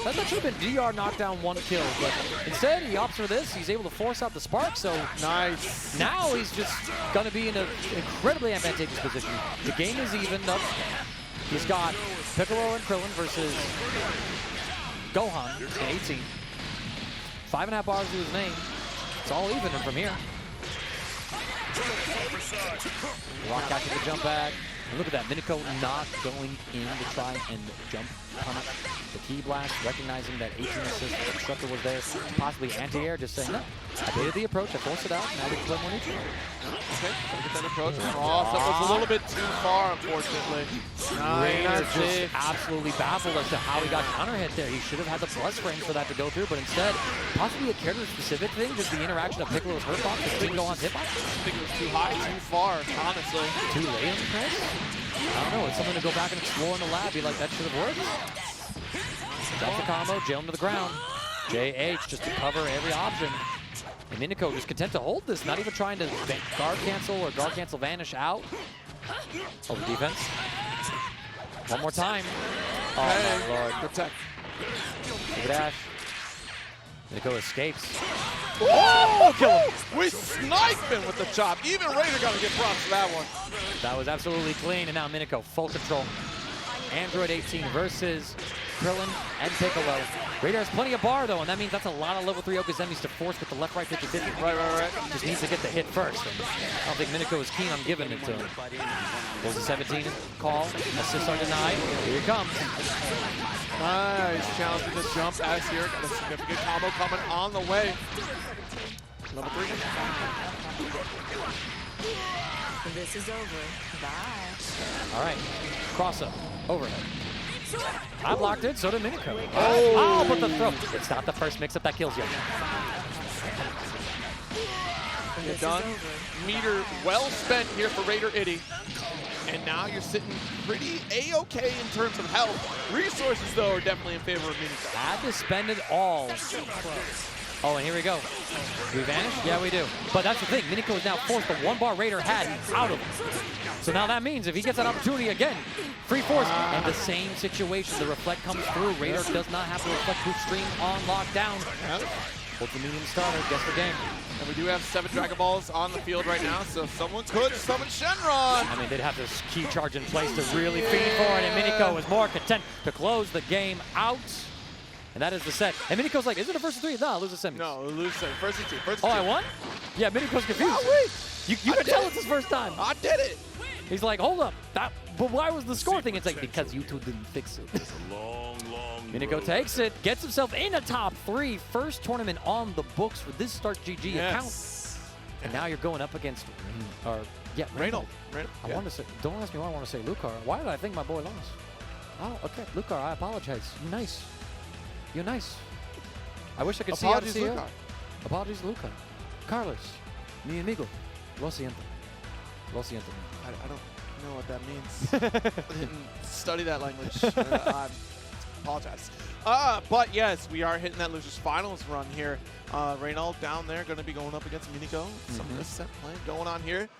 That should have been DR knockdown, 1 kill, but instead he opts for this. He's able to force out the spark, so Nice. now he's just going to be in an incredibly advantageous position. The game is evened up. He's got Piccolo and Krillin versus Gohan at 18. 5.5 bars to his name. It's all even from here. Rock catching the jump back. And look at that, Miniko not going in to try and jump punish the key blast, recognizing that 18 assist instructor was there, possibly anti-air, just saying, no, I baited the approach, I forced it out, now we can play more neutral. Okay, trying to get that approach. Cross, that was a little bit too far, unfortunately. Raider Nice just save. absolutely baffled as to how he got counter hit there. He should have had the plus frames for that to go through, but instead, possibly a character-specific thing, just the interaction of Piccolo's hurt box with Gohan's hitbox. I think it was too high, too far, honestly. Too late on the press? I don't know, it's something to go back and explore in the lab, be like, that should have worked. That's the combo, jail him to the ground. JH just to cover every option. And Miniko just content to hold this, not even trying to guard cancel or guard cancel vanish out. Over defense. One more time. Oh Hey, my lord. protect. Big dash. Miniko escapes. Oh, kill him. We sniped him with the chop. Even Raider got to get props for that one. That was absolutely clean, and now Miniko full control. Android 18 versus Krillin and Piccolo. Raider has plenty of bar though, and that means that's a lot of level 3 Okazemis to force with the left-right 50-50. Right. Just needs to get the hit first. And I don't think Miniko is keen on giving it to him. There's a 17 call. Assists are denied. Here he comes. Nice. Challenging the jump as here. Got a significant combo coming on the way. Level 3. This is over. Bye. All right. Cross up. Overhead. I blocked it, so did Miniko. Oh, but the throw. It's not the first mix-up that kills you. You're done. Meter well spent here for Raider Itty. And now you're sitting pretty A-okay in terms of health. Resources, though, are definitely in favor of Miniko. Had to spend it all. Oh, and here we go. Do we vanish? Yeah, we do. But that's the thing. Miniko is now forced the one-bar Raider had out of him. So now that means if he gets that opportunity again, free force, and the same situation, the reflect comes through. Raider does not have the reflect boost stream on lockdown. Holds the medium starter, gets the game. And we do have 7 Dragon Balls on the field right now, so someone could summon Shenron. I mean, they'd have this key charge in place to really feed for it, and Miniko is more content to close the game out. And that is the set. And Miniko's like, is it a first of 3? No, I'll lose the semis. No, lose the first and 2. First Oh, and 2. I won? Yeah, Miniko's confused. Oh, wait. You can tell it's his first time. I did it. He's like, hold up. But why was the score thing? It's like, because you two didn't fix it. Miniko takes it, gets himself in the top 3. First tournament on the books for this Start GG account. And now you're going up against Reynald. I want to say, don't ask me why I want to say Lucar. Why did I think my boy lost? Oh, okay. Lucar, I apologize. You're nice. You're nice. I wish I could see how to see you. Apologies, Lucar. Carlos, mi amigo. Lo siento. Lo siento. I don't know what that means. I didn't study that language. I apologize. But yes, we are hitting that losers finals run here. Reynald down there going to be going up against Miniko. Some of this set play going on here.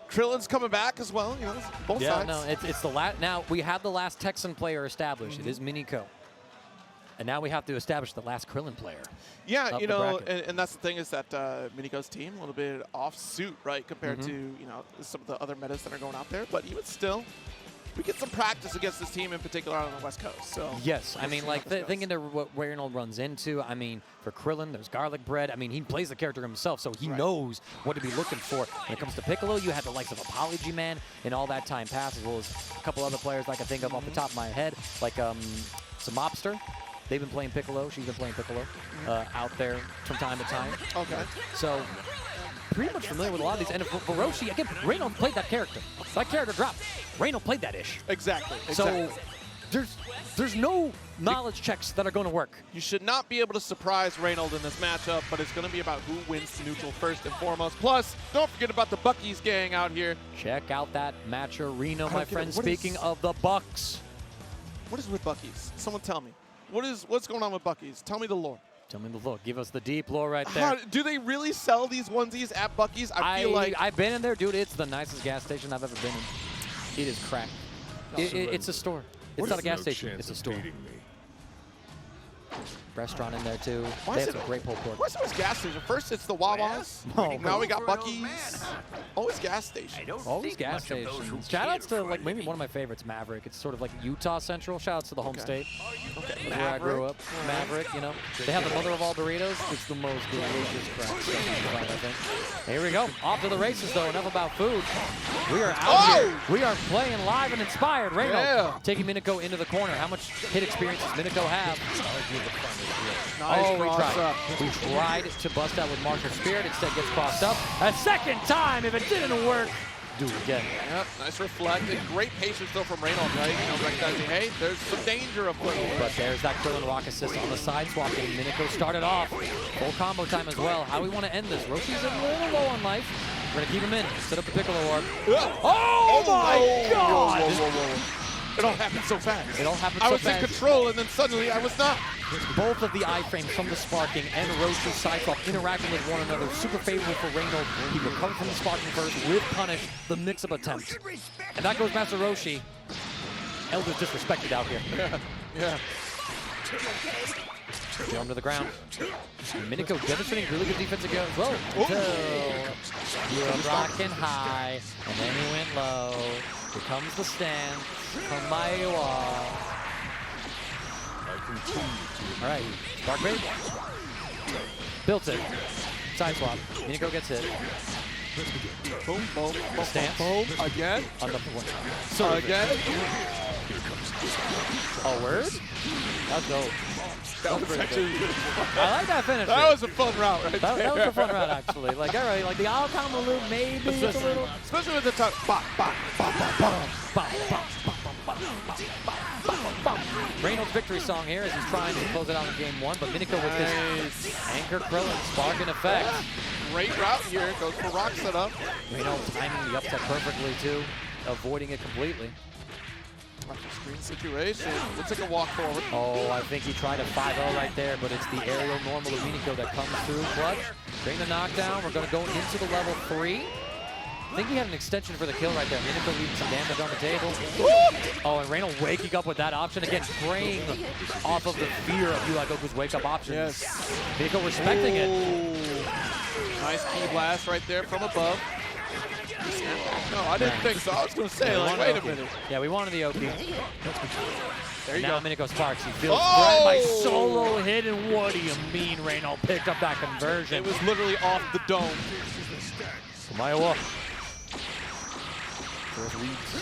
Krillin's coming back as well. You know, both sides. No, it's the last. Now we have the last Texan player established. It is Miniko. And now we have to establish the last Krillin player. Yeah, you know, and that's the thing is that Miniko's team a little bit off suit, right, compared to, you know, some of the other metas that are going out there. But even still, we get some practice against this team in particular on the West Coast. So yes, I mean, like thinking of what Reynald runs into. I mean, for Krillin, there's garlic bread. I mean, he plays the character himself, so he knows what to be looking for. When it comes to Piccolo, you had the likes of Apology Man and all that time pass, as well as a couple other players I can think of off the top of my head, like some Mobster. They've been playing Piccolo. She's been playing Piccolo out there from time to time. Okay. So pretty much familiar with a lot of these. And for Roshi, again, Reynald played that character. That character dropped. Reynald played that ish. Exactly. So there's no knowledge checks that are going to work. You should not be able to surprise Reynald in this matchup, but it's going to be about who wins neutral first and foremost. Plus, don't forget about the Bucky's gang out here. Check out that match arena, my friend. Speaking of the Bucks. What is with Bucky's? Someone tell me. What's going on with Bucky's? Tell me the lore. Tell me the lore. Give us the deep lore right there. Do they really sell these onesies at Bucky's? I feel like I've been in there, dude. It's the nicest gas station I've ever been in. It is cracked. It's a store. It's not a gas station. It's a store. Restaurant in there too. They have some great pulled pork. Where's always gas station? First it's the Wawa's. Now we got Bucky's. Always gas station. Always gas stations. Shout outs to like maybe one of my favorites, Maverick. It's sort of like Utah Central. Shout outs to the home state. That's where I grew up. Maverick, you know. They have the mother of all burritos. It's the most delicious crap I think. Here we go. Off to the races though. Enough about food. We are out here. We are playing live and inspired. Reynald taking Miniko into the corner. How much hit experience does Miniko have? Nice We tried to bust out with Martial Spirit. Instead gets crossed up. A second time. If it didn't work, do it again. Yep, nice reflect. And great patience though from Reynald, right? You know, recognizing, hey, there's some danger afoot here. But there's that Krillin rock assist on the side swap. And Miniko started off. Full combo time as well. How do we want to end this? Roshi's a little low on life. We're going to keep him in. Set up the Piccolo orb. Oh my God! Whoa. It all happened so fast. It all happened so fast. I was in control, and then suddenly I was not. Both of the iframes from the sparking and Roshi's side swap interacting with one another. Super favorable for Reynald. He recovered from the sparking first with punish the mix-up attempt. And that goes back to Roshi. Elder's disrespected out here. Yeah. Throw him to the ground. Miniko demonstrating really good defense again as well. You were rocking high, and then he went low. Here comes the stand. Come by you all. All right, Dark Raid. Built it. Side swap. Miniko gets hit. Boom, boom, boom, Stance. boom. Again. On the one. So again. A word? That's dope. That was actually I like that finish. That was a fun route right there. That was a fun route, actually. Like, all right, like the all combo loop, maybe it's a little. Especially with the top. Bah, bah, bah, bah, bah. Bop, bop, bop, bop, bop. Reynald's victory song here as he's trying to close it out in game 1, but Miniko with this anchor Krillin spark in effect. Great route here, goes for rock setup. Reynald timing the upset perfectly too, avoiding it completely. Screen situation. Let's take a walk forward. Oh, I think he tried a 5-0 right there, but it's the aerial normal of Miniko that comes through clutch. Getting the knockdown. We're going to go into the level 3. I think he had an extension for the kill right there. Miniko leaving some damage on the table. Oh, and Reynald waking up with that option. Again, preying off of the fear of UI Goku's wake-up options. Yes. Miniko respecting it. Nice key blast right there from above. No, I didn't think so. I was going to say, like, wait a minute. Yeah, we wanted the Oki. There you now go. Miniko sparks. He feels threatened by solo hit, and what do you mean Reynald picked up that conversion? It was literally off the dome. Kamayawa. First reads.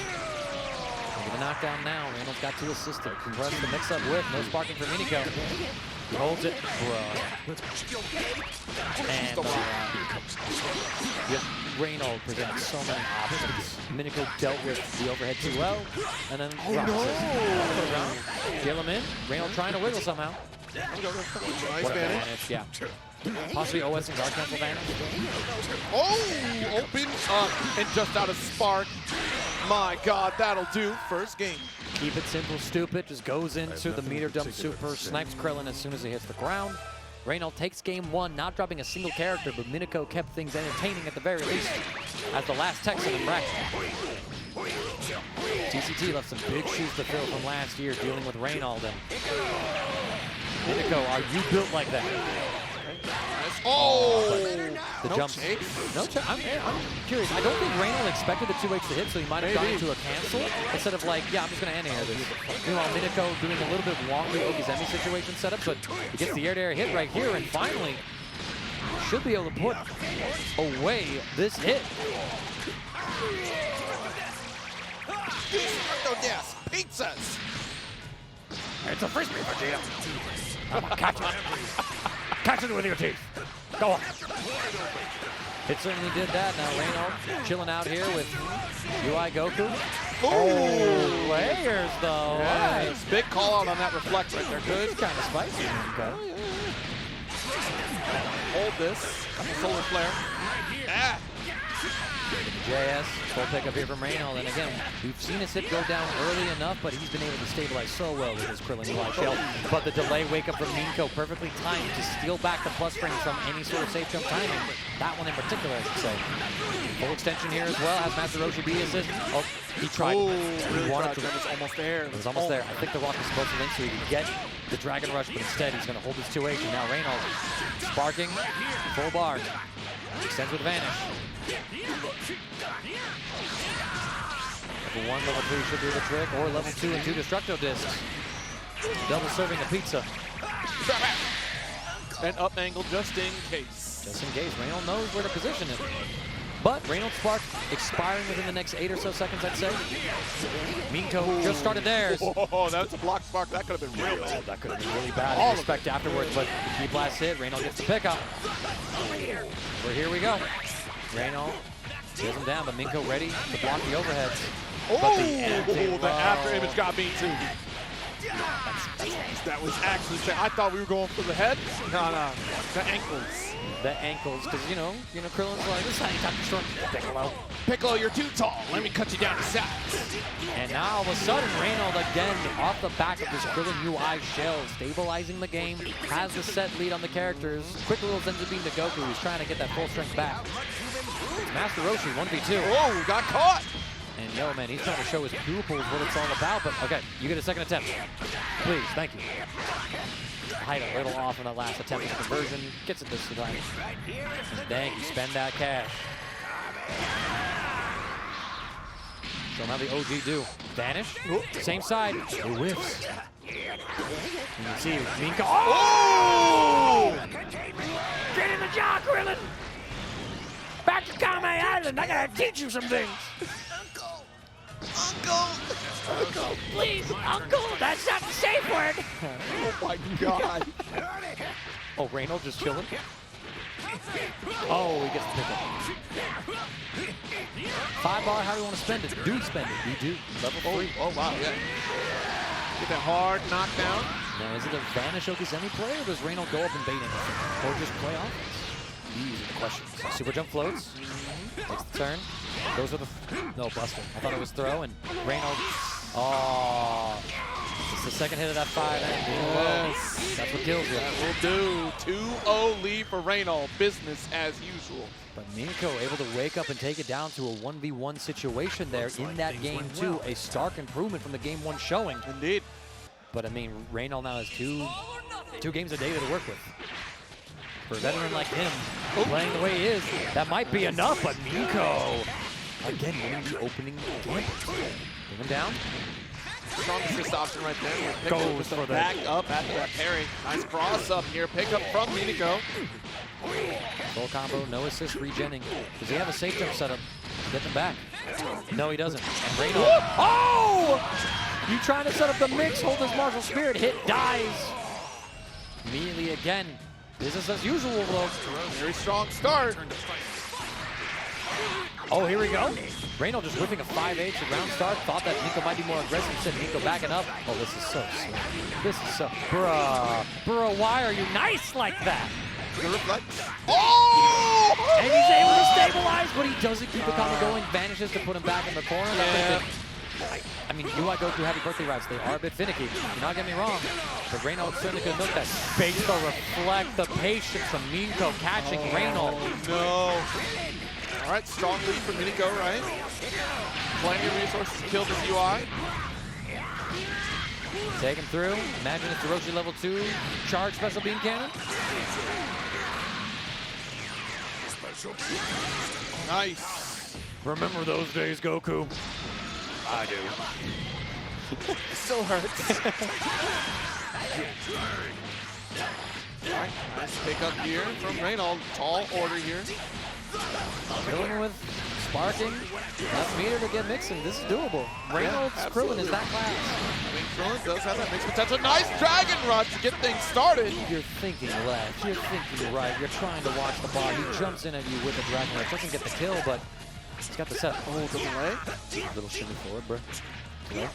Get a knockdown now. Reynald's got 2 assists to compress the mix-up with. No sparking for Miniko. He holds it. And Reynald presented so many options. Miniko dealt with the overhead 2-0, and then Kill him in. Reynald trying to wiggle somehow. Nice What a vanish. vanish, yeah. Possibly OS and guard cancel vanish. Oh, open up and just out of spark. My God, that'll do. First game. Keep it simple, stupid. Just goes into the meter dump super, snipes Krillin as soon as he hits the ground. Reynald takes game 1, not dropping a single character, but Miniko kept things entertaining at the very least as the last Texan in bracket. TCT left some big shoes to fill from last year dealing with Reynald. And Miniko, are you built like that? Oh! The No jumps. chase? No chase. I'm curious. I don't think Reynald expected the 2H to hit, so he might have gone into a cancel instead of like, yeah, I'm just going to end-air this. Meanwhile, Miniko doing a little bit longer Okizemi situation setup, but he gets the air-to-air hit right here, and finally should be able to put away this hit. Yes, pizzas! It's a frisbee, Vegeta. I'm gonna catch it. Catch it with your teeth. Go on. It certainly did that. Now Reynald chilling out here with UI Goku. Oh, layers though. Yes. Nice. Big call out on that reflect right there. Good. It's kind of spicy. Okay. Hold this. Solar flare. Ah. JS, full pickup here from Reynald, and again, we've seen his hit go down early enough, but he's been able to stabilize so well with his Krillin UI shell. But the delay wake up from Miniko perfectly timed to steal back the plus frame from any sort of safe jump timing. That one in particular, I should say. Full extension here as well, has Master Roshi B assist. Oh, he tried. Oh, He wanted to. that was almost there. It was almost there. I think the rock was supposed to link so he could get the Dragon Rush, but instead he's going to hold his 2H, and now Reynald sparking, full bar. Extends with vanish. Level 1, level 3 should do the trick, or level 2 and 2 Destructo discs. Double serving the pizza. And up angle just in case. Just in case, Reynald knows where to position it. But Reynald's spark expiring within the next 8 or so seconds, I'd say. Miniko just started theirs. Oh, that's a block spark. That could have been real bad. That could have been really bad in respect afterwards, but the key blast hit, Reynald gets the pickup. Well, here we go. Reynald tears him down, but Miniko ready to block the overheads. Oh, the the after image got me too. That was actually, I thought we were going for the head. No, the ankles. The ankles, because you know, Krillin's like, this is how you talk to short Piccolo. Piccolo, you're too tall. Let me cut you down to size. And now all of a sudden, Reynald again off the back of this Krillin UI shell, stabilizing the game, has the set lead on the characters. Quickly ends up being the Goku, who's trying to get that full strength back. It's Master Roshi, 1v2. Oh, got caught. And yo, man, he's trying to show his pupils what it's all about, but okay, you get a second attempt. Please, thank you. Hide a little off on that last attempt at the conversion. Gets it this time. And thank you, spend that cash. So now the OG do. Vanish. Same side. He whiffs. You can see Miniko. Oh! Get in the jaw, Krillin! Back to Kame Island. I gotta teach you some things. Uncle, please, Uncle. That's not the safe word. Oh my God. Oh, Reynald just chilling. Oh, he gets the pickup. 5 bar, how do you want to spend it? Do spend it. We do. Level 3. Oh, wow, yeah. Get that hard knockdown. Now, is it a Vanish Oki semi-play, or does Reynald go up and bait anything? Or just play offense? These are the questions. Super jump floats. Takes the turn. Goes with a... No, Buster. I thought it was throw, and Reynald... Oh... It's the second hit of that 5 and yes. That's what kills you. That will do. 2-0 lead for Reynald. Business as usual. But Miniko able to wake up and take it down to a 1v1 situation there in that game 2. A stark improvement from the game 1 showing. Indeed. But I mean, Reynald now has two games a day to work with. For a veteran like him, playing the way he is, that might be enough, but Miniko, again, winning the opening game. Bring him down. Strong assist option right there. Goes for the back up after that parry. Nice cross up here. Pick up from Miniko. Full combo, no assist, regenning. Does he have a safe jump setup? Get them back. No, he doesn't. And Reynald. Oh! You trying to set up the mix, hold his martial spirit, hit, dies. Immediately again. Business as usual, though. Very strong start. Oh, here we go. Reynald just whipping a 5H round start. Thought that Miniko might be more aggressive. Said Miniko backing up. Oh, this is so sweet. This is so... Bruh, why are you nice like that? The reflect. Oh! And he's able to stabilize, but he doesn't keep the combo going. Vanishes to put him back in the corner. Yeah. I mean, UI Goku happy birthday routes. They are a bit finicky. Do not get me wrong. But Reynald certainly could milk that. Base to reflect the patience from Miniko catching Reynald. No. All right, strong lead for Miniko, right? Plenty of resources to kill this UI. Take him through. Imagine it's the Roshi level 2 charge special beam cannon. Nice. Remember those days, Goku? I do. It still hurts. All right, nice pick up here from Reynald. Tall order here. Krillin with sparking. Enough meter to get mixing. This is doable. Reynolds, Krillin is that class. I mean, Krillin does have that mixed potential. Nice dragon rush to get things started. You're thinking left. You're thinking right. You're trying to watch the bar. He jumps in at you with a dragon rush. Doesn't get the kill, but he's got the set. Oh, doesn't lay. Little shimmy forward, bro. Yeah.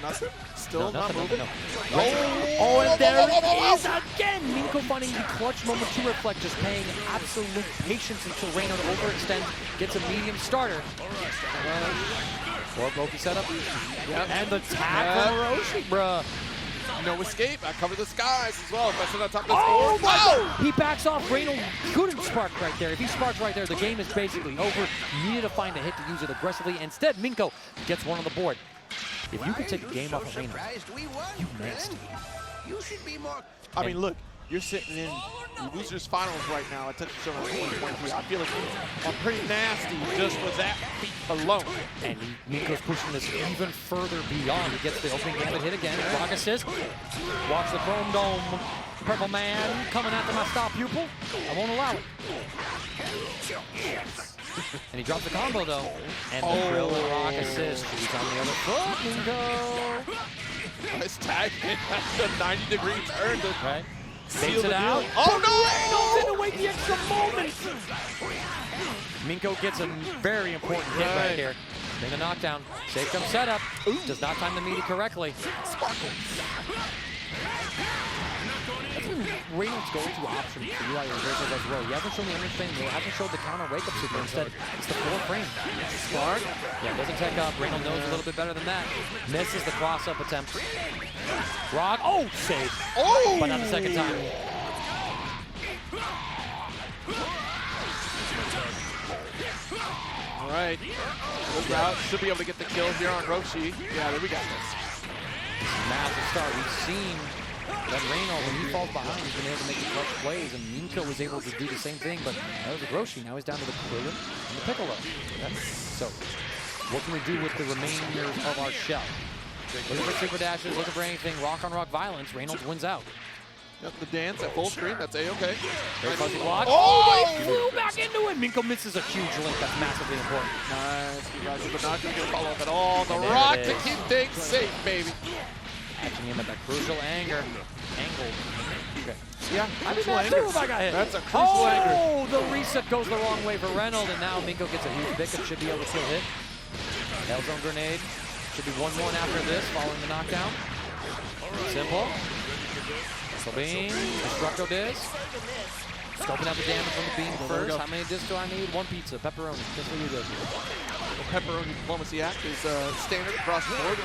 Nothing. Still No, not nothing, moving. no. Oh, And there it is again! Miniko finding the clutch moment to reflect, just paying absolute patience until Reynald overextends, gets a medium starter. Or Goku setup. Yep. And the tap from Roshi, bruh. No escape. I cover the skies as well. If I sit on top of this Oh board. my God! He backs off. Reynald couldn't spark right there. If he sparks right there, the game is basically over. You need to find a hit to use it aggressively. Instead, Miniko gets one on the board. If you could take a game off of Reynald, you nasty. You should be more. I mean, look, you're sitting in losers finals right now at Texas Showdown 2023. I feel like I'm pretty nasty just with that feat alone. And Miniko's pushing this even further beyond. He gets the opening gambit hit again. Rock assist. Watch the Chrome Dome. Purple man coming after my star pupil. I won't allow it. And he dropped the combo though. And the Krillin rock assist. He's on the other foot. Miniko. Nice tag in at the 90-degree turn to Right. seal Baits the it out. deal. Oh Reynald no! didn't wait the extra moment. Miniko gets a very important hit right here. Bring a knockdown. Safe jump setup. Does not time the meaty correctly. That's been Reynolds' go-to option for UI reversals as well. He hasn't shown the understand. He hasn't showed the counter wake-up super. Instead, it's the 4 frame. Smart. Yeah, doesn't tech up. Reynolds knows a little bit better than that. Misses the cross-up attempt. Rock. Oh, save. Oh! But not the second time. All right. Good route. Should be able to get the kill here on Roshi. Yeah, there we go. Massive start. We've seen that Reynald, when he falls behind, he's been able to make the clutch plays, and Miniko was able to do the same thing, but that was with Roshi. Now he's down to the Krillin and the Piccolo. So, what can we do with the remainders of our shell? Looking for super dashes, looking for anything, rock-on-rock violence. Reynolds wins out. Yep, the dance at full screen. That's A-okay. Very fuzzy block. Oh! He flew back into it. Miniko misses a huge link. That's massively important. Nice. But not going to get a follow-up at all. The And there rock it to is. keep things safe, baby. Catching him at that crucial angle. Okay. Yeah, I did crucial that anger. too if I got hit. That's a crucial anger. Oh, the reset goes the wrong way for Reynald, and now Miniko gets a huge pick and should be able to still hit. Hellzone grenade. Should be 1-1 after this, following the knockdown. Simple. Missile beam. Destructo disc. Scoping out the damage from the beam first. How many discs do I need? 1 pizza. Pepperoni. Just what you did. The Pepperoni Diplomacy Act is standard across the board.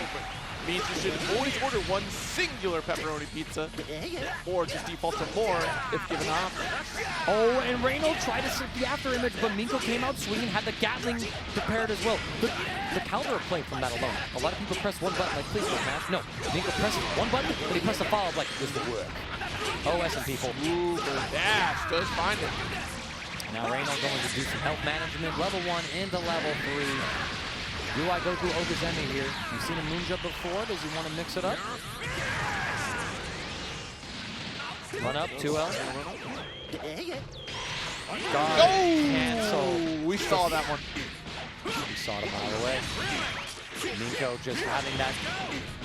Means you should always order 1 singular pepperoni pizza, or just default to more if given option. Oh, and Reynald tried to set the after image, but Miniko came out swinging, had the Gatling prepared as well. The counter play from that alone. A lot of people press one button like, please don't match. No, Miniko presses one button, but he pressed the follow-up like, this will work. OS and people. Super dash, does find it. Now Reynald going to do some health management. Level 1 into level 3. UI Goku Okazemi here. You've seen him moonjump before. Does he want to mix it up? Run up, 2L. God, cancel. We saw that one. We saw it a mile away. Miniko just having that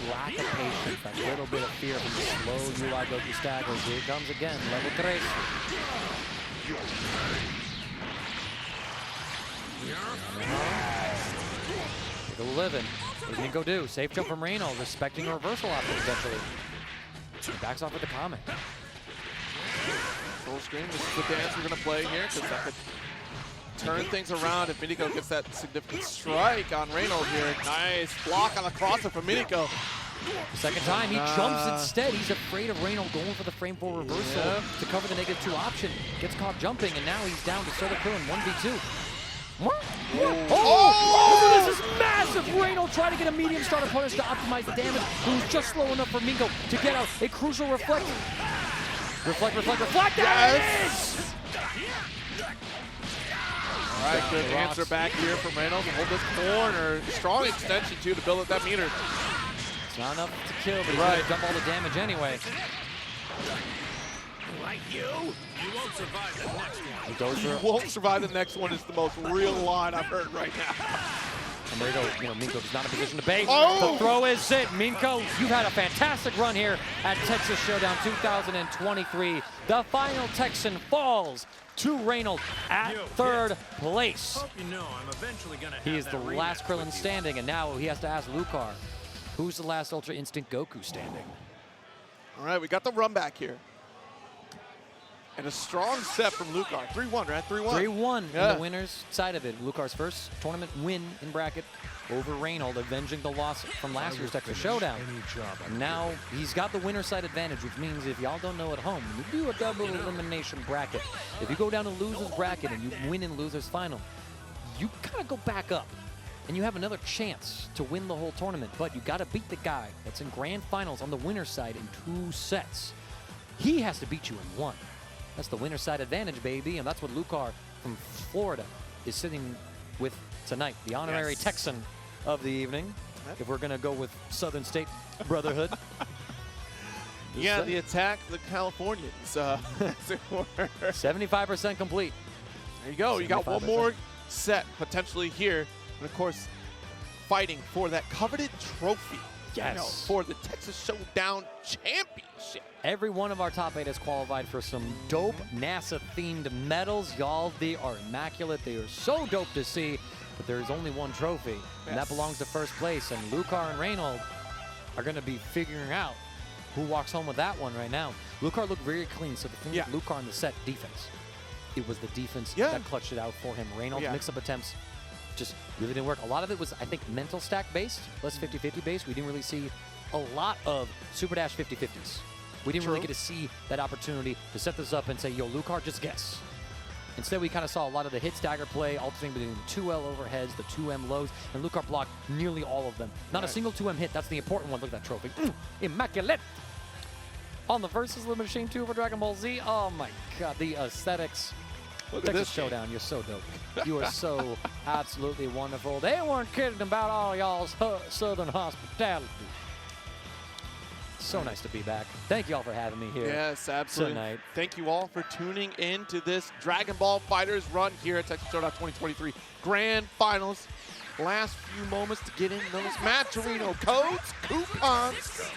lack of patience, that little bit of fear from the slow UI Goku staggers. Here it comes again, level 3. Take a living. What does Miniko do? Safe jump from Reynald, respecting a reversal option potentially. He backs off with the comment. Full screen, this is the dance we're going to play here, because that could turn things around if Miniko gets that significant strike on Reynald here. Nice block on the crosser from Miniko. The second time, he jumps instead. He's afraid of Reynald going for the frame 4 reversal to cover the -2 option. Gets caught jumping, and now he's down to Soda Krillin 1v2. Oh, this is massive! Reynald trying to get a medium starter punish to optimize the damage. It was just slow enough for Miniko to get out a crucial reflect. Reflect, reflect, reflect! Yes! All right, good answer back here from Reynald to hold this corner. Strong extension, too, to build up that meter. It's not enough to kill, but he's going to dump all the damage anyway. Like you won't survive the next one. He goes You for, won't survive the next one is the most real line I've heard right now. and there you go. Minko's not in a position to bait. Oh! The throw is it. Miniko, you've had a fantastic run here at Texas Showdown 2023. The final Texan falls to Reynald at 3rd place. Hope you know I'm eventually gonna have He is the that last rematch with Krillin you. standing, and now he has to ask Lucar, who's the last Ultra Instinct Goku standing? All right, we got the run back here. And a strong set from Lucar. 3-1, right? 3-1. 3-1 Yeah. in the winner's side of it. Lucar's first tournament win in bracket over Reynald, avenging the loss from last year's Texas Showdown. And now he's got the winner's side advantage, which means if y'all don't know at home, when you do a double elimination bracket, if you go down to loser's bracket and you win in loser's final, you kind of go back up. And you have another chance to win the whole tournament, but you got to beat the guy that's in grand finals on the winner's side in 2 sets. He has to beat you in 1. That's the winner's side advantage, baby, and that's what Lucar from Florida is sitting with tonight, the honorary Texan of the evening, if we're going to go with Southern State Brotherhood. Yeah, the attack, the Californians. as it were. 75% complete. There you go. You got one 75%. more set potentially here. And, of course, fighting for that coveted trophy. Yes. You know, for the Texas Showdown Championship. Every one of our top 8 has qualified for some dope NASA-themed medals. Y'all, they are immaculate. They are so dope to see, but there is only one trophy, and that belongs to first place. And Lucar and Reynald are going to be figuring out who walks home with that one right now. Lucar looked very clean, so the thing with Lucar in the set, defense. It was the defense that clutched it out for him. Reynald mix-up attempts just really didn't work. A lot of it was, I think, mental stack based, less 50-50 based. We didn't really see a lot of Super Dash 50-50s. We didn't really get to see that opportunity to set this up and say, yo, Lucar, just guess. Instead, we kind of saw a lot of the hit stagger play, alternating between the 2L overheads, the 2M lows, and Lucar blocked nearly all of them. Not a single 2M hit. That's the important one. Look at that trophy. Immaculate. On the Versus Limit Machine 2 for Dragon Ball Z. Oh, my God. The aesthetics. Look at Texas this Showdown, you're so dope. You are so absolutely wonderful. They weren't kidding about all y'all's Southern hospitality. So nice to be back. Thank you all for having me here. Yes, absolutely. Tonight. Thank you all for tuning in to this Dragon Ball FighterZ run here at Texas Showdown 2023 Grand Finals. Last few moments to get in those Matcherino codes, coupons,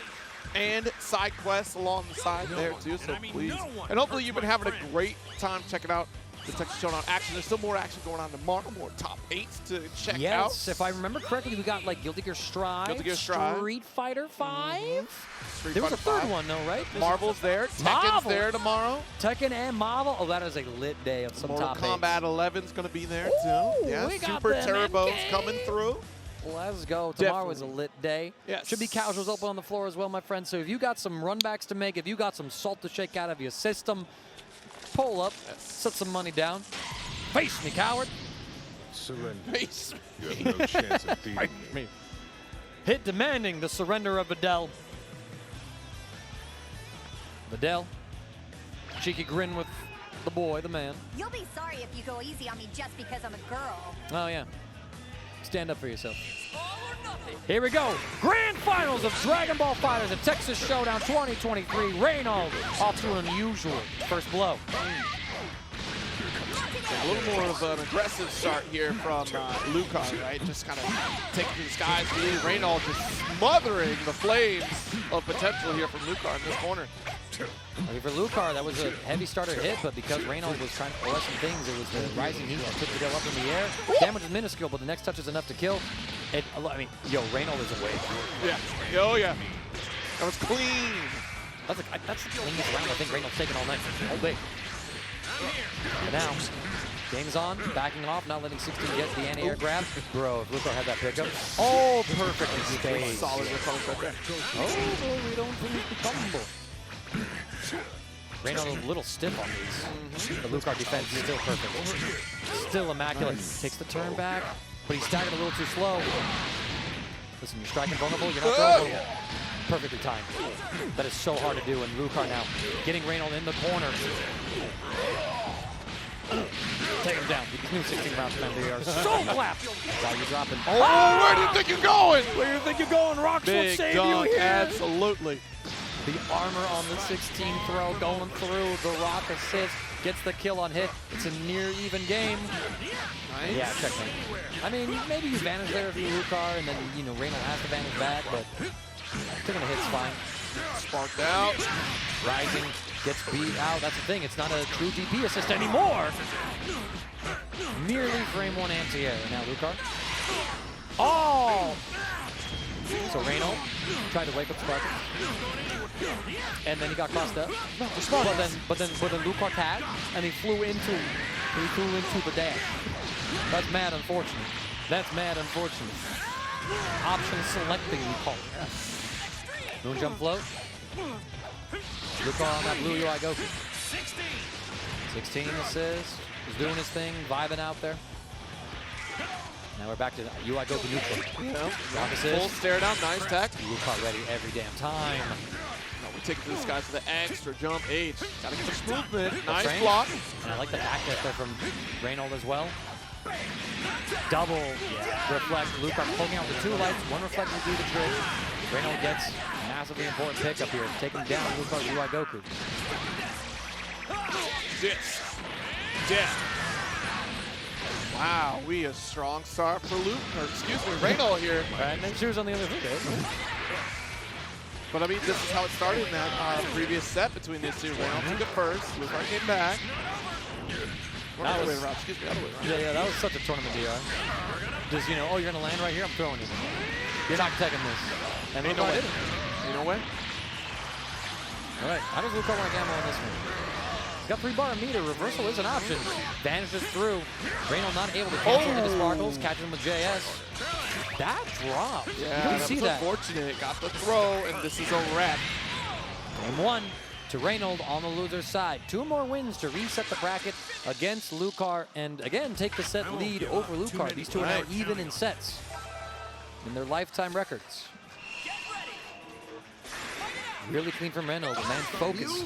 and side quests along the side there too, so please. And hopefully you've been having a great time checking out the Texas Showdown action. There's still more action going on tomorrow, more top 8s to check out. Yes, if I remember correctly, we got like Guilty Gear Strive, Street Fighter 5. There was a third one, though, right? Marvel's there, Tekken's there tomorrow. Tekken and Marvel. Oh, that is a lit day of some Mortal top Kombat 11's going to be there too. Yeah, Super Turbo's coming through. Let's go. Tomorrow is a lit day. Yes. Should be casuals open on the floor as well, my friends. So if you got some runbacks to make, if you got some salt to shake out of your system, pull up, set some money down. Face me, coward. Surrender. Face You have no chance of beating me. Hit demanding the surrender of Videl. Videl. Cheeky grin with the boy, the man. You'll be sorry if you go easy on me just because I'm a girl. Oh, yeah. Stand up for yourself. Here we go. Grand Finals of Dragon Ball FighterZ at Texas Showdown 2023. Reynald off to an unusual first blow. A little more of an aggressive start here from Lucar, right? Just kind of taking to the skies. Reynald just smothering the flames of potential here from Lucar in this corner. I mean, for Lucar, that was a heavy starter hit, but because Reynald was trying to pull some things, it was the rising heat that took Videl up in the air. Damage is minuscule, but the next touch is enough to kill. I mean, yo, Reynald is away. Yeah. Oh, yeah. That was clean. That's the cleanest round I think Reynald's taken all night. All day. And now, game's on, backing off, not letting 16 get the anti-air grab. Bro, if Lucar had that pickup. Oh, perfectly staged. Solid recovery right there. Oh, we don't finish the combo. Reynald a little stiff on these. The Lucar defense is still perfect. Still immaculate. Takes the turn back, but he's staggered a little too slow. Listen, you're striking vulnerable, you're not vulnerable. Perfectly timed. That is so hard to do, and Lucar now getting Reynald in the corner. Take him down. These new 16 rounds from MD are so clapped while you're dropping. Oh, where do you think you're going? Where do you think you're going? Rocks will Big save dunk, you here. absolutely. The armor on the 16 throw going through. The rock assist gets the kill on hit. It's a near even game. Nice. Yeah, checkmate. I mean, maybe you vanish there if you're Lucar, and then, you know, Reynald has to vanish back, but taking a hit's fine. Sparked out. Rising gets beat out. That's the thing. It's not a true DP assist anymore. Merely frame one anti-air. Now Lucar. Oh! So Reynald tried to wake up Sparkle. And then he got crossed up. But then Lucar tagged and he flew into the dash. That's mad unfortunate. That's mad unfortunate. Option selecting, we call it. Moon jump float. Lucar on that blue UI Goku. 16 assists. He's doing his thing, vibing out there. Now we're back to UI Goku neutral. Yeah. Rock assist. Full stare down, nice tech. Lucar ready every damn time. We take it to this guy for the extra jump H. Gotta get the movement. Nice frame. block. And I like the back there from Reynald as well. Double reflect. Lucar poking out the two lights. One reflect will do the trick. Reynald gets massively important pickup here. Taking down Lucar's UI Goku. Disc. Wow, we a strong start for Reynald here. And then shoes on the other foot. But I mean, this is how it started in that previous set between these two. Reynald took it first. Lucar came back. That was, excuse me, other way around. yeah, that was such a tournament DR. Just, you know, oh, you're going to land right here? I'm throwing you. You're not taking this. And Ain't no Lucar way. did it. Ain't no way. All right, how does Lucar want to gamble on this one? He's got 3-bar meter. Reversal is an option. Vanishes through. Reynald not able to cancel into Sparkles. Catches him with JS. That drop. Yeah, you don't see that. Unfortunate. Got the throw, and this is a wrap. Game 1 to Reynald on the loser's side. 2 more wins to reset the bracket against Lucar and again take the set lead over Lucar. These two are now even in sets in their lifetime records. Really clean from Reynald, man focused.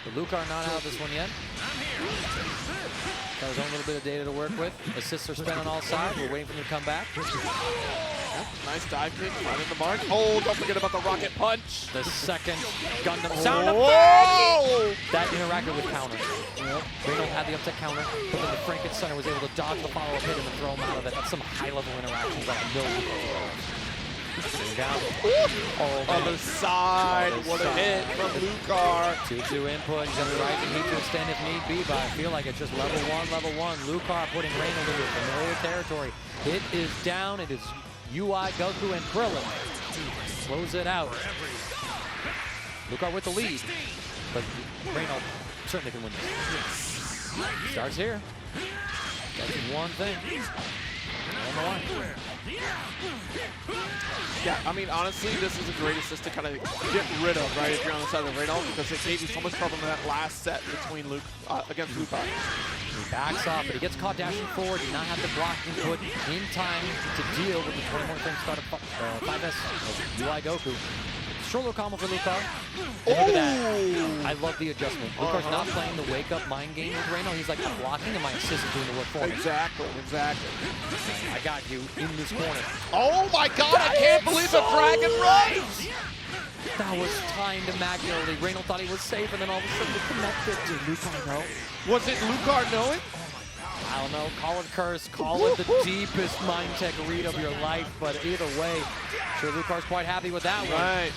But Lucar not out of this one yet. Got his own little bit of data to work with. Assists are spent on all sides. We're waiting for him to come back. Nice dive kick, right in the mark. Oh, don't forget about the rocket punch. The second Gundam sound effect. Whoa! That interacted with counter. Reynald had the upset counter, but then the Frankenstein was able to dodge the follow-up hit and throw him out of it. That's some high-level interactions that I know. Down. Oh, other side. What a hit from Lucar. 2-2 input. He's got the rising heat to extend if need be, but I feel like it's just level one. Lucar putting Reynald into familiar territory. Hit is down. It is UI, Goku, and Krillin. Close it out. Lucar with the lead, but Reynald certainly can win this. Starts here. That's one thing. On the line. Yeah, I mean, honestly, this is a great assist to kind of get rid of, right, if you're on the side of Reynald, because it gave you so much trouble in that last set between against Lucar. He backs off, but he gets caught dashing forward. Did not have the block input in time to deal with the 21 frame start of 5S of UI Goku. Short little combo for Lucar. Look at that. I love the adjustment. Lucar's not playing the wake-up mind game with Reynald. He's like, I'm blocking and my assist is doing the work for me. Exactly. I got you in this corner. Oh my god, I can't believe the Dragon Rise! That was timed immaculately. Reynald thought he was safe, and then all of a sudden it connected. Did Lucar know? Was it Lucar knowing? I don't know. Call it curse. Call it the deepest mind tech read of your life. But either way, sure Lucar's quite happy with that one. Right.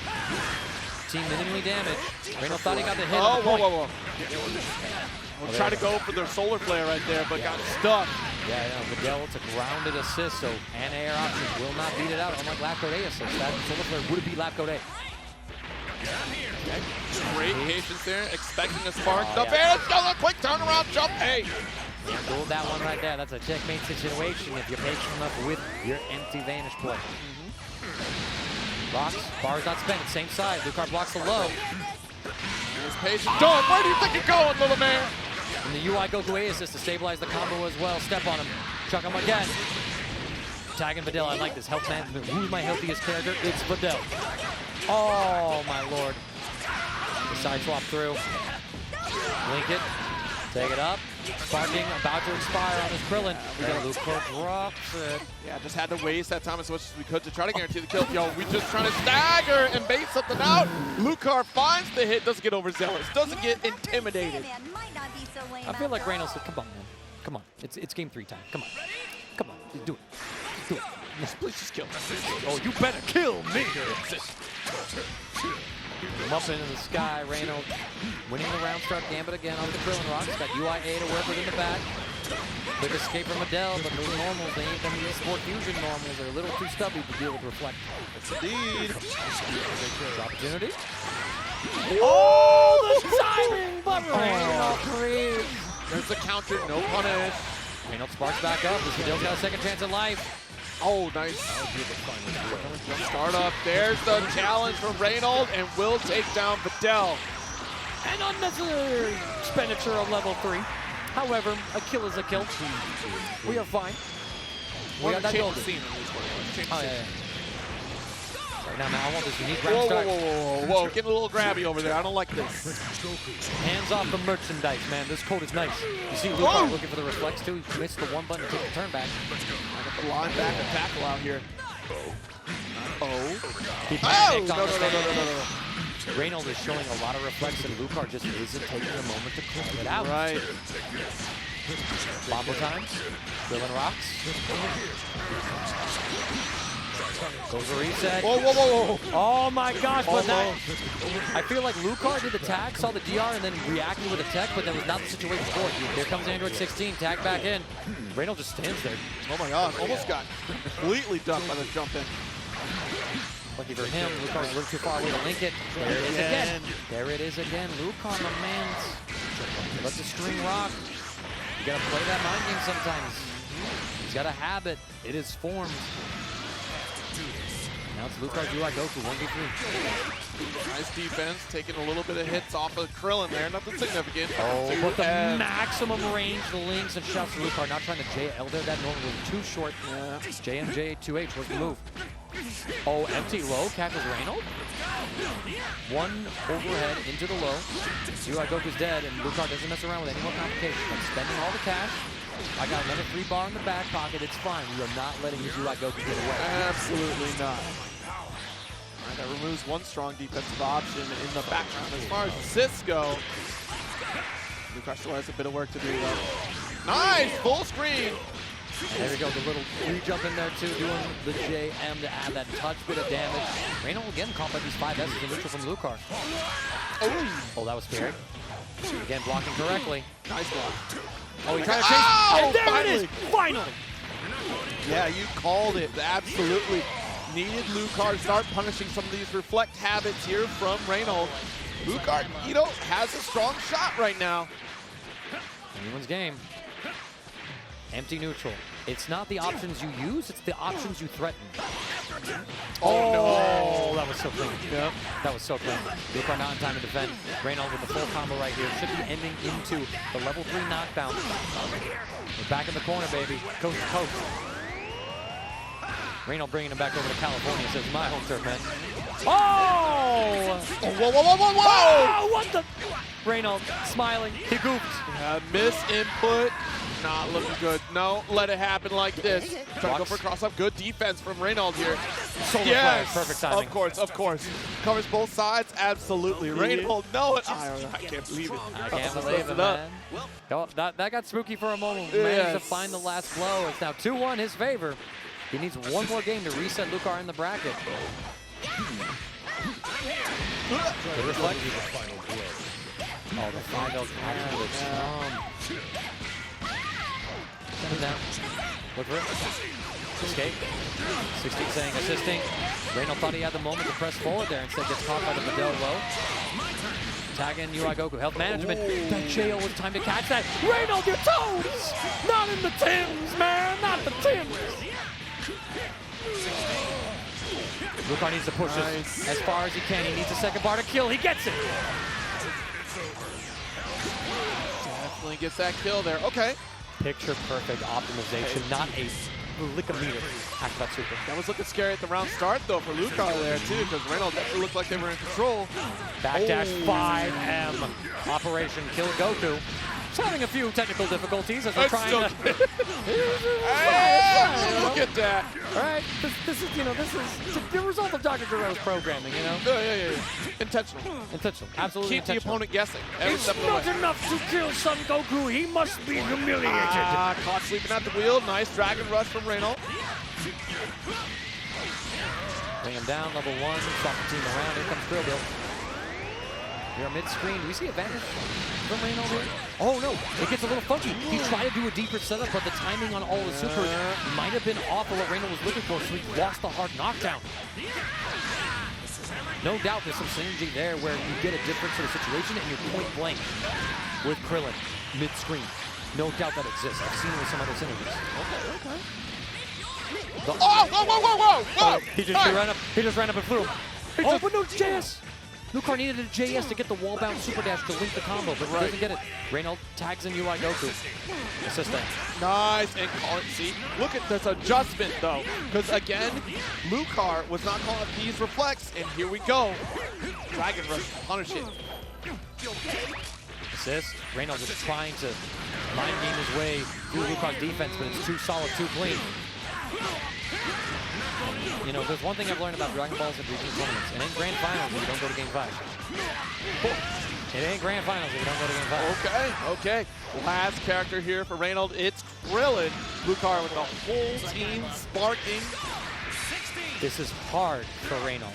Team minimally damaged. Reynald thought he got the hit. Oh, whoa. We'll try to go for their solar flare right there, but got stuck. Yeah, Videl, it's a grounded assist, so anti-air options will not beat it out, unlike Labcoat A assist. That solar flare would be Labcoat A. Okay. Great patience there, expecting a spark. The bear does a quick turnaround jump. Hey! Gold that one right there. That's a checkmate situation if you're patient enough with your empty vanish play. Rocks, bars not spent, same side. Lucar blocks the low. He's patient. Done. Where do you think you're going, little man? And the UI Goku A assist to stabilize the combo as well. Step on him. Chuck him again. Tagging Videl. I like this. Health management. Who's my healthiest character? It's Videl. Oh, my lord. The side swap through. Link it. Take it up. Sparking, about to expire on his Krillin. We got Lucar drops it. Yeah, just had to waste that time as much as we could to try to guarantee the kill. Yo, we just trying to stagger and bait something out. Lucar finds the hit, doesn't get overzealous, doesn't get intimidated. I feel like Reynolds said, come on, man. Come on. It's game 3 time. Come on. Come on. Just do it. Just do it. Please just kill me. Oh, you better kill me. Come up into the sky, Reynald winning the round start gambit again on the Krillin rocks. Got UIA to work with in the back. Quick escape from Videl, but those normals, they ain't them Sport Fusion normals. They're a little too stubby to deal with Reflect. Indeed. Opportunity. Oh, the timing, but Reynald. There's the counter, no punish. Reynald sparks back up. Videl's got a second chance at life. Oh, nice. Jump start up. There's the challenge from Reynald, and will take down Videl. An unnecessary expenditure of level 3. However, a kill is a kill. We are fine. We got that gold. Oh, yeah. Right now, I want this unique round start. Whoa. Getting a little grabby over there. I don't like this. Hands off the merchandise, man. This code is nice. You see Lucar looking for the reflex, too. He missed the one button to take the turn back. The line back and tackle out here. He panicked on the stand. Reynald is showing a lot of reflex, and Lucar just isn't taking a moment to call it out. Right. Bombo time. Krillin rocks. Goes a reset. Whoa. Oh my gosh, but that, I feel like Lucar did the tag, saw the DR, and then reacted with a tech, but that was not the situation for it. Here comes Android 16, tag back in. Reynald just stands there. Oh my god, almost got completely ducked by the jump in. Lucky for him, Lucar's a little too far away to link it. There it is again. There it is again. Lucar, my man. Let the string rock. You gotta play that mind game sometimes. He's got a habit. It is formed. Now it's Lucar's UI Goku, 1v3. Nice defense, taking a little bit of hits off of Krillin there, nothing significant. Oh, but the maximum range, the links and shouts to Lucar, not trying to JL there, that normally too short. JMJ2H was the move. Oh, empty low, catches Reynald. One overhead into the low. UI Goku's dead, and Lucar doesn't mess around with any more complications. I'm spending all the cash. I got another 3 bar in the back pocket. It's fine. We are not letting his UI Goku get away. Absolutely not. All right, that removes one strong defensive option in the background. As far as assists go, Lucar still has a bit of work to do, though. Nice! Full screen! There we go, the little re-jump in there too, doing the JM to add that touch bit of damage. Reynald again caught by these 5 S's in neutral from Lucar. Oh, that was scary. Again, blocking correctly. Nice block. Oh, he tried to chase. And there finally. it is, finally! Yeah, you called it. Absolutely. Needed Lucar to start punishing some of these reflect habits here from Reynald. Lucar, has a strong shot right now. Anyone's game. Empty neutral. It's not the options you use, it's the options you threaten. Oh, Oh, that was so clean. Yep. That was so clean. Lucar not in time to defend. Reynald with the full combo right here. Should be ending into the level 3 knockdown. We're back in the corner, baby. Coast to coast. Reynald bringing him back over to California. Says, my home turf, man. Oh! Whoa, whoa, whoa, whoa, whoa! Oh, what the? Reynald smiling. He goofed. Miss input. Not looking good. No, let it happen like this. Trying to go for a cross-up. Good defense from Reynald here. Solar Yes! flash, perfect timing. Of course, of course. Covers both sides. Absolutely. Reynald, no. I can't believe it. I can't believe it, man. Oh, that got spooky for a moment. Managed to find the last blow. It's now 2-1 his favor. He needs one more game to reset Lucar in the bracket. Good reflection. Oh, the 5L catch. Send him down. Look for it. Escape. 16 saying assisting. Reynald thought he had the moment to press forward there. Instead gets caught by the Videl low. Tagging UI Goku. Health management. That JO was time to catch that. Reynald, your toes! Not in the Tims, man! Not the Tims! Lucar needs to push this as far as he can. He needs a second bar to kill. He gets it! Definitely gets that kill there. Okay. Picture perfect optimization, not a lick a meter after that super. That was looking scary at the round start, though, for Lucar there, too, because Reynald definitely looked like they were in control. Backdash 5M. Operation Kill Goku. It's having a few technical difficulties as we're trying to... Hey, look at that. All right, this is the result of Dr. Guerrero's programming, Yeah. Intentional. Intentional, absolutely Keep the intentional. opponent guessing. Every It's step of the not way. enough to kill Son Goku. He must be humiliated. Caught sleeping at the wheel. Nice dragon rush from Reynald. Bring him down, level 1, stop the team around. Here comes Krillin. You're mid-screen. Do we see advantage from Reynald here? Oh, no. It gets a little funky. He tried to do a deeper setup, but the timing on all the supers might have been off of what Reynald was looking for, so he lost the hard knockdown. No doubt there's some synergy there where you get a different sort of situation and you're point blank with Krillin mid-screen. No doubt that exists. I've seen it with some other synergies. Okay. Oh, Whoa! He just ran up and flew him. Oh, but no JS! Lucar needed a JS to get the wall-bound super dash to link the combo, but doesn't get it. Reynald tags in UI Goku. Assisting. Nice, and call it. See, look at this adjustment, though. Because, again, Lucar was not calling these reflex, and here we go. Dragon Rush, punish it. Assist. Reynald just trying to mind game his way through Lucar's defense, but it's too solid, too clean. You know, there's one thing I've learned about Dragon Balls and regional tournaments. It ain't grand finals if you don't go to game 5. It ain't grand finals if you don't go to game 5. Okay. Last character here for Reynald. It's Krillin. Lucar with the whole team sparking. This is hard for Reynald.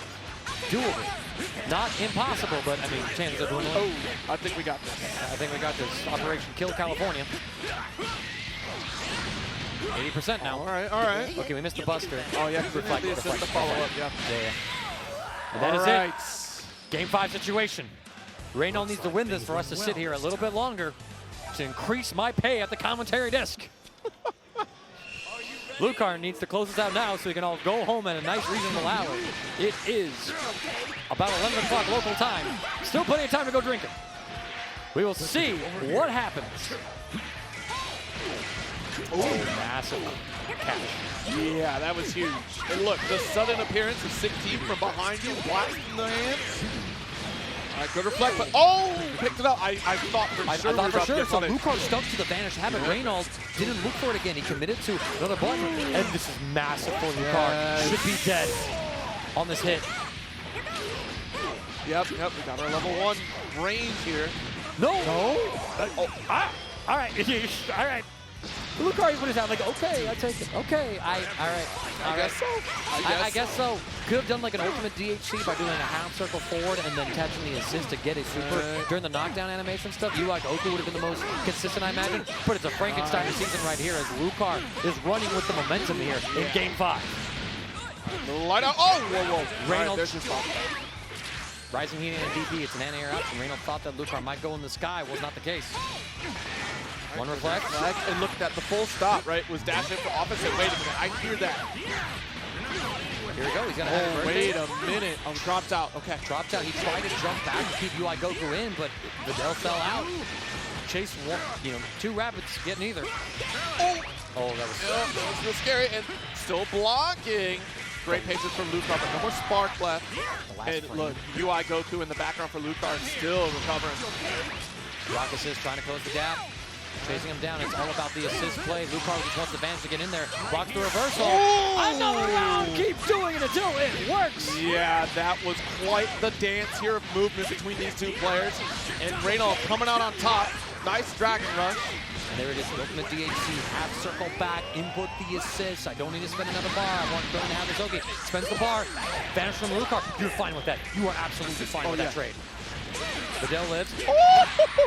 Doable. Not impossible, but I mean, chances of doing it. Oh, I think we got this. I think we got this. Operation Kill California. 80% now. All right. Okay, we missed the buster. Oh, yeah, because it's just the follow-up, yeah. And that is it. Game 5 situation. Reynald needs to win this for us to sit here a little bit longer to increase my pay at the commentary desk. Lucar needs to close this out now so we can all go home at a nice reasonable hour. It is about 11 o'clock local time. Still plenty of time to go drinking. We will see what happens. Oh, massive catch. Yeah, that was huge. And look, the sudden appearance of 16 from behind you, blasting the hands. All right, good reflect, but picked it up. I thought for sure. I thought for sure. So Lucar stuck to the vanish habit. Reynald didn't look for it again. He committed to another button. And this is massive for Lucar. Should be dead on this hit. Yep, we got our level 1 range here. No. All right. All right. Lucar put his hand like, okay, I take it. Okay, all right. I guess so. Could have done like an ultimate DHC by doing a half circle forward and then catching the assist to get a super during the knockdown animation stuff. Goku would have been the most consistent, I imagine. But it's a Frankenstein season right here as Lucar is running with the momentum here in Game 5. Light out. Oh, whoa. Reynald. There's your spot. Rising Heat and DP, it's an anti-air option. Reynald thought that Lucar might go in the sky. Was not the case. One reflect. And look at that, the full stop, right? Was dashing for opposite. Wait a minute, I hear that. Here we go, he's gonna have it. Wait a minute. Dropped out, okay. Dropped out, he tried to jump back to keep UI Goku in, but Videl fell out. Chase one, two rabbits, get neither. Oh, that was real scary, and still blocking. Great patience from Lucar, but no more spark left. And look, UI Goku in the background for Lucar still recovering. Rock assist trying to close the gap. Chasing him down. It's all about the assist play. Lucar just wants the advantage to get in there. Blocks the reversal. Another round. Keep doing it until it works. Yeah, that was quite the dance here of movement between these two players. And Reynald coming out on top. Nice Dragon Rush. And there it is, the ultimate DHC, half circle back, input the assist. I don't need to spend another bar. I want Krillin to have this. Okay, spends the bar, vanish from Lucar. You're fine with that. You are absolutely fine with that trade. Videl lives.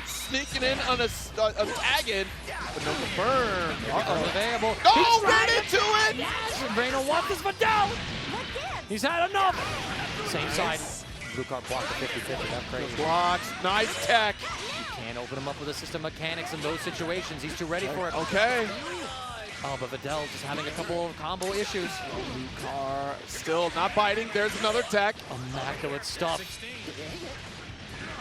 Sneaking in on a tag in, but no confirm. Available. Oh, right into it! Yes, and Reynald wants this Videl. He's had enough. Same side. Lucar blocked the 50-50. That's crazy. Blocks. Nice tech. Can't open him up with a system mechanics in those situations. He's too ready for it. Okay. Oh, but Videl just having a couple of combo issues. Lucar still not biting. There's another tech. Immaculate stuff.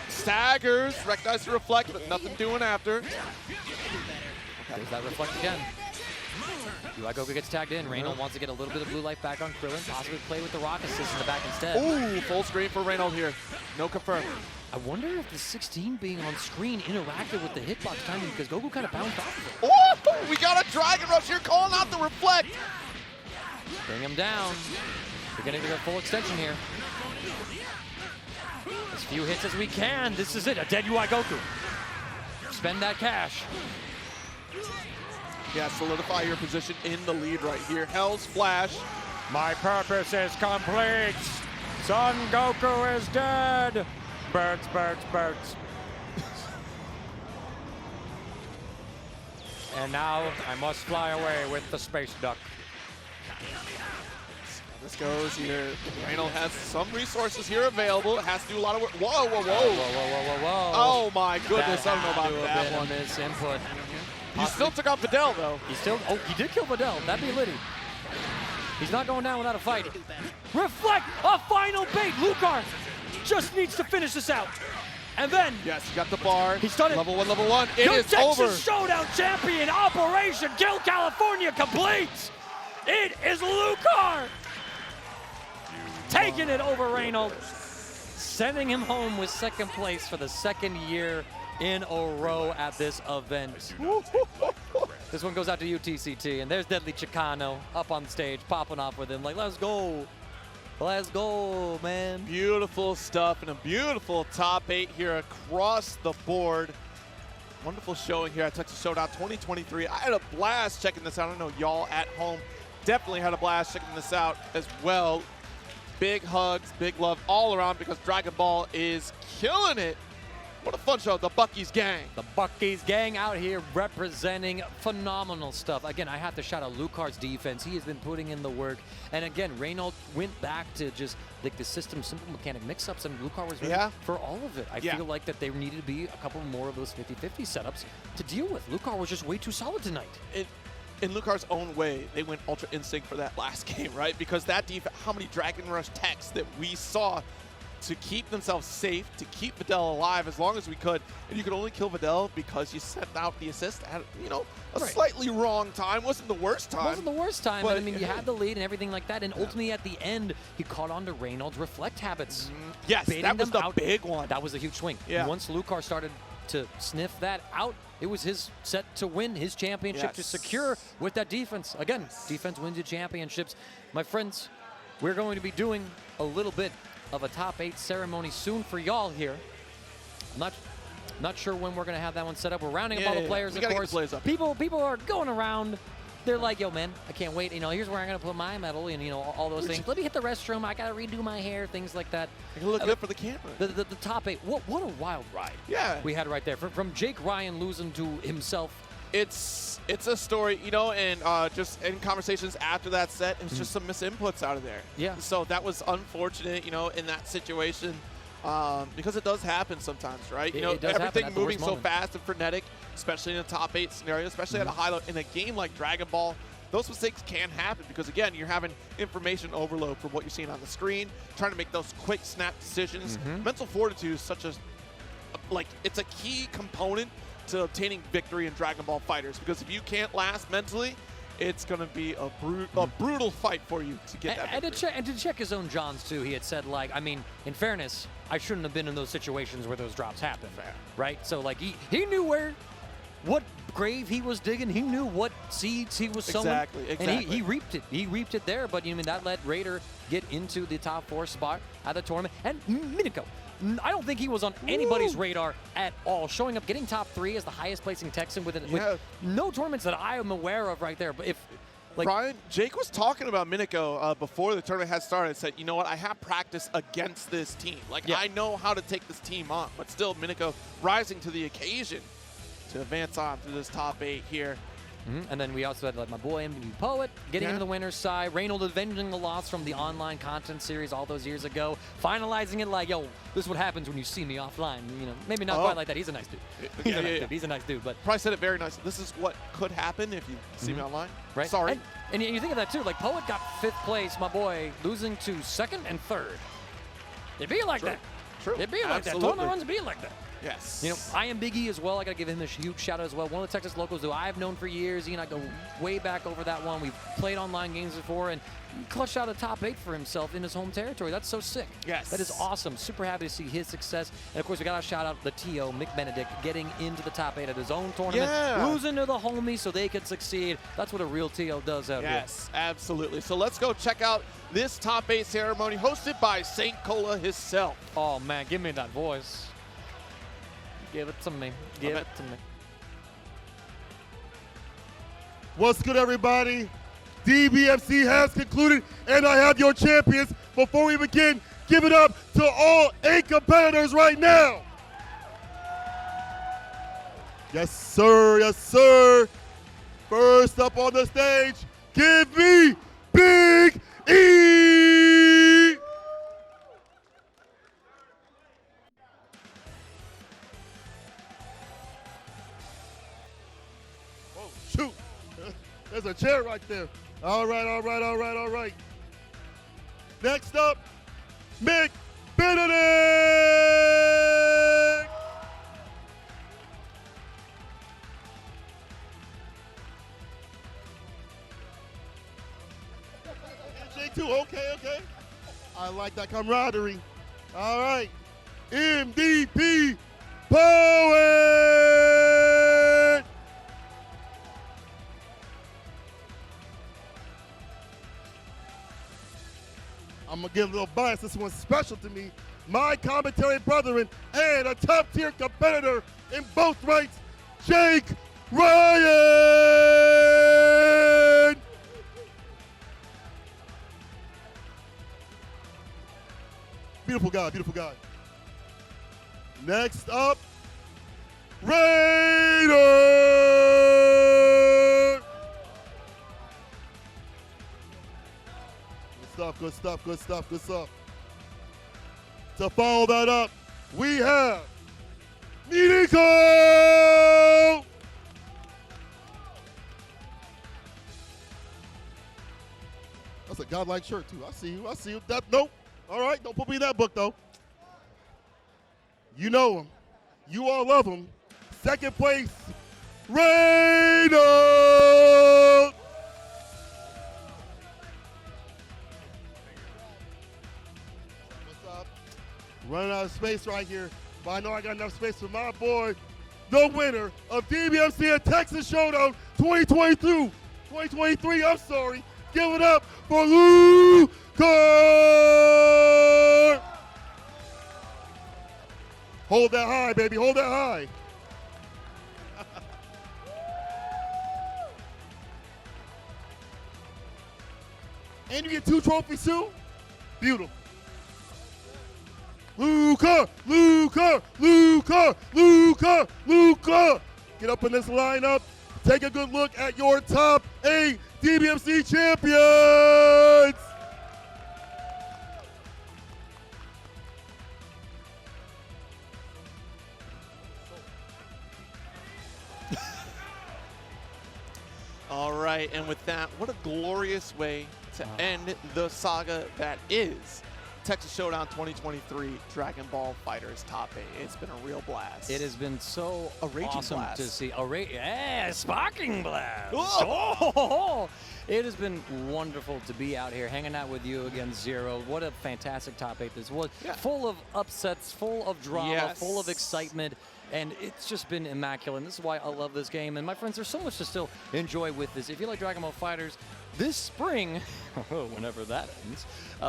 Staggers. Recognize the reflect, but nothing doing after. There's that reflect again. UI Goku gets tagged in. Reynald wants to get a little bit of blue life back on Krillin. Possibly play with the rock assist in the back instead. Ooh, full screen for Reynald here. No confirm. I wonder if the 16 being on screen interacted with the hitbox timing because Goku kind of bounced off of it. Ooh, we got a Dragon Rush here calling out the reflect. Bring him down. We're getting to the full extension here. As few hits as we can. This is it, a dead UI Goku. Spend that cash. Yeah, solidify your position in the lead right here. Hell's Flash. My purpose is complete. Son Goku is dead. Birds, birds, birds. And now I must fly away with the space duck. This goes here. Reynald has some resources here available. It has to do a lot of work. Whoa, whoa, whoa. Whoa, whoa, whoa, whoa. Oh my goodness, I don't know about that that one. This input. He still took out Videl though. He did kill Videl. That'd be litty. He's not going down without a fight. Reflect, a final bait. Lucar just needs to finish this out. And then, yes, he got the bar. He's done it. Level one. It is Texas over. Showdown champion, Operation Kill California complete. It is Lucar taking it over Reynald, sending him home with second place for the second year in a row at this event. This one goes out to UTCT, and there's Deadly Chicano up on stage, popping off with him like, let's go. Let's go, man. Beautiful stuff and a beautiful top 8 here across the board. Wonderful showing here at Texas Showdown 2023. I had a blast checking this out. I know y'all at home definitely had a blast checking this out as well. Big hugs, big love all around because Dragon Ball is killing it. What a fun show, the Bucky's gang. The Bucky's gang out here representing phenomenal stuff. Again, I have to shout out Lucar's defense. He has been putting in the work. And again, Reynald went back to just like the system simple mechanic mix-ups, and Lucar was ready for all of it. I feel like that there needed to be a couple more of those 50-50 setups to deal with. Lucar was just way too solid tonight. In Lucar's own way, they went Ultra Instinct for that last game, right? Because that defense, how many Dragon Rush techs that we saw to keep themselves safe, to keep Videl alive as long as we could. And you could only kill Videl because you sent out the assist at, a slightly wrong time. Wasn't the worst time. Wasn't the worst time. But I mean, you had the lead and everything like that. And ultimately at the end, he caught on to Reynald's reflect habits. Yes, that was the big one. That was a huge swing. Yeah. Once Lucar started to sniff that out, it was his set to win his championship to secure with that defense. Again, defense wins you championships. My friends, we're going to be doing a little bit of a top 8 ceremony soon for y'all here. Not sure when we're going to have that one set up. We're rounding up all the players, of course. People are going around. They're like, yo, man, I can't wait. You know, here's where I'm going to put my medal and, you know, all those things. Let me hit the restroom. I got to redo my hair, things like that. You look good for the camera. The top 8. What a wild ride we had right there. From Jake Ryan losing to himself. It's a story, you know, and just in conversations after that set, it was just some misinputs out of there. Yeah. So that was unfortunate, you know, in that situation. Because it does happen sometimes, right? You know, everything moving so fast and frenetic, especially in a top 8 scenario, especially at a high level. In a game like Dragon Ball, those mistakes can happen because, again, you're having information overload from what you're seeing on the screen, trying to make those quick snap decisions. Mental fortitude is such a, it's a key component to obtaining victory in Dragon Ball FighterZ, because if you can't last mentally, it's going to be a brutal fight for you to get that victory. And to check his own Johns, too, he had said, like, I mean, in fairness, I shouldn't have been in those situations where those drops happen, right? So, like, he knew what grave he was digging. He knew what seeds he was sowing. Exactly. And he reaped it. He reaped it there, but, you know, that let Raider get into the top 4 spot at the tournament. And Miniko, I don't think he was on anybody's radar at all. Showing up, getting top 3 as the highest placing Texan with no tournaments that I am aware of right there. But if, like, Brian, Jake was talking about Miniko before the tournament had started. Said, you know what, I have practice against this team. Like, I know how to take this team on. But still, Miniko rising to the occasion to advance on to this top 8 here. And then we also had, like, my boy MDPoet getting into the winner's side. Reynald avenging the loss from the online content series all those years ago. Finalizing it like, yo, this is what happens when you see me offline. You know, maybe not quite like that. He's a nice dude. He's a nice dude. But probably said it very nicely. This is what could happen if you see me online. Right. Sorry. And you think of that, too. Like, Poet got 5th place, my boy, losing to 2nd and 3rd. It be like that. True. It be like that. Tournament runs be like that. Yes. You know, Iambige as well. I got to give him a huge shout out as well. One of the Texas locals who I've known for years. He and I go way back over that one. We've played online games before, and he clutched out a top 8 for himself in his home territory. That's so sick. Yes. That is awesome. Super happy to see his success. And of course, we got to shout out the TO, McBenedict, getting into the top 8 at his own tournament, losing to the homies so they could succeed. That's what a real TO does out here. Yes, absolutely. So let's go check out this top 8 ceremony hosted by St. Cola himself. Oh, man, give me that voice. Give it to me. Give it to me. What's good, everybody? DBFC has concluded, and I have your champions. Before we begin, give it up to all 8 competitors right now. Yes, sir. Yes, sir. First up on the stage, give me Big E. Oh, shoot. There's a chair right there. All right, all right, all right, all right. Next up, McBenedict. J2, okay, okay. I like that camaraderie. All right, MDPPoet. I'm going to give a little bias. This one's special to me. My commentary brethren and a top-tier competitor in both rights, Jake Ryan. Beautiful guy, beautiful guy. Next up, Raider. Good stuff, good stuff, good stuff. To follow that up, we have Miniko. That's a godlike shirt too. I see you, I see you. Nope. All right, don't put me in that book though. You know him. You all love him. Second place, Reynald. Running out of space right here, but I know I got enough space for my boy, the winner of DBFC and Texas Showdown 2023, I'm sorry. Give it up for Lucar! Hold that high, baby. Hold that high. And you get 2 trophies too? Beautiful. Lucar, Lucar, Lucar, Lucar, Lucar. Get up in this lineup. Take a good look at your top 8 DBFC champions. All right, and with that, what a glorious way to end the saga that is Texas Showdown 2023 Dragon Ball FighterZ Top 8. It's been a real blast. It has been so awesome blast. to see. Sparking blast. Whoa. Oh, it has been wonderful to be out here hanging out with you again, Zero. What a fantastic Top 8 this was. Yeah. Full of upsets, full of drama, Yes. full of excitement. And it's just been immaculate. And this is why I love this game. And my friends, there's so much to still enjoy with this. If you like Dragon Ball FighterZ, this spring, whenever that ends,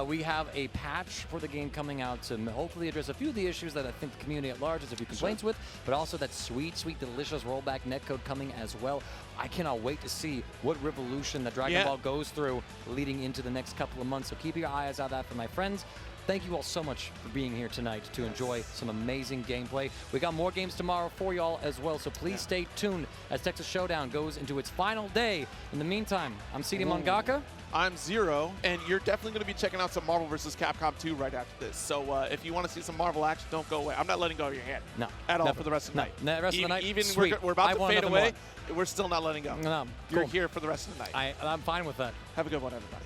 we have a patch for the game coming out to hopefully address a few of the issues that I think the community at large has a few complaints with, but also that sweet, sweet, delicious rollback netcode coming as well. I cannot wait to see what revolution that Dragon Ball goes through leading into the next couple of months. So keep your eyes out for that for my friends. Thank you all so much for being here tonight to enjoy some amazing gameplay. We got more games tomorrow for y'all as well, so please stay tuned as Texas Showdown goes into its final day. In the meantime, I'm CD Mangaka. I'm Zero, and you're definitely going to be checking out some Marvel vs. Capcom 2 right after this. So if you want to see some Marvel action, don't go away. I'm not letting go of your hand. No. At all never. for the rest of the night. No, the rest of the night. Even Sweet. we're about I to want fade nothing away. more. We're still not letting go. No, You're cool. here for the rest of the night. I'm fine with that. Have a good one, everybody.